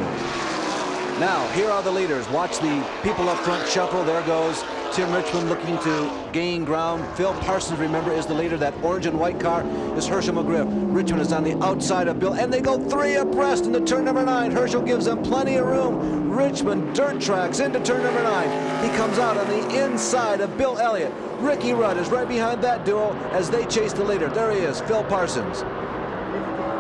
Now, here are the leaders. Watch the people up front shuffle. There goes Tim Richmond looking to gain ground. Phil Parsons, remember, is the leader. That orange and white car is Herschel McGriff. Richmond is on the outside of Bill, and they go 3 abreast into turn number 9. Herschel gives them plenty of room. Richmond dirt tracks into turn number 9. He comes out on the inside of Bill Elliott. Ricky Rudd is right behind that duo as they chase the leader. There he is, Phil Parsons.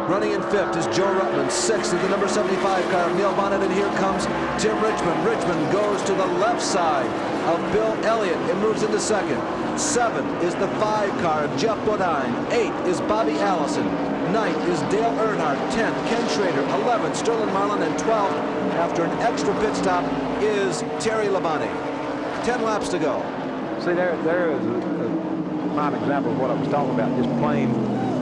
Running in 5th is Joe Ruttman. 6th is the number 75 car of Neil Bonnet, and here comes Tim Richmond. Richmond goes to the left side of Bill Elliott and moves into 2nd. 7th is the 5 car of Jeff Bodine. 8th is Bobby Allison. 9th is Dale Earnhardt. 10th, Ken Schrader. 11th, Sterling Marlin. And 12th, after an extra pit stop, is Terry Labonte. 10 laps to go. See, there is a prime example of what I was talking about, just playing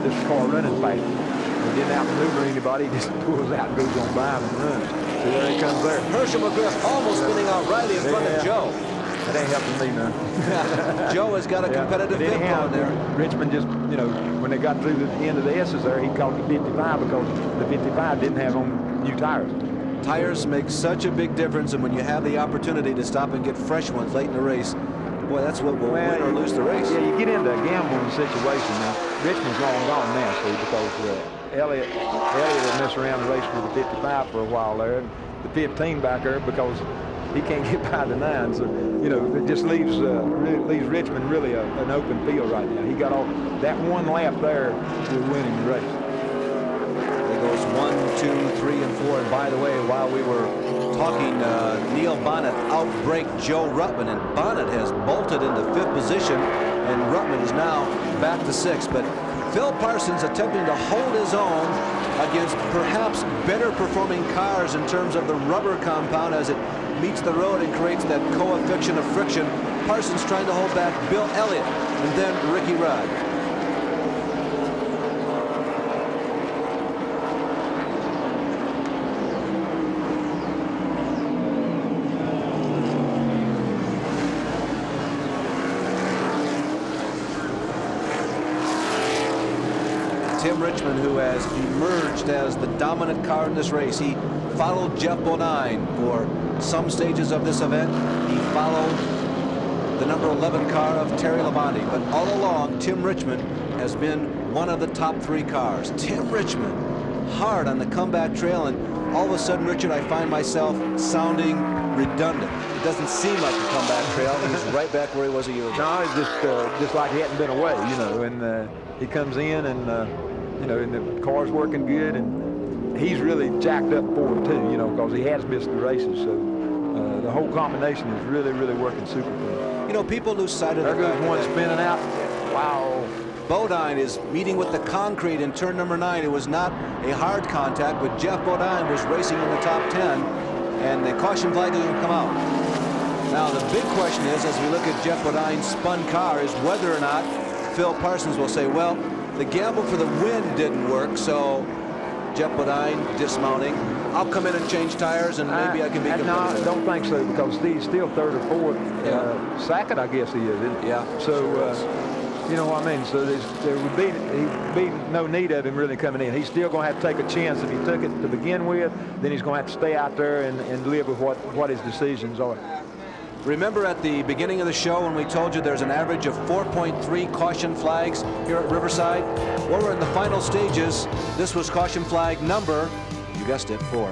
this car running fast. He didn't outmaneuver anybody, he just pulls out and goes on by him and runs. See, there he comes there. Herschel McGriff almost spinning out Riley in front of Joe. That ain't helping me none. Joe has got a competitive fifth on there. Richmond just, you know, when they got through the end of the S's there, he caught the 55 because the 55 didn't have on new tires. Tires make such a big difference, and when you have the opportunity to stop and get fresh ones late in the race, boy, that's what will win or lose the race. Yeah, you get into a gambling situation now. Richmond's long gone now, see, because Elliott had messed around the race with the 55 for a while there, and the 15 back there because he can't get by the 9. So, you know, it just leaves Richmond really an open field right now. He got all that 1 lap there will win him the race. There goes 1, 2, 3, and 4. And by the way, while we were talking, Neil Bonnet outbraked Joe Ruttman, and Bonnet has bolted into 5th position, and Ruttman is now back to 6th. But Phil Parsons attempting to hold his own against perhaps better performing cars in terms of the rubber compound as it meets the road and creates that coefficient of friction. Parsons trying to hold back Bill Elliott and then Ricky Rudd. Tim Richmond, who has emerged as the dominant car in this race. He followed Jeff Bodine for some stages of this event. He followed the number 11 car of Terry Labonte. But all along, Tim Richmond has been one of the top 3 cars. Tim Richmond, hard on the comeback trail, and all of a sudden, Richard, I find myself sounding redundant. It doesn't seem like a comeback trail. He's right back where he was a year ago. No, it's just like he hadn't been away, you know, and he comes in and you know, and the car's working good, and he's really jacked up for it too, you know, because he has missed the races. So the whole combination is really, really working super good. You know, people lose sight of there the fact goes one that spinning out. Wow. Bodine is meeting with the concrete in turn number 9. It was not a hard contact, but Jeff Bodine was racing in the top 10, and the caution flag is going to come out. Now, the big question is, as we look at Jeff Bodine's spun car, is whether or not Phil Parsons will say, well, the gamble for the win didn't work, so Jeff Bodine dismounting. I'll come in and change tires, and maybe I can be competitive. No, I don't think so, because he's still 3rd or 4th. Second, I guess he is, isn't he? Yeah. So, you know what I mean? So he'd be no need of him really coming in. He's still going to have to take a chance. If he took it to begin with, then he's going to have to stay out there and live with what his decisions are. Remember at the beginning of the show when we told you there's an average of 4.3 caution flags here at Riverside? Well, we're in the final stages. This was caution flag number, you guessed it, 4.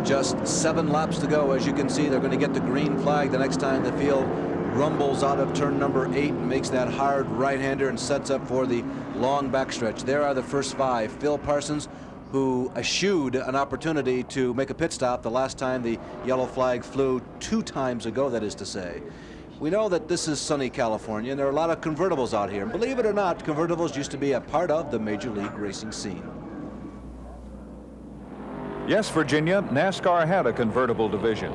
Just 7 laps to go. As you can see, they're going to get the green flag the next time the field rumbles out of turn number 8 and makes that hard right-hander and sets up for the long backstretch. There are the first 5. Phil Parsons, who eschewed an opportunity to make a pit stop the last time the yellow flag flew 2 times ago, that is to say. We know that this is sunny California, and there are a lot of convertibles out here. And believe it or not, convertibles used to be a part of the Major League racing scene. Yes, Virginia, NASCAR had a convertible division.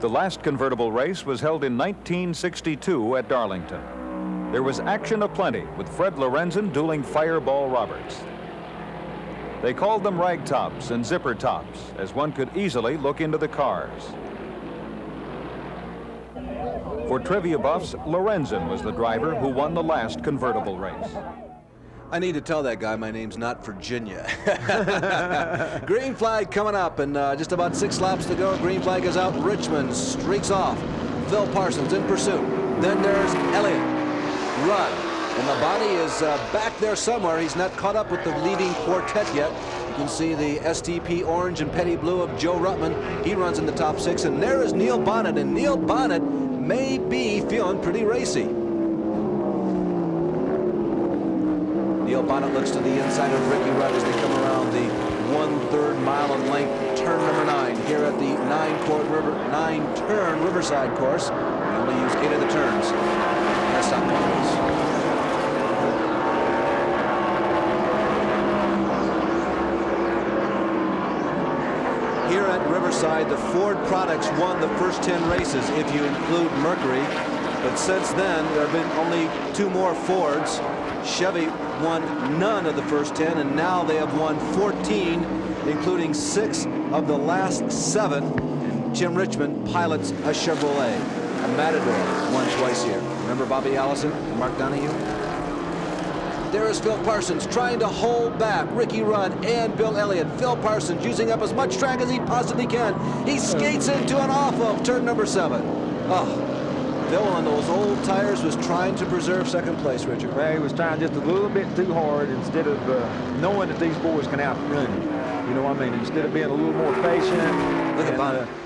The last convertible race was held in 1962 at Darlington. There was action aplenty, with Fred Lorenzen dueling Fireball Roberts. They called them rag tops and zipper tops, as one could easily look into the cars. For trivia buffs, Lorenzen was the driver who won the last convertible race. I need to tell that guy my name's not Virginia. Green flag coming up, and just about 6 laps to go. Green flag is out. Richmond streaks off. Phil Parsons in pursuit. Then there's Elliott. Rudd. And Labonte is back there somewhere. He's not caught up with the leading quartet yet. You can see the STP orange and petty blue of Joe Ruttman. He runs in the top 6. And there is Neil Bonnet. And Neil Bonnet may be feeling pretty racy. Neil Bonnet looks to the inside of Ricky Rudd as they come around the 1/3 mile in length turn number 9 here at the 9-turn Riverside course. We only use 8 of the turns. Let's stop the race. Here at Riverside, the Ford products won the first 10 races if you include Mercury. But since then, there have been only 2 more Fords. Chevy won none of the first 10, and now they have won 14, including 6 of the last 7. And Jim Richmond pilots a Chevrolet. A Matador won twice here. Remember Bobby Allison and Mark Donahue? There is Phil Parsons trying to hold back Ricky Rudd and Bill Elliott. Phil Parsons using up as much track as he possibly can. He skates into and off of turn number 7. Oh. Bill on those old tires was trying to preserve second place, Richard. Well, he was trying just a little bit too hard instead of knowing that these boys can outrun him. You know what I mean? Instead of being a little more patient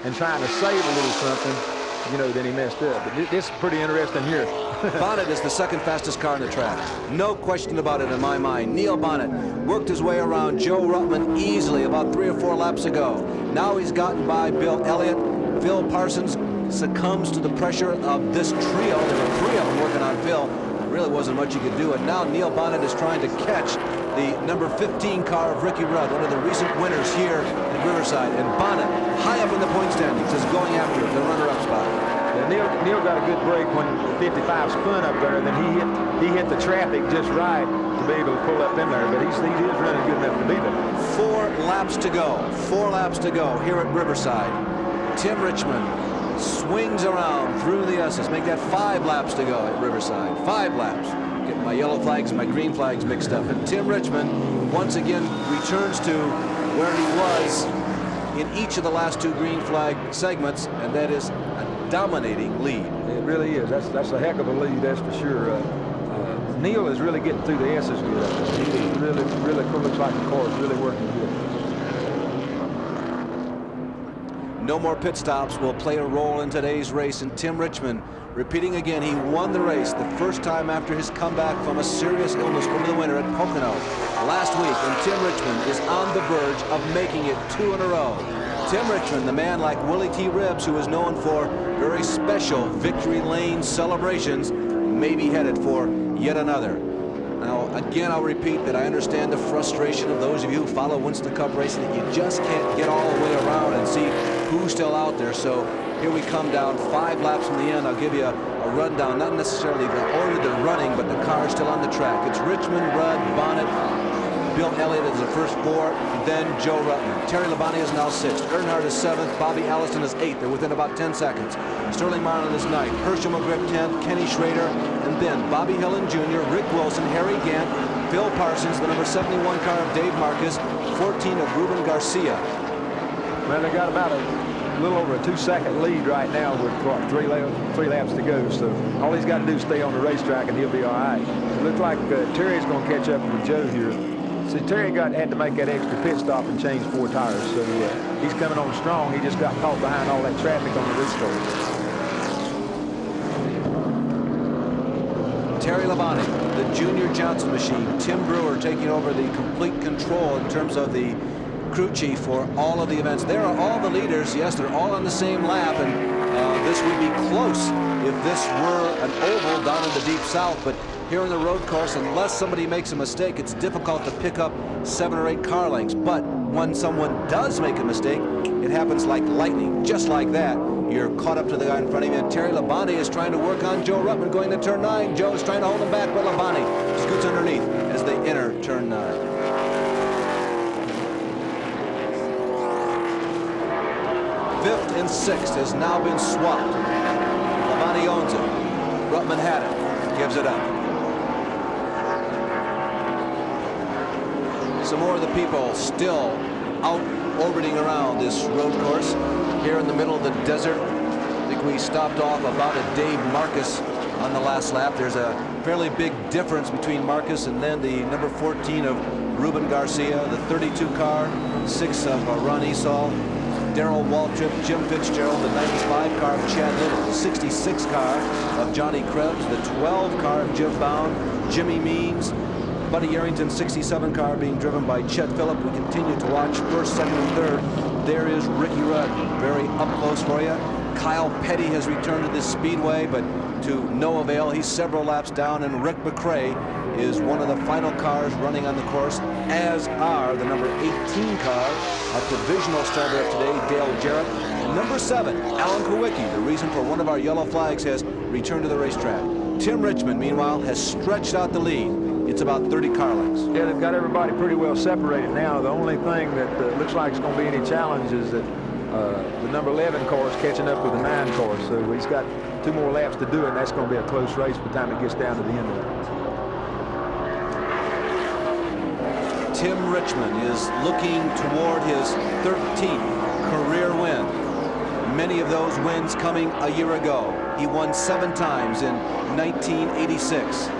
and trying to save a little something, you know, then he messed up. But this is pretty interesting here. Bonnet is the second fastest car on the track. No question about it in my mind. Neil Bonnet worked his way around Joe Ruttman easily about 3 or 4 laps ago. Now he's gotten by Bill Elliott. Phil Parsons succumbs to the pressure of this trio. There were 3 of them working on Phil. There really wasn't much he could do. And now Neil Bonnet is trying to catch the number 15 car of Ricky Rudd, one of the recent winners here in Riverside. And Bonnet, high up in the point standings, is going after the runner-up spot. Yeah, Neil got a good break when 55 spun up there. Then he hit the traffic just right to be able to pull up in there. But he is running good enough to be there. 4 laps to go. 4 laps to go here at Riverside. Tim Richmond swings around through the S's. Make that 5 laps to go at Riverside. 5 laps. Getting my yellow flags and my green flags mixed up. And Tim Richmond once again returns to where he was in each of the last 2 green flag segments, and that is a dominating lead. It really is. That's a heck of a lead, that's for sure. Neil is really getting through the S's good. He really looks like the car is really working good. No more pit stops will play a role in today's race, and Tim Richmond, repeating again, he won the race the first time after his comeback from a serious illness over the winter at Pocono last week, and Tim Richmond is on the verge of making it 2 in a row. Tim Richmond, the man like Willie T. Ribbs, who is known for very special victory lane celebrations, may be headed for yet another. Now, again, I'll repeat that I understand the frustration of those of you who follow Winston Cup racing, that you just can't get all the way around and see who's still out there. So here we come down 5 laps from the end. I'll give you a rundown, not necessarily the order they're running, but the cars still on the track. It's Richmond, Rudd, Bonnet, Bill Elliott is the first 4, then Joe Ruttman. Terry Labonte is now 6th. Earnhardt is 7th. Bobby Allison is 8th. They're within about 10 seconds. Sterling Marlin is 9th. Herschel McGriff 10th. Kenny Schrader, and then Bobby Hillin Jr., Rick Wilson, Harry Gant, Phil Parsons, the number 71 car of Dave Marcus, 14 of Ruben Garcia. Well, they got about a little over a 2-second lead right now with what, 3 laps to go. So all he's got to do is stay on the racetrack and he'll be all right. It looks like Terry's going to catch up with Joe here. See, Terry had to make that extra pit stop and change 4 tires. So he's coming on strong. He just got caught behind all that traffic on the restart. Terry Labonte, the Junior Johnson machine. Tim Brewer taking over the complete control in terms of the crew chief for all of the events. There are all the leaders. Yes, they're all on the same lap, and this would be close if this were an oval down in the Deep South. But here on the road course, unless somebody makes a mistake, it's difficult to pick up 7 or 8 car lengths. But when someone does make a mistake, it happens like lightning, just like that. You're caught up to the guy in front of you, and Terry Labonte is trying to work on Joe Ruttman going to turn 9. Joe is trying to hold him back, but Labonte scoots underneath as they enter turn 9. Fifth and 6th has now been swapped. Labonte owns it. Ruttman had it, gives it up. Some more of the people still out orbiting around this road course here in the middle of the desert. I think we stopped off about a Dave Marcus on the last lap. There's a fairly big difference between Marcus and then the number 14 of Ruben Garcia, the 32 car, 6 of Ron Esau, Darrell Waltrip, Jim Fitzgerald, the 95 car of Chad Little, the 66 car of Johnny Krebs, the 12 car of Jim Bound, Jimmy Means, Buddy Arrington, 67 car being driven by Chet Phillip. We continue to watch 1st, 2nd, and 3rd. There is Ricky Rudd, very up close for you. Kyle Petty has returned to this speedway, but to no avail. He's several laps down, and Rick McRae is one of the final cars running on the course, as are the number 18 car, our provisional starter of today, Dale Jarrett. And number 7, Alan Kowicki, the reason for one of our yellow flags, has returned to the racetrack. Tim Richmond, meanwhile, has stretched out the lead. It's about 30 car lengths. Yeah, they've got everybody pretty well separated now. The only thing that looks like it's going to be any challenge is that the number 11 car is catching up with the 9 car. So he's got 2 more laps to do it, and that's going to be a close race by the time it gets down to the end of it. Tim Richmond is looking toward his 13th career win. Many of those wins coming a year ago. He won 7 times in 1986.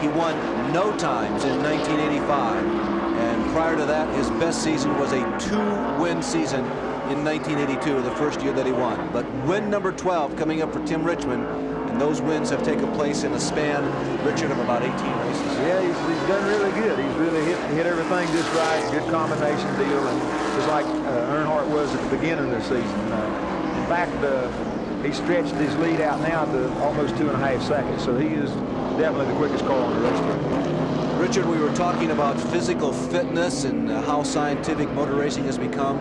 He won no times in 1985. And prior to that, his best season was a 2-win season in 1982, the first year that he won. But win number 12 coming up for Tim Richmond, and those wins have taken place in a span, Richard, of about 18 races. Yeah, he's done really good. He's really hit everything just right. Good combination deal, and just like Earnhardt was at the beginning of the season. In fact, he stretched his lead out now to almost 2.5 seconds, so he is definitely the quickest car on the racetrack. Richard, we were talking about physical fitness and how scientific motor racing has become.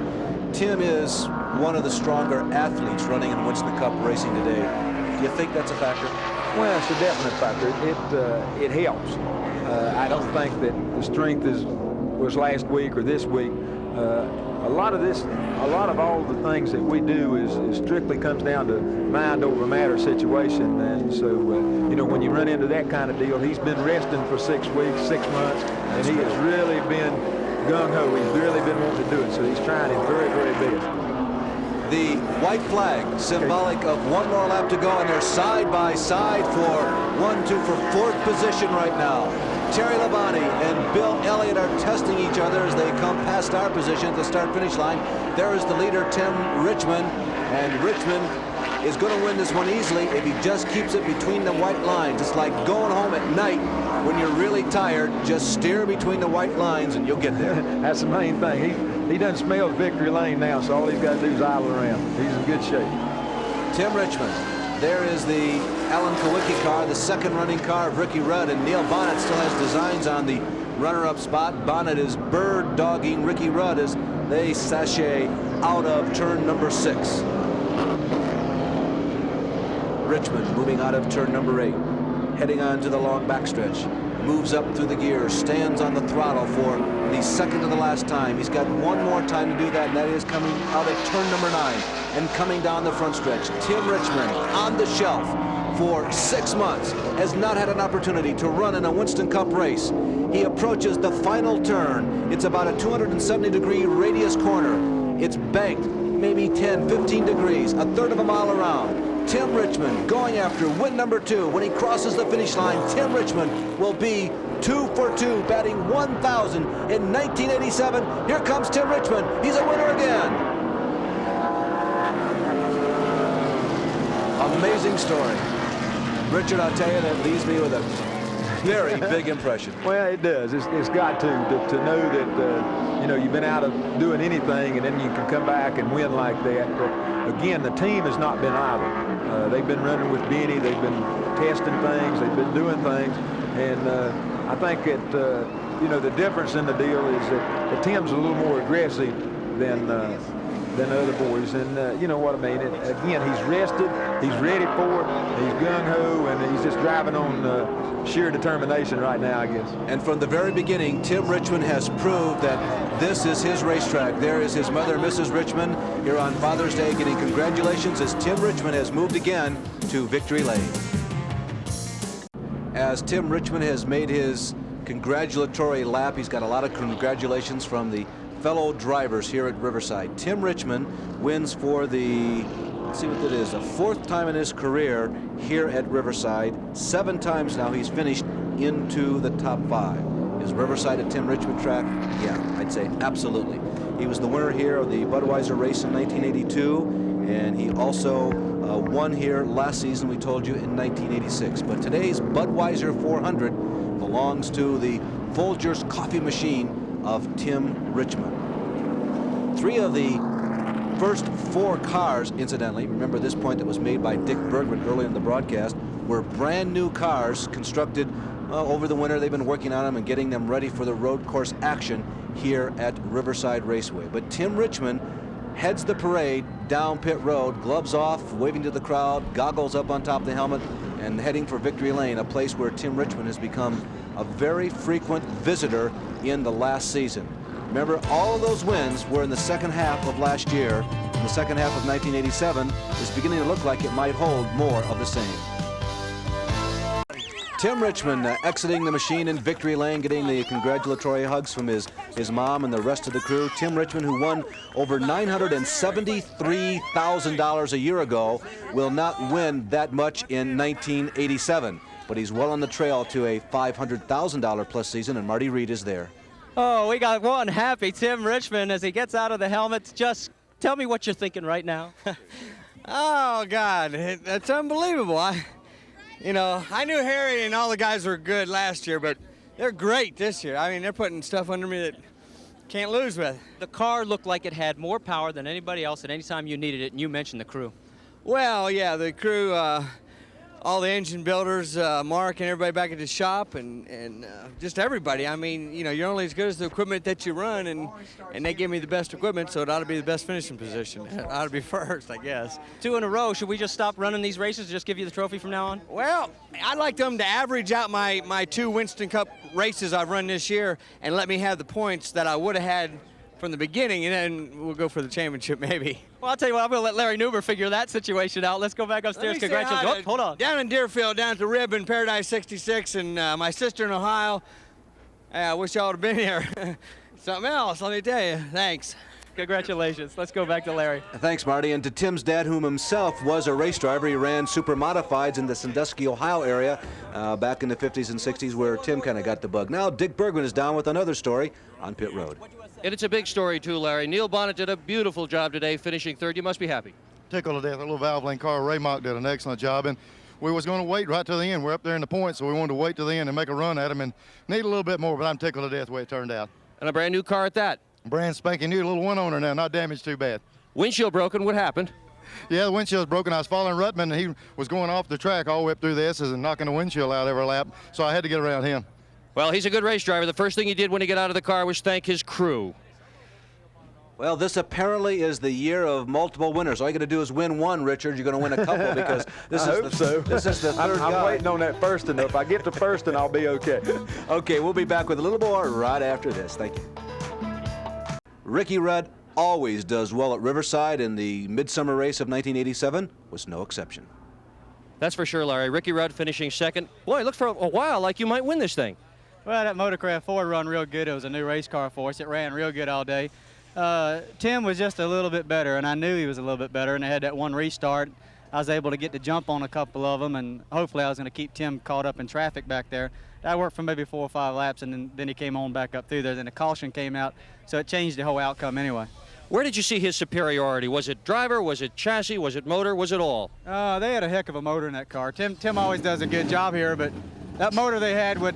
Tim is one of the stronger athletes running in Winston Cup racing today. Do you think that's a factor? Well, it's a definite factor. It helps. I don't think that the strength was last week or this week. A lot of all the things that we do is strictly comes down to mind over matter situation. And so, you know, when you run into that kind of deal, he's been resting for 6 weeks, 6 months, and he has really been gung-ho. He's really been wanting to do it, so he's trying his very, very best. The white flag, symbolic of 1 more lap to go, and they're side by side for 1-2 for 4th position right now. Terry Labonte and Bill Elliott are testing each other as they come past our position at the start-finish line. There is the leader, Tim Richmond, and Richmond is going to win this one easily if he just keeps it between the white lines. It's like going home at night when you're really tired. Just steer between the white lines and you'll get there. That's the main thing. he doesn't smell victory lane now, so all he's got to do is idle around. He's in good shape. Tim Richmond. There is the Alan Kawicki car, the second running car of Ricky Rudd, and Neil Bonnet still has designs on the runner-up spot. Bonnet is bird-dogging Ricky Rudd as they sashay out of turn number 6. Richmond moving out of turn number 8, heading on to the long backstretch. Moves up through the gears, stands on the throttle for the second to the last time. He's got one more time to do that, and that is coming out of turn number 9 and coming down the front stretch. Tim Richmond on the shelf for 6 months, has not had an opportunity to run in a Winston Cup race. He approaches the final turn. It's about a 270-degree radius corner. It's banked maybe 10, 15 degrees, a third of a mile around. Tim Richmond going after win number 2. When he crosses the finish line, Tim Richmond will be 2 for 2, batting 1,000 in 1987. Here comes Tim Richmond. He's a winner again. Amazing story. Richard, I'll tell you, that leaves me with a very big impression. Well, it does. It's got to know that, you know, you've been out of doing anything and then you can come back and win like that. But again, the team has not been idle. They've been running with Benny. They've been testing things. They've been doing things. And I think that, you know, the difference in the deal is that Tim's a little more aggressive than the other boys. And you know what I mean. Again, he's rested. He's ready for it. He's gung-ho, and he's just driving on sheer determination right now, I guess. And from the very beginning, Tim Richmond has proved that this is his racetrack. There is his mother, Mrs. Richmond, here on Father's Day, getting congratulations as Tim Richmond has moved again to victory lane. As Tim Richmond has made his congratulatory lap, he's got a lot of congratulations from the fellow drivers here at Riverside. Tim Richmond wins for the, let's see what that is, the 4th time in his career here at Riverside. 7 times now he's finished into the top 5. Is Riverside a Tim Richmond track? Yeah, I'd say absolutely. He was the winner here of the Budweiser race in 1982, and he also won here last season, we told you, in 1986. But today's Budweiser 400 belongs to the Folgers coffee machine of Tim Richmond. 3 of the first 4 cars, incidentally, remember this point that was made by Dick Bergman early in the broadcast, were brand new cars constructed over the winter. They've been working on them and getting them ready for the road course action here at Riverside Raceway. But Tim Richmond heads the parade down pit road, gloves off, waving to the crowd, goggles up on top of the helmet, and heading for victory lane, a place where Tim Richmond has become a very frequent visitor in the last season. Remember, all of those wins were in the second half of last year. In the second half of 1987 is beginning to look like it might hold more of the same. Tim Richmond exiting the machine in victory lane, getting the congratulatory hugs from his mom and the rest of the crew. Tim Richmond, who won over $973,000 a year ago, will not win that much in 1987. But he's well on the trail to a $500,000 plus season, and Marty Reed is there. Oh, we got one happy Tim Richmond as he gets out of the helmet. Just tell me what you're thinking right now. Oh, God, that's unbelievable. I knew Harry and all the guys were good last year, but they're great this year. I mean, they're putting stuff under me that can't lose with. The car looked like it had more power than anybody else at any time you needed it, and you mentioned the crew. Well, yeah, the crew, all the engine builders, Mark and everybody back at the shop, and just everybody. I mean, you know, you're only as good as the equipment that you run, and they give me the best equipment, so it ought to be the best finishing position. It ought to be first, I guess. 2 in a row. Should we just stop running these races and just give you the trophy from now on? Well, I'd like them to average out my 2 Winston Cup races I've run this year and let me have the points that I would have had from the beginning, and then we'll go for the championship maybe. Well, I'll tell you what, I'm going to let Larry Newber figure that situation out. Let's go back upstairs. Congratulations. Hold on. Down in Deerfield, down at the Rib in Paradise 66, and my sister in Ohio. I wish y'all would have been here. Something else, let me tell you. Thanks. Congratulations. Let's go back to Larry. Thanks, Marty. And to Tim's dad, whom himself was a race driver. He ran super modifieds in the Sandusky, Ohio area back in the 50s and 60s, where Tim kind of got the bug. Now Dick Bergman is down with another story on pit road. And it's a big story, too, Larry. Neil Bonnet did a beautiful job today, finishing 3rd. You must be happy. Tickled to death. That little Valvoline car, Ray Mock, did an excellent job. And we was going to wait right to the end. We're up there in the points, so we wanted to wait to the end and make a run at him and need a little bit more, but I'm tickled to death the way it turned out. And a brand new car at that. Brand spanking new, little one owner now, not damaged too bad. Windshield broken, what happened? Yeah, the windshield's broken. I was following Rutman, and he was going off the track all the way up through the S's and knocking the windshield out every lap, so I had to get around him. Well, he's a good race driver. The first thing he did when he got out of the car was thank his crew. Well, this apparently is the year of multiple winners. All you got to do is win one, Richard. You're going to win a couple because this is the third guy. I'm waiting on that first one. If I get to first, then I'll be okay. Okay, we'll be back with a little more right after this. Thank you. Ricky Rudd always does well at Riverside, and the midsummer race of 1987 was no exception. That's for sure, Larry. Ricky Rudd finishing second. Boy, it looked for a while like you might win this thing. Well, that Motorcraft Ford run real good. It was a new race car for us. It ran real good all day. Tim was just a little bit better, and I knew he was a little bit better, and they had that one restart. I was able to get the jump on a couple of them, and hopefully I was going to keep Tim caught up in traffic back there. That worked for maybe 4 or 5 laps, and then he came on back up through there. Then the caution came out, so it changed the whole outcome anyway. Where did you see his superiority? Was it driver? Was it chassis? Was it motor? Was it all? They had a heck of a motor in that car. Tim always does a good job here, but that motor they had would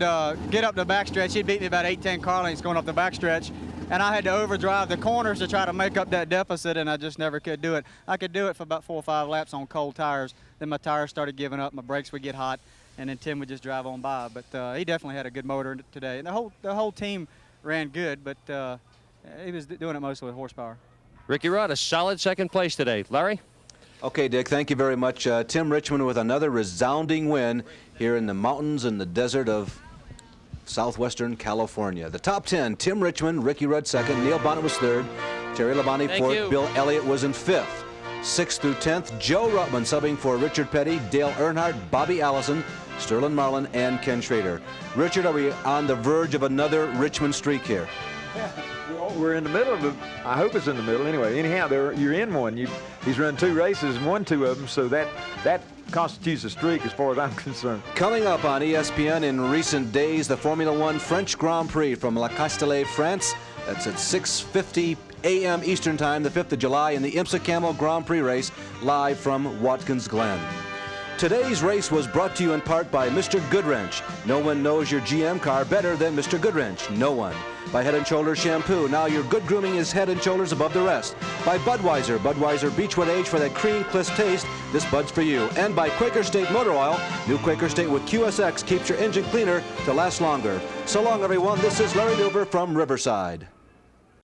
get up the backstretch. He'd beat me about 8-10 car lengths going up the backstretch, and I had to overdrive the corners to try to make up that deficit, and I just never could do it. I could do it for about 4 or 5 laps on cold tires. Then my tires started giving up, my brakes would get hot, and then Tim would just drive on by. But he definitely had a good motor today. And the whole team ran good, but he was doing it mostly with horsepower. Ricky Rudd, a solid second place today. Larry? Okay, Dick, thank you very much. Tim Richmond with another resounding win here in the mountains and the desert of southwestern California. The top 10, Tim Richmond, Ricky Rudd second, Neil Bonnet was third, Terry Labonte fourth, Bill Elliott was in fifth. 6th through 10th, Joe Ruttman subbing for Richard Petty, Dale Earnhardt, Bobby Allison, Sterling Marlin, and Ken Schrader. Richard, are we on the verge of another Richmond streak here? We're in the middle of it. I hope it's in the middle anyway. Anyhow, you're in one. He's run 2 races and won 2 of them, so that constitutes a streak as far as I'm concerned. Coming up on ESPN in recent days, the Formula One French Grand Prix from La Castellet, France. That's at 6:50 a.m. Eastern Time, the 5th of July, in the IMSA Camel Grand Prix race, live from Watkins Glen. Today's race was brought to you in part by Mr. Goodwrench. No one knows your GM car better than Mr. Goodwrench. No one. By Head & Shoulders Shampoo. Now your good grooming is Head & Shoulders above the rest. By Budweiser. Budweiser Beechwood Age for that cream crisp taste. This Bud's for you. And by Quaker State Motor Oil. New Quaker State with QSX keeps your engine cleaner to last longer. So long, everyone. This is Larry Newber from Riverside.